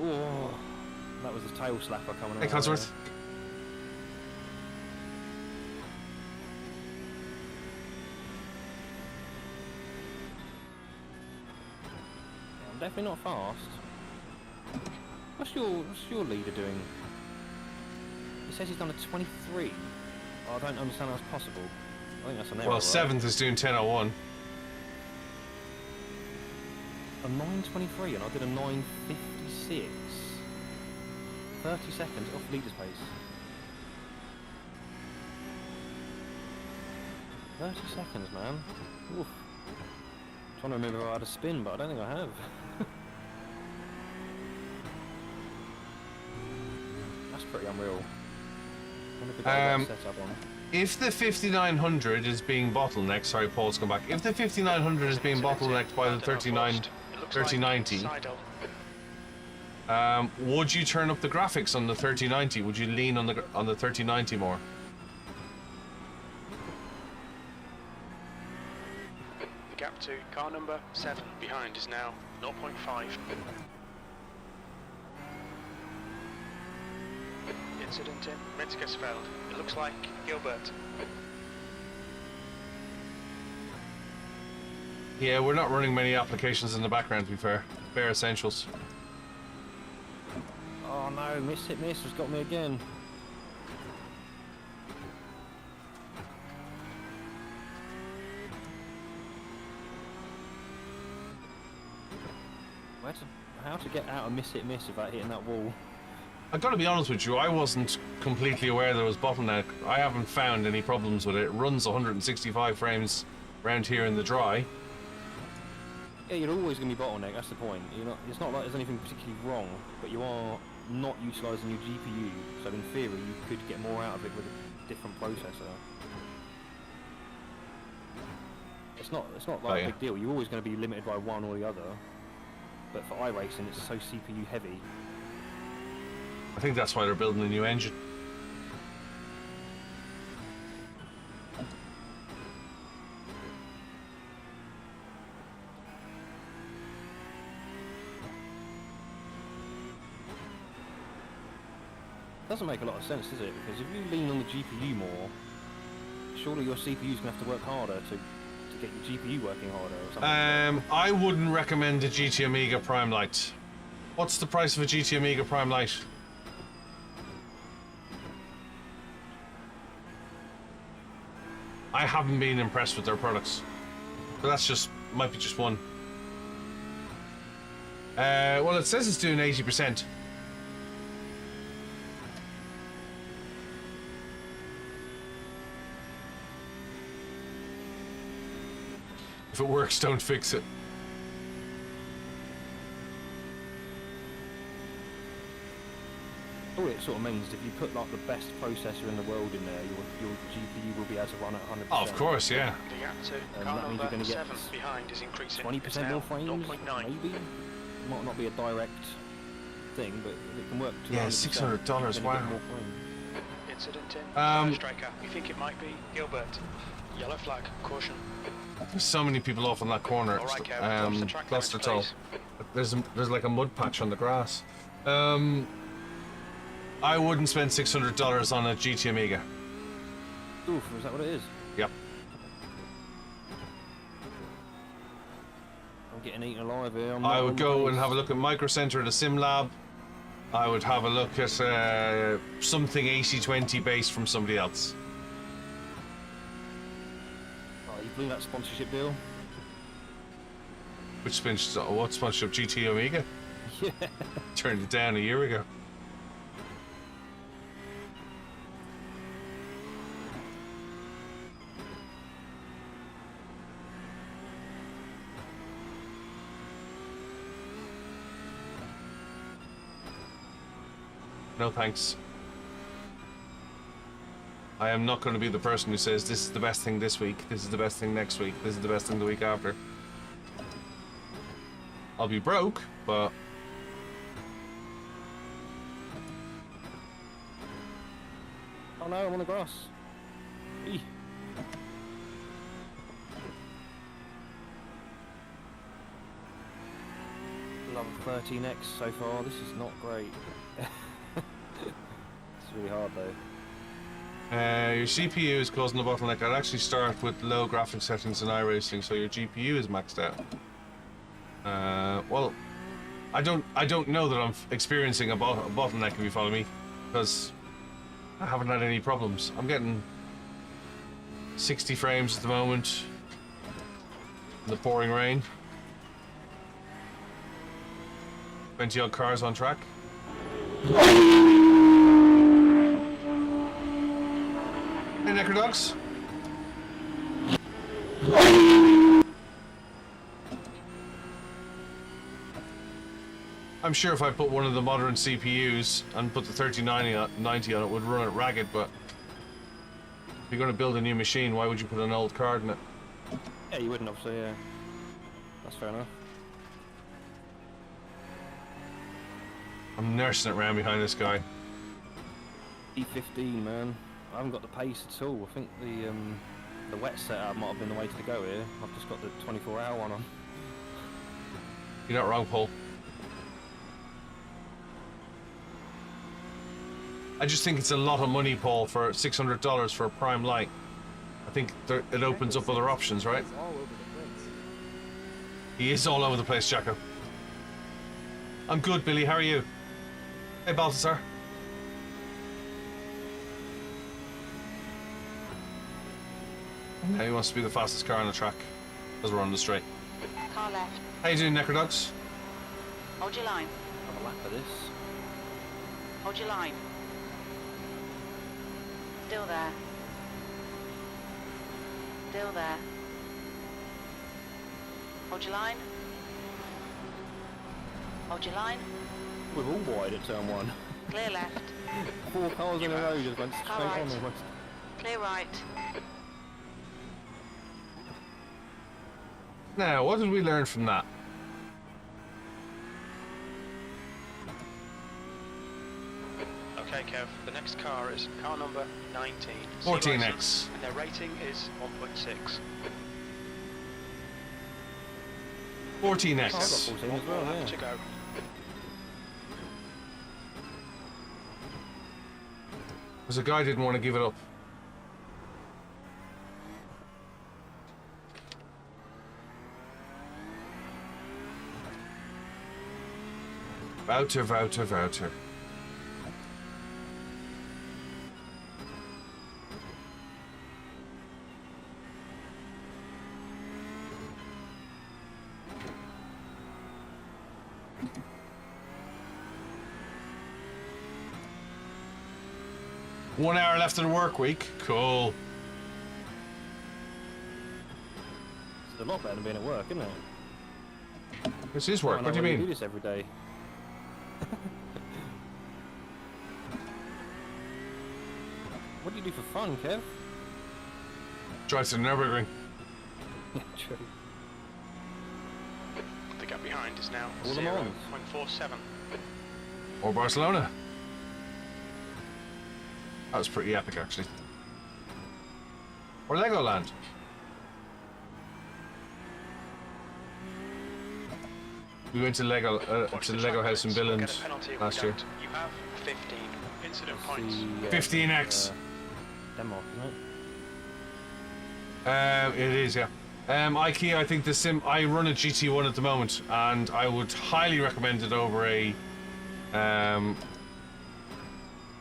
Oh, that was the tail slapper coming out. Hey, Cosworth. I'm definitely not fast. What's your leader doing? He says he's done a 23. Oh, I don't understand how that's possible. I think that's an error. Well, right? 7th is doing 10:01. A 9:23 and I did a 9:56. 30 seconds off leader's pace. 30 seconds, man. Oof. Trying to remember if I had a spin, but I don't think I have. That's pretty unreal. Wonder if we got that set up on. If the 5900 is being bottlenecked, sorry, Paul's come back. If the 5900 is being bottlenecked by the 3090, would you turn up the graphics on the 3090? Would you lean on the 3090 more? The gap to car number 7 behind is now 0.5. Incident in Metzgersfeld. It looks like Gilbert. Yeah, we're not running many applications in the background, to be fair. Bare essentials. Oh no, miss has got me again. How to get out of miss without hitting that wall? I've got to be honest with you, I wasn't completely aware there was bottleneck. I haven't found any problems with it. It runs 165 frames around here in the dry. Yeah, you're always going to be bottleneck, that's the point. It's not like there's anything particularly wrong, but you are not utilising your GPU, so in theory you could get more out of it with a different processor. It's not like a big deal, you're always going to be limited by one or the other, but for iRacing it's so CPU heavy. I think that's why they're building a new engine. Doesn't make a lot of sense, does it? Because if you lean on the GPU more, surely your CPU's going to have to work harder to get your GPU working harder or something. I wouldn't recommend a GT Amiga Prime Lite. What's the price of a GT Amiga Prime Lite? I haven't been impressed with their products, but that's just might be just one. Well, it says it's doing 80%. If it works, don't fix it. All it sort of means is if you put like the best processor in the world in there, your GPU will be able to run at 100%. Oh, of course, yeah. The gap to And car that means you're number going to get 7 behind is increasing. 20% more frames, 0.9. maybe? It might not be a direct thing, but if it can work to Yeah, 100%, $600, then you get wow. more frames. Incident in Striker. You think it might be Gilbert? Yellow flag. Caution. There's so many people off on that corner. All right, Kev. Cross the track limits, Gloucester please. There's like a mud patch on the grass. I wouldn't spend $600 on a GT Amiga. Oof, is that what it is? Yep. I'm getting eaten alive here. I would go and have a look at Micro Center, the Sim Lab. I would have a look at something 80/20 based from somebody else. Oh, you blew that sponsorship deal? Which sponsorship? What sponsorship? GT Amiga? Yeah. Turned it down a year ago. No thanks. I am not going to be the person who says this is the best thing this week, this is the best thing next week, this is the best thing the week after. I'll be broke, but... Oh no, I'm on the grass. Eeh. Level 13x so far, this is not great. It's really hard though. Your CPU is causing a bottleneck. I'd actually start with low graphics settings in iRacing, so your GPU is maxed out. Well, I don't know that I'm experiencing a bottleneck, if you follow me, because I haven't had any problems. I'm getting 60 frames at the moment in the pouring rain. 20 odd cars on track. Hey, Necrodogs. I'm sure if I put one of the modern CPUs and put the 3090 on it, would run it ragged, but if you're going to build a new machine, why would you put an old card in it? Yeah, you wouldn't obviously, yeah. That's fair enough. I'm nursing it around behind this guy. E15, man. I haven't got the pace at all. I think the wet setup might have been the way to go here. I've just got the 24-hour one on. You're not wrong, Paul. I just think it's a lot of money, Paul, for $600 for a Prime Lite. I think it opens up other options, right? All over the place. He is all over the place, Jacko. I'm good, Billy. How are you? Hey, Balthazar. Now he wants to be the fastest car on the track as we're on the straight. Car left. How you doing, Necrodogs? Hold your line. Have a lap of this. Hold your line. Still there. Still there. Hold your line. Hold your line. We're all wide at turn 1. Clear left. 4 cars in a row just went straight Alright. on almost. Clear right. Now, what did we learn from that? Okay, Kev. The next car is car number 19. 14X. And their rating is 1.6. 14X. I've got 14 as well, Lap yeah. to go. Because the guy didn't want to give it up. Wouter. 1 hour left of the work week. Cool. It's a lot better than being at work, isn't it? This is work. I What do you do mean? this every day. What do you do for fun, Kev? Drive to the Nürburgring. True. The gap behind is now All the Mons. 0.47. Or Barcelona. That was pretty epic, actually. Or Legoland. We went to the Lego House in Billund last year. You have 15 incident points. 15x. Denmark, isn't it? It is, yeah. IKEA, I think the sim. I run a GT1 at the moment, and I would highly recommend it over a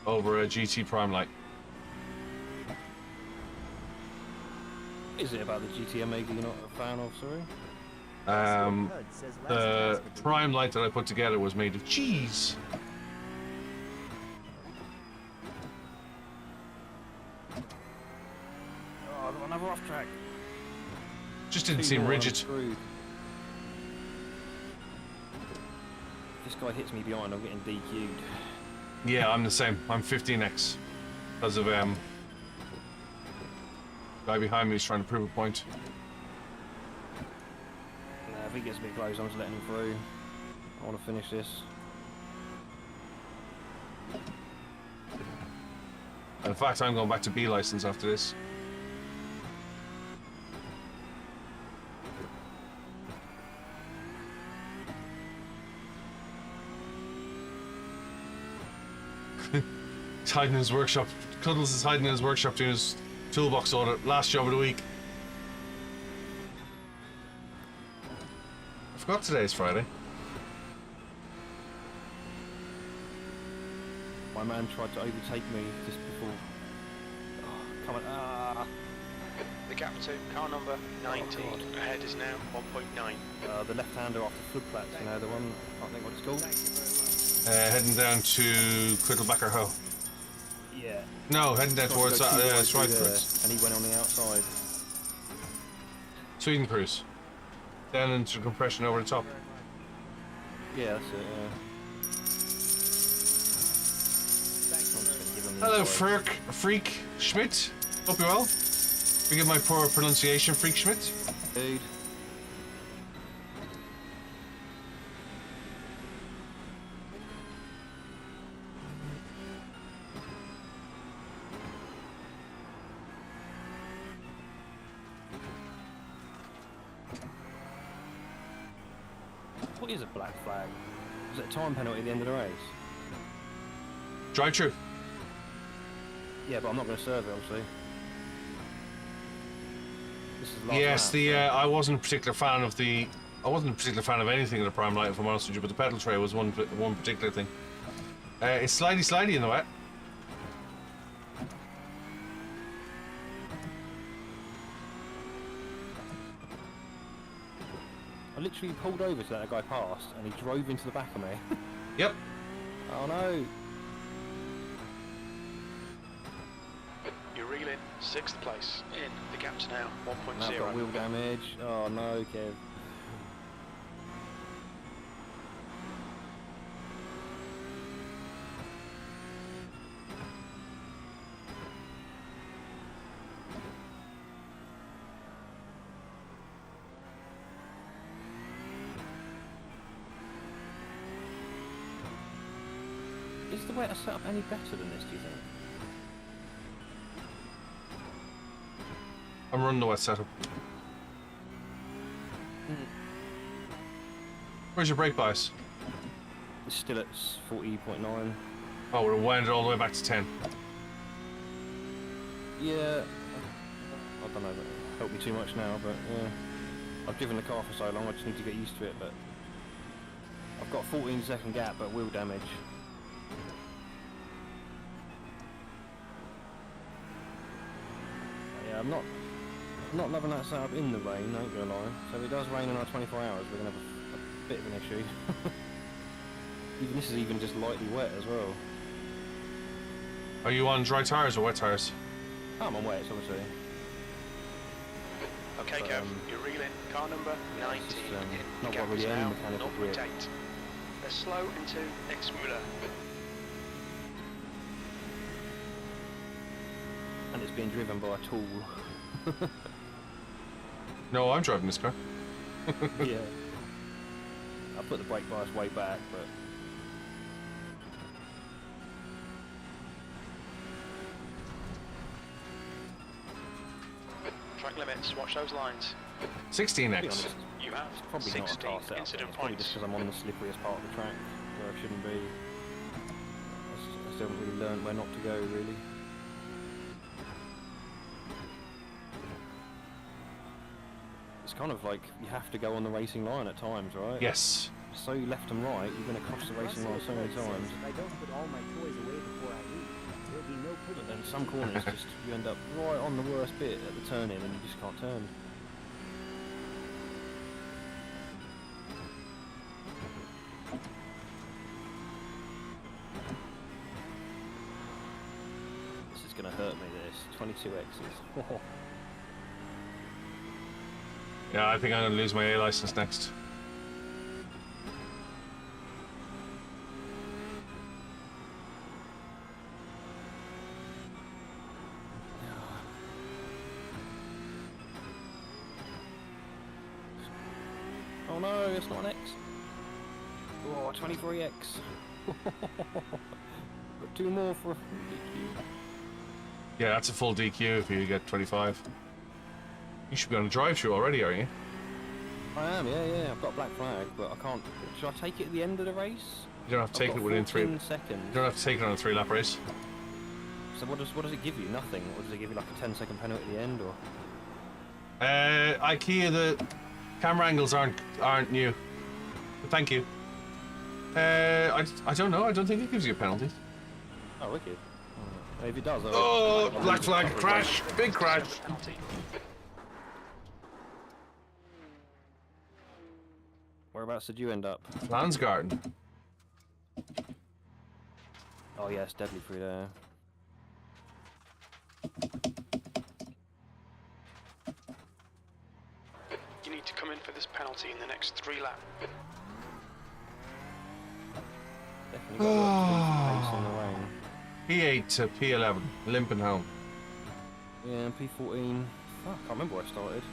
GT Prime Light. Is it about the GT Omega you're not a fan of, sorry? The Prime Light that I put together was made of cheese. Oh, I got another off track. Just didn't Two seem more, I'm rigid. screwed. If this guy hits me behind, I'm getting DQ'd. Yeah, I'm the same. I'm 15x because of guy behind me is trying to prove a point. Nah, if he gets a bit close, I'm just letting him through. I want to finish this. In fact, I'm going back to B license after this. He's hiding in his workshop. Cuddles is hiding in his workshop doing his toolbox audit. Last job of the week. I forgot today's Friday. My man tried to overtake me just before. Oh, come on. Ah. The gap to car number 19 ahead is now 1.9. The left-hander off the floodplatz, you know, the one, I can't think what it's called. Heading down to Quiddlebacker Hoe. Yeah. No, heading down towards that Sweden Cruise. And he went on the outside. Sweden Cruise. Down into compression over the top. Yeah, that's it, yeah. I'm just gonna give him the Hello, inside. Freak Schmidt. Hope you're well. Forgive my poor pronunciation, Freak Schmidt. Dude. What is a black flag? Was it a time penalty at the end of the race? Drive through. Yeah, but I'm not going to serve it, obviously. This is last Yes, lap, I wasn't a particular fan of the. I wasn't a particular fan of anything in the Prime Light, if I'm honest with you, but the pedal tray was one particular thing. It's slidey in the wet. I literally pulled over to let that guy pass, and he drove into the back of me. Yep. Oh no! You're reeling 6th place in. The gap to now Now I've got 1.0. wheel damage. Oh no, Kev. Is the way to set up any better than this, do you think? I'm running the wet setup. Where's your brake bias? It's still at 40.9. Oh, we're winded all the way back to 10. Yeah. I don't know, that helped me too much now, but yeah. I've driven the car for so long, I just need to get used to it, but I've got a 14-second gap, but wheel damage. Yeah, I'm not loving that setup in the rain, I ain't gonna lie. So if it does rain in our 24 hours, we're gonna have a bit of an issue. This is even just lightly wet as well. Are you on dry tires or wet tires? I'm on wet, obviously. Okay, Kev, you're reeling. Car number 19. It's just, in. not Gap got really is any now mechanical grip. 0.8. They're slow into Exmuller. And it's being driven by a tool. No, I'm driving this car. Yeah. I put the brake bias way back, but Track limits, watch those lines. to be 16x. honest, You have it's probably not a 16 car setup. incident It's probably just points. because I'm on the slipperiest part of the track where I shouldn't be. I still haven't really learned where not to go, really. It's kind of like you have to go on the racing line at times, right? Yes. So left and right, you're going to cross the racing line so many times. If I don't put all my toys away before I leave, there'll be no putting But then some corners just you end up right on the worst bit at the turn in and you just can't turn. This is gonna hurt me, this 22Xs. Yeah, I think I'm gonna lose my A license next. Oh no, it's not an X. Oh, 23X. Got two more for DQ. Yeah, that's a full DQ if you get 25. You should be on a drive through already, are you? I am, yeah. I've got a black flag, but I can't. Should I take it at the end of the race? You don't have to take I've it got within 14 seconds. You don't have to take it on a 3-lap race. So what does it give you? Nothing. Or does it give you like a 10-second penalty at the end, or? IKEA, the camera angles aren't new. But thank you. I don't know. I don't think it gives you a penalty. Oh, wicked. If it does, Oh, I'll black lose flag, a couple of crash, big crash. Penalty. Whereabouts did you end up? Lansgarten. Oh yeah, it's deadly through there. You need to come in for this penalty in the next 3 laps. Definitely got a pace in the rain. P8 to P11, limping home. Yeah, P14. Oh, I can't remember where I started.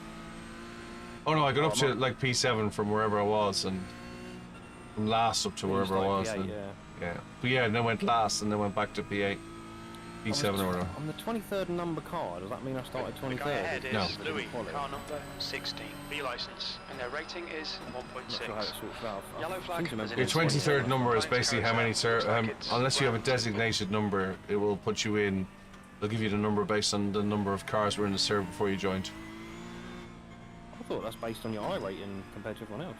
Oh no, I got up to like P7 from wherever I was, and from last up to wherever I was. P8, And, yeah. yeah. But yeah, and then went last, and then went back to P8, P7 or whatever. On the 23rd number car, does that mean I started The 23rd? guy ahead is No. Louis, Quality. car number 16, B license, and their rating is I'm not sure how it 1.6. sorts out. Yellow I flag think I remember as it Your is. 23rd number is basically how many, Looks like it's unless you have a round. designated number, it will put you in. They'll give you the number based on the number of cars were in the serve before you joined. I thought that's based on your I rating compared to everyone else.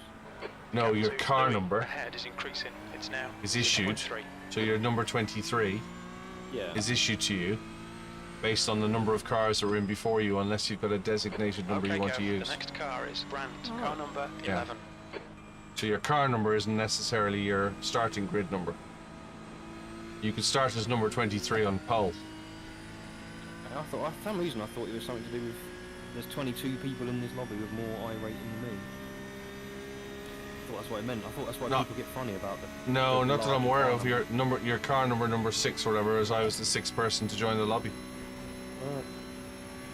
No, your Two, car Louis number ahead is increasing. It's now is issued. 6.3. So your number 23 Yeah. is issued to you based on the number of cars that were in before you, unless you've got a designated number Okay, you want to Kev, use. the next car is Brandt, car number Yeah. 11. So your car number isn't necessarily your starting grid number. You could start as number 23 on pole. I thought, for some reason, I thought it was something to do with there's 22 people in this lobby with more I rating than me. I thought that's what it meant. I thought that's why No. people get funny about it. No, not that I'm aware of. Your car number 6 or whatever, as I was the 6th person to join the lobby.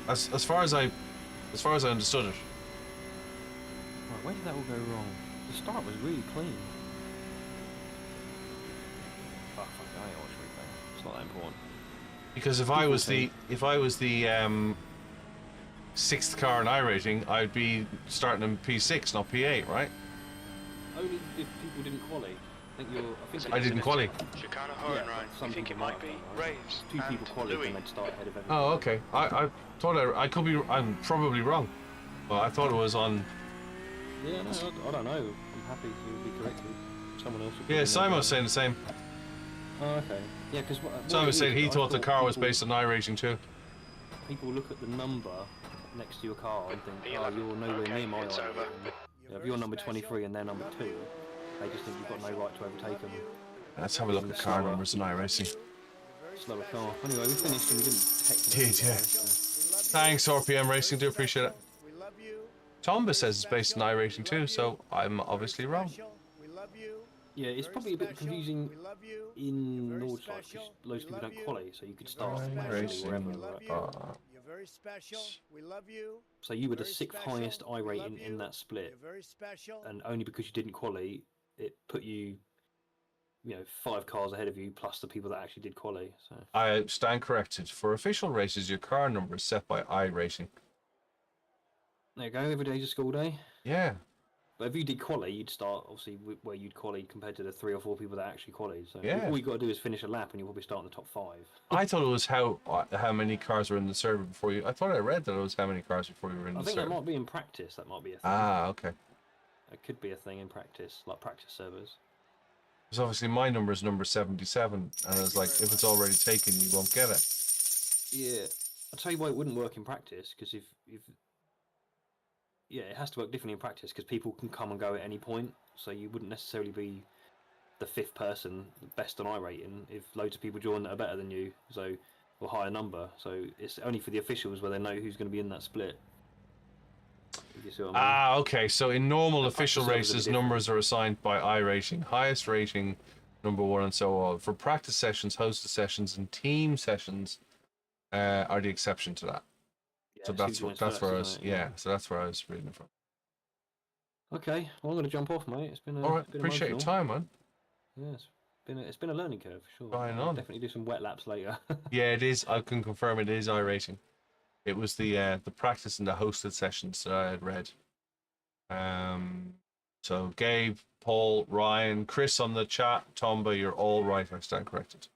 As far as I understood it. Right, where did that all go wrong? The start was really clean. Oh fuck, I ain't watch replay. It's not that important. Because if I was the 6th car in iRacing, I'd be starting in P6, not P8, right? Only if people didn't quali. I didn't quali. Chicana Hohenrein. some You think it people might might be have done, right? Raves Two people and qualified Louis. and they'd start ahead of everyone. Oh, okay. I thought I could be. I'm probably wrong. Well, I thought it was on. Yeah, no, I don't know. I'm happy to be corrected. Someone else. Yeah, Simon was saying the same. Oh, okay. Yeah, because Simon was saying he thought the car was based on iRacing too. People look at the number next to your car and think, oh, you're nowhere near my it's iRacing. over. Yeah, if you're number 23 and they're number 2, they just think you've got no right to overtake them. Let's have a look at the car numbers in iRacing. Slower car. Anyway, we finished and we didn't technically. Did, yeah. Thanks, RPM Racing. Do appreciate it. We love you. Tomba says it's based on iRacing too, so I'm obviously wrong. We love you. Yeah, it's probably a bit confusing We love you. in You're very Nordschleife because special. loads of We people love don't you. qualify, so you could start iRacing. wherever. We you love were. you. You're very special. We love you. So you were the Very 6th special. highest I We rating love in you. that split, You're very special. and only because you didn't qualify, it put you, 5 cars ahead of you plus the people that actually did qualify. So I stand corrected. For official races, your car number is set by iRacing. there you go. Every day's a school day. Yeah. But if you did qualify, you'd start obviously where you'd qualify compared to the 3 or 4 people that actually qualified. So Yeah. all you got to do is finish a lap, and you'll probably start in the top 5. I thought it was how many cars were in the server before you. I thought I read that it was how many cars before you were in I the think server. that might be in practice. That might be a thing. Ah, okay. It could be a thing in practice, like practice servers. Because obviously my number is number 77, and I was like, if it's already taken, you won't get it. Yeah, I'll tell you why it wouldn't work in practice, because if it has to work differently in practice, because people can come and go at any point, so you wouldn't necessarily be the 5th person, best on iRating, if loads of people join that are better than you, so or higher number. So it's only for the officials where they know who's going to be in that split. If you see what I mean. Ah, okay. So in normal official servers are races, different. numbers are assigned by iRacing. Highest rating, number 1, and so on. For practice sessions, hosted sessions, and team sessions are the exception to that. Yeah, So it's who that's joins that's first, where I isn't was. it? Yeah. So that's where I was reading it from. Okay, well I'm going to jump off, mate. It's been All right. it's been Appreciate your emotional. time, man. Yeah, it's been a learning curve for sure. Right I'll on. definitely do some wet laps later. Yeah, it is. I can confirm it is iRacing. It was the practice and the hosted sessions that I had read. So Gabe, Paul, Ryan, Chris on the chat, Tomba, you're all right. I stand corrected.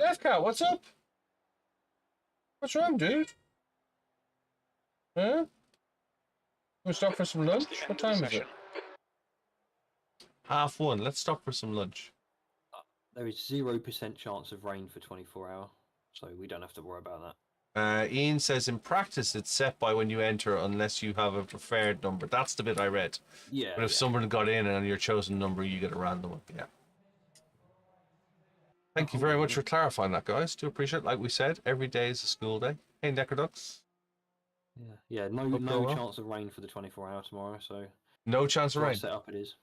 Deathcat, what's up? What's wrong, dude? Huh? We stop for some lunch? What time is it? 1:30. Let's stop for some lunch. There is 0% chance of rain for 24 hour, so we don't have to worry about that. Ian says in practice it's set by when you enter unless you have a preferred number. That's the bit I read. Yeah. But if someone got in and on your chosen number, you get a random one. Yeah. Thank you very much for clarifying that, guys. Do appreciate it. Like we said, every day is a school day. Hey, Necker Ducks. Yeah, no well. chance of rain for the 24 hour tomorrow, so No chance of right rain. set up it is.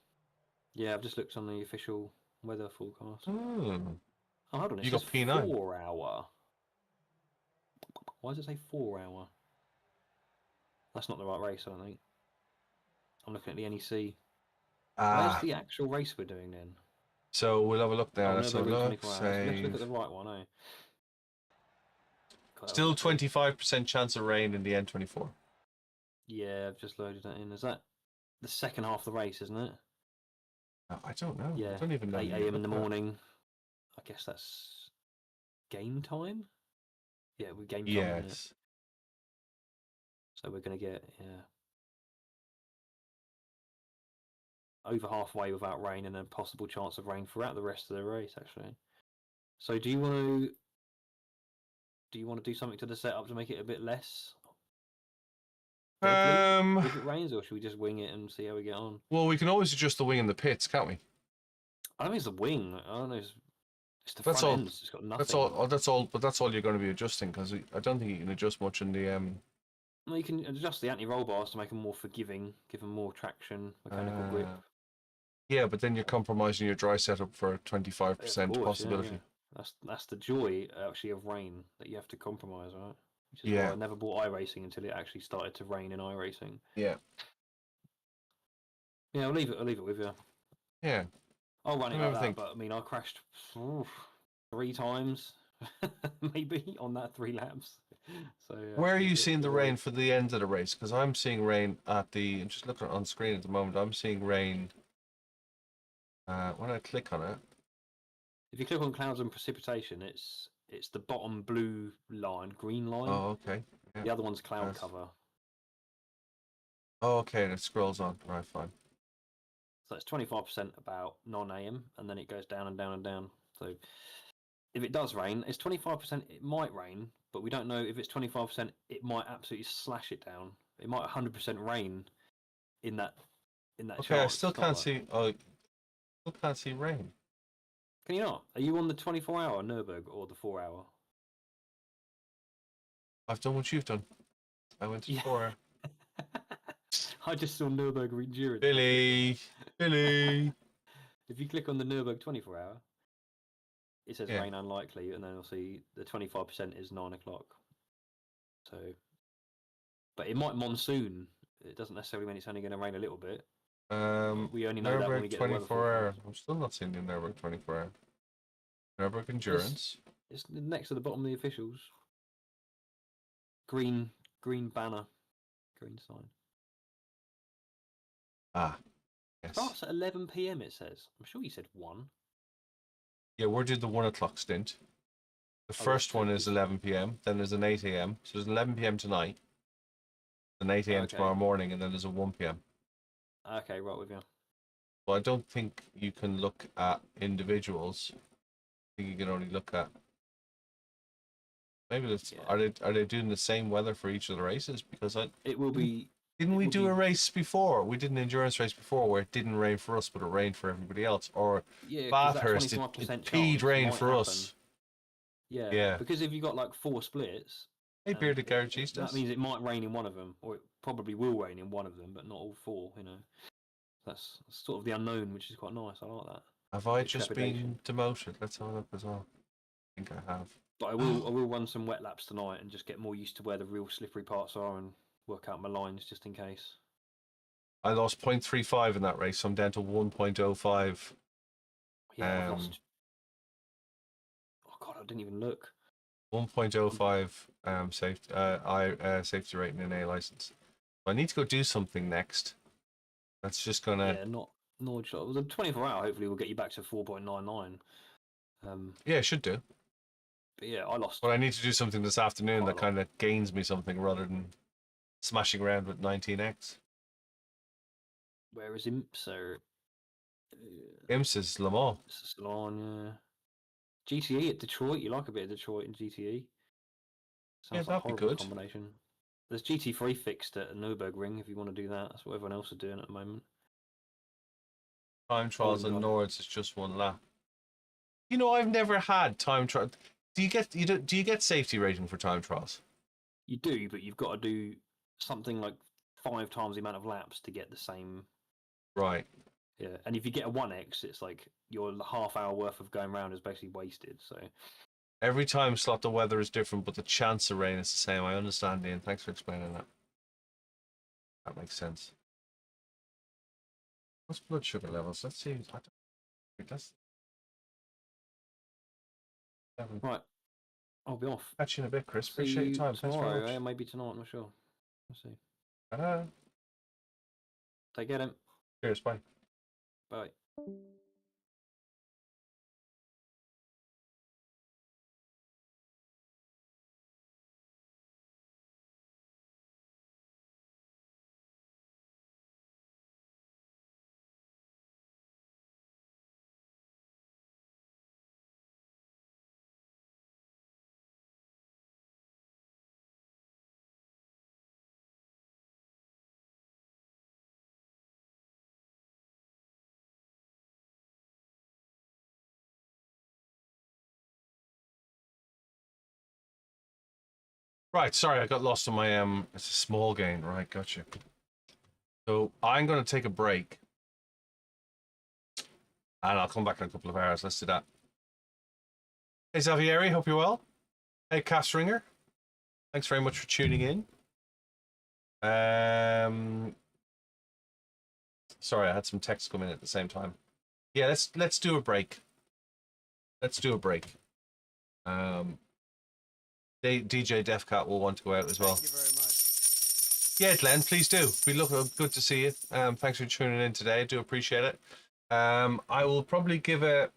Yeah, I've just looked on the official weather forecast. Hmm. Oh, hold on, it You says got P9. 4 hour. Why does it say 4 hour? That's not the right race, I don't think. I'm looking at the NEC. Where's the actual race we're doing then? So we'll have a look there. Oh, Let's have a Nürburgring look. 24 hours. Let's look at Save. the right one, eh? God, that Still was good. 25% chance of rain in the N24. Yeah, I've just loaded that in. Is that the second half of the race, isn't it? I don't know. Yeah. I don't even know. 8 you a.m. in the look that. morning. I guess that's game time? Yeah, we're game time. isn't it? Yes. So we're going to get, over halfway without rain and a possible chance of rain throughout the rest of the race, actually. So do you want to do something to the setup to make it a bit less deadly if it rains, or should we just wing it and see how we get on? Well, we can always adjust the wing in the pits, can't we? I don't think it's the wing. I don't know. It's the That's front all- end. It's got nothing. That's all. Oh, that's all. But that's all you're going to be adjusting because I don't think you can adjust much in the Well, you can adjust the anti-roll bars to make them more forgiving, give them more traction, mechanical grip. Yeah, but then you're compromising your dry setup for a 25% Of course, possibility. yeah. That's the joy actually of rain that you have to compromise, right? Which is Yeah. why I never bought iRacing until it actually started to rain in iRacing. Yeah. Yeah, I'll leave it with you. Yeah. I'll run it Let me like have a that, think. but I mean, I crashed 3 times, maybe on that 3 laps. So Where are you it- seeing the it rain worked. for the end of the race? Because I'm seeing rain at the. I'm just looking on screen at the moment. I'm seeing rain. When I click on it. If you click on clouds and precipitation, it's the bottom blue line, green line. Oh, okay. Yeah. The other one's cloud Yes. cover. Oh, okay. And it scrolls on. Right, fine. So it's 25% about 9 a.m. and then it goes down and down and down. So if it does rain, it's 25%. It might rain, but we don't know if it's 25%. It might absolutely slash it down. It might 100% rain in that Okay, I chance. still It's not can't like- see. Oh, still can't see rain. Can you not? Are you on the 24-hour Nürburg or the 4-hour? I've done what you've done. I went to Yeah. 4. I just saw Nürburg endurance. Billy. If you click on the Nürburg 24-hour, it says Yeah. rain unlikely, and then you'll see the 25% is 9 o'clock. So, but it might monsoon. It doesn't necessarily mean it's only going to rain a little bit. We only know that when we Nürburg get the weather 24 hour. forecast. I'm still not seeing the Nürburg 24 hour. Nürburg endurance. It's next to the bottom of the officials. Green banner, green sign. Ah, yes. Starts at 11 p.m. It says. I'm sure you said 1. Yeah, we're doing the 1 o'clock stint. The Oh, first yeah, one is 11 p.m. Then there's an 8 a.m. So there's an 11 p.m. tonight, an 8 a.m. Okay. tomorrow morning, and then there's a 1 p.m. Okay, right with you. Well, I don't think you can look at individuals. I think you can only look at. Maybe it's, Yeah. are they doing the same weather for each of the races? Because It will be. didn't it we will do a be- race before? We did an endurance race before where it didn't rain for us, but it rained for everybody else. Or Yeah, 'cause that Bathurst, 25% it peed chance rain might for happen. us. Yeah. Yeah. Because if you got like 4 splits, Hey, and bearded garage that does. means it might rain in one of them, or it probably will rain in one of them, but not all 4. You know, that's sort of the unknown, which is quite nice. I like that. Have I Bit just trepidation. been demoted? Let's have a look as well. I think I have. But I will run some wet laps tonight and just get more used to where the real slippery parts are and work out my lines just in case. I lost 0.35 in that race, so I'm down to 1.05. Yeah, I've lost. Oh god, I didn't even look. 1.05 safety rating in A license. I need to go do something next. That's just gonna. Yeah, not shot. Well, the 24-hour hopefully will get you back to 4.99. Yeah, it should do. But yeah, I lost. But I need to do something this afternoon Quite a that kind of gains me something rather than smashing around with 19x. Whereas Imps are. IMS is Le Mans. Salon, yeah. GTE at Detroit. You like a bit of Detroit and GTE? Yeah, Sounds like a that'd be horrible good. combination. There's GT3 fixed at NURBURGRING if you want to do that. That's what everyone else is doing at the moment. Time trials wouldn't and go. Nords is just 1 lap. You know, I've never had time trial. Do you get safety rating for time trials? You do, but you've got to do something like 5 times the amount of laps to get the same. Right. Yeah, and if you get a 1x, it's like your half-hour worth of going round is basically wasted. So Every time slot the weather is different, but the chance of rain is the same. I understand, Ian. Thanks for explaining that. That makes sense. What's blood sugar levels? Let's see. That's right, I'll be off. catch you in a bit, Chris. See Appreciate your you time. Thanks tomorrow, very much. maybe tonight. I'm not sure. We'll see. Ta-da. Take care then. Cheers. Bye. Bye. Right. Sorry, I got lost on my It's a small gain. Right. Gotcha. So I'm going to take a break, and I'll come back in a couple of hours. Let's do that. Hey Xavieri, hope you're well. Hey Castringer, thanks very much for tuning in. Sorry, I had some text come in at the same time. Yeah, let's do a break. Let's do a break. DJ Defcat will want to go out as well. Thank you very much. Yeah, Glenn, please do. Good to see you. Thanks for tuning in today. I do appreciate it. I will probably give it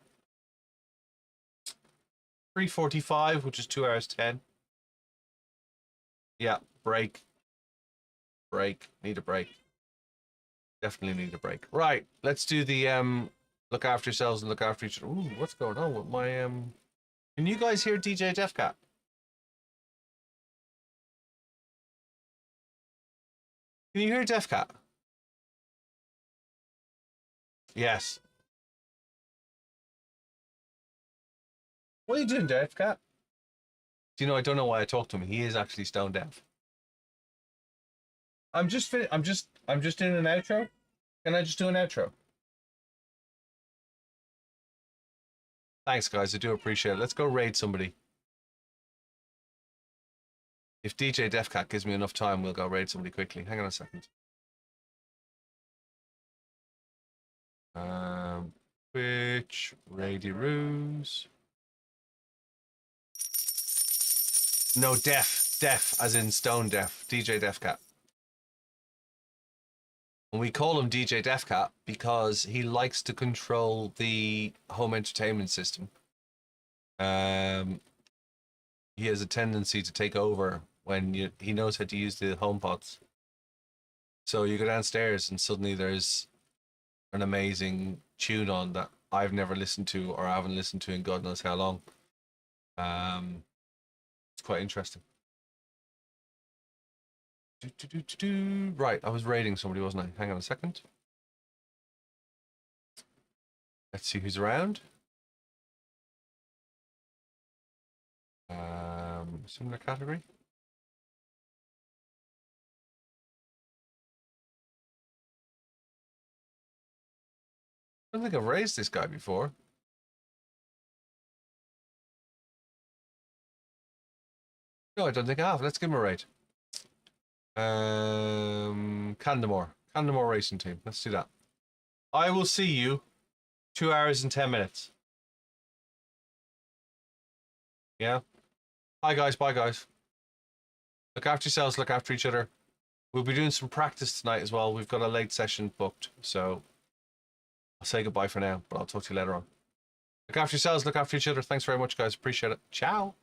3:45, which is 2 hours 10. Yeah, break. Need a break. Definitely need a break. Right, let's do the look after yourselves and look after each other. Ooh, what's going on with my Can you guys hear DJ Defcat? Can you hear Defcat? Yes. What are you doing, Defcat? Do you know? I don't know why I talked to him. He is actually stone deaf. I'm just doing an outro. Can I just do an outro? Thanks, guys. I do appreciate it. Let's go raid somebody. If DJ Defcat gives me enough time, we'll go raid somebody quickly. Hang on a second. Twitch, Rady Roos. No, deaf, as in stone deaf. DJ Defcat. And we call him DJ Defcat because he likes to control the home entertainment system. He has a tendency to take over when he knows how to use the HomePods. So you go downstairs and suddenly there's an amazing tune on that I've never listened to or haven't listened to in God knows how long. It's quite interesting. Right, I was raiding somebody, wasn't I? Hang on a second. Let's see who's around. Similar category. I don't think I've raised this guy before. No, I don't think I have. Let's give him a raid. Candamore Racing Team. Let's do that. I will see you 2 hours and 10 minutes. Yeah. Hi guys. Bye guys. Look after yourselves. Look after each other. We'll be doing some practice tonight as well. We've got a late session booked, so I'll say goodbye for now, but I'll talk to you later on. Look after yourselves. Look after each other. Thanks very much, guys. Appreciate it. Ciao.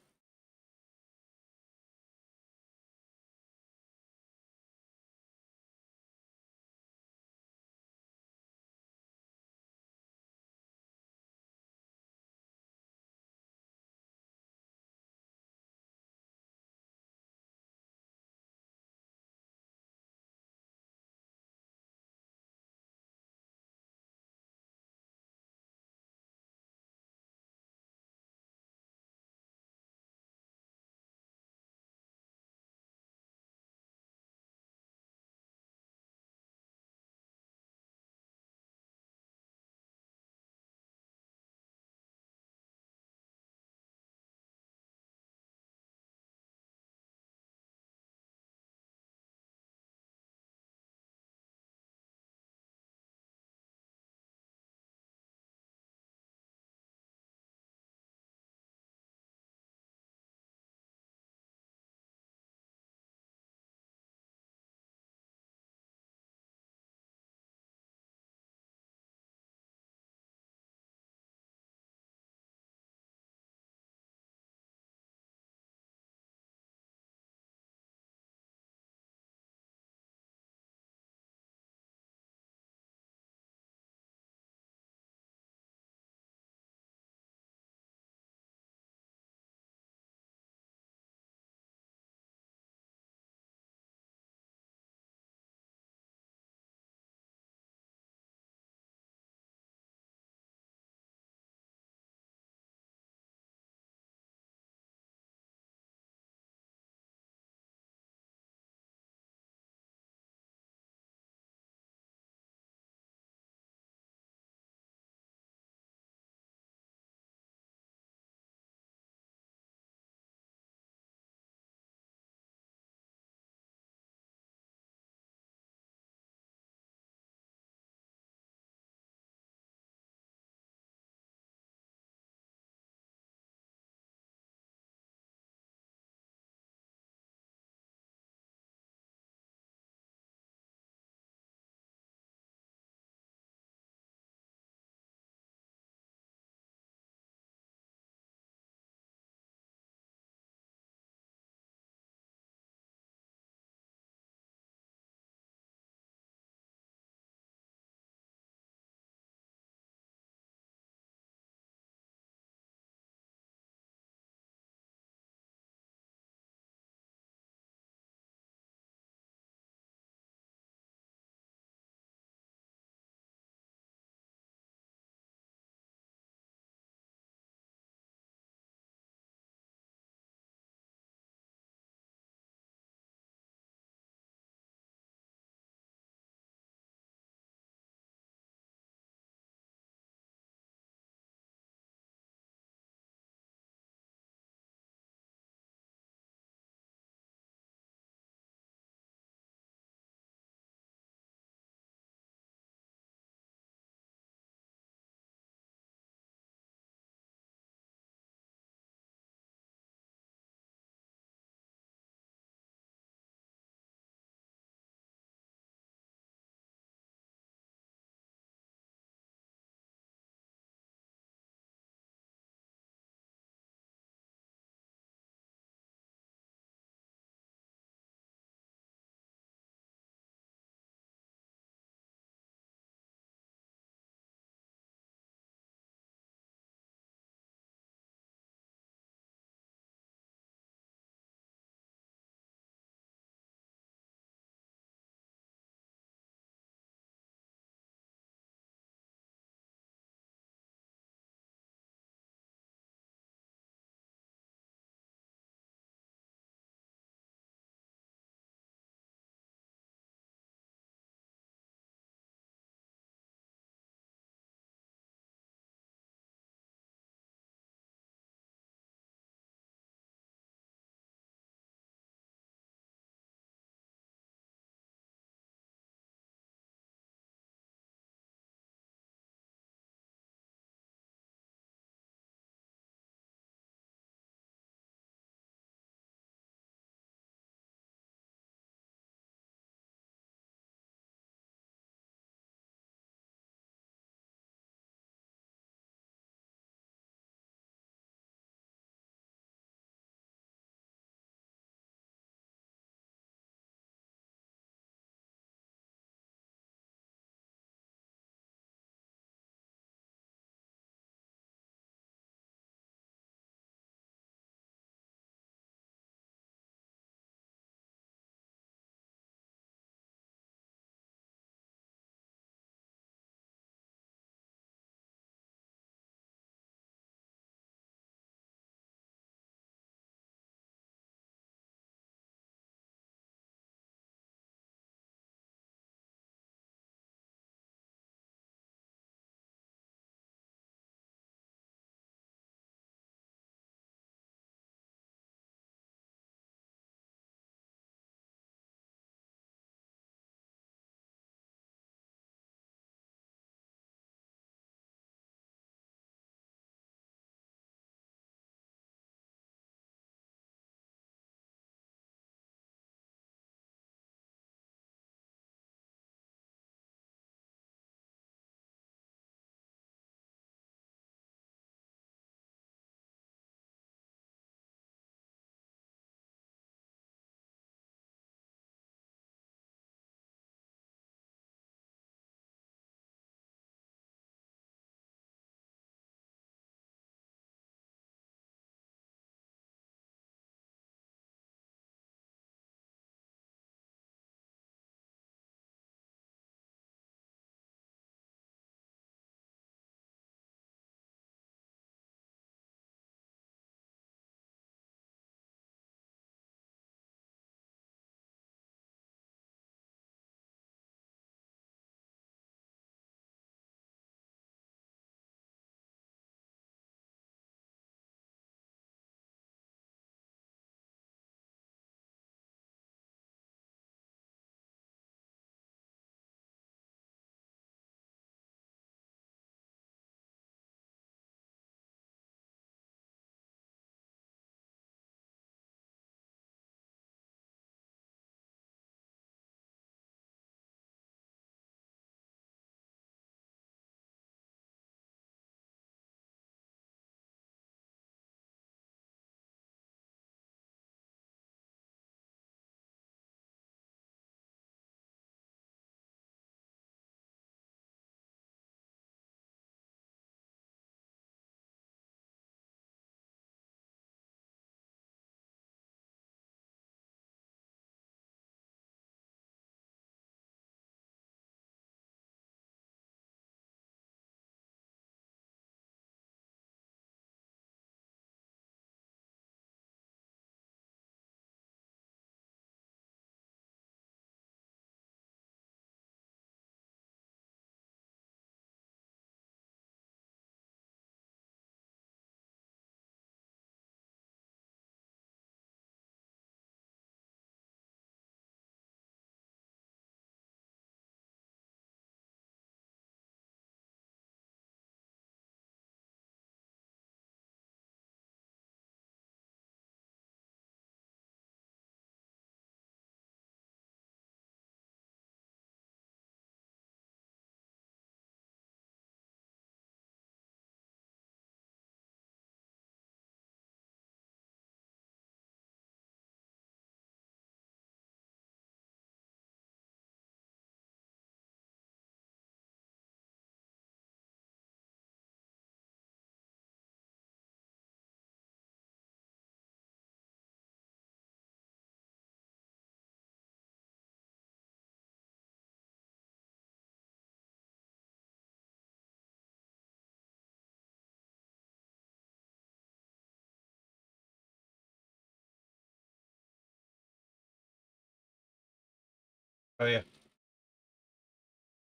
Oh yeah.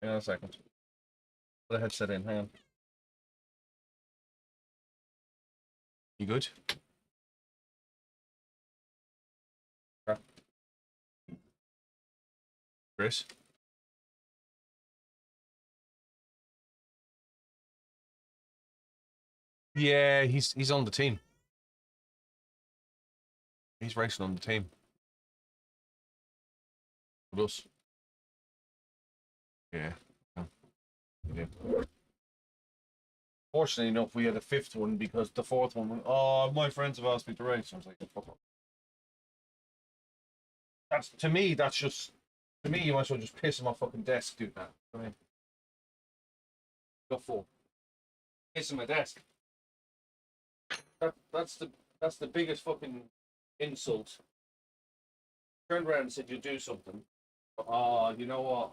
Hang on a second. Put the headset in. Hang on. You good? Okay. Chris? Yeah, he's on the team. He's racing on the team. With us. Yeah. Yeah. Fortunately enough, we had a fifth one because the fourth one went, oh, my friends have asked me to race. I was like, fuck off. That's, to me, that's just, to me, you might as well just piss on my fucking desk, dude, that. I mean, got full. Piss on my desk. That's the biggest fucking insult. Turned around and said, you do something. Oh, you know what?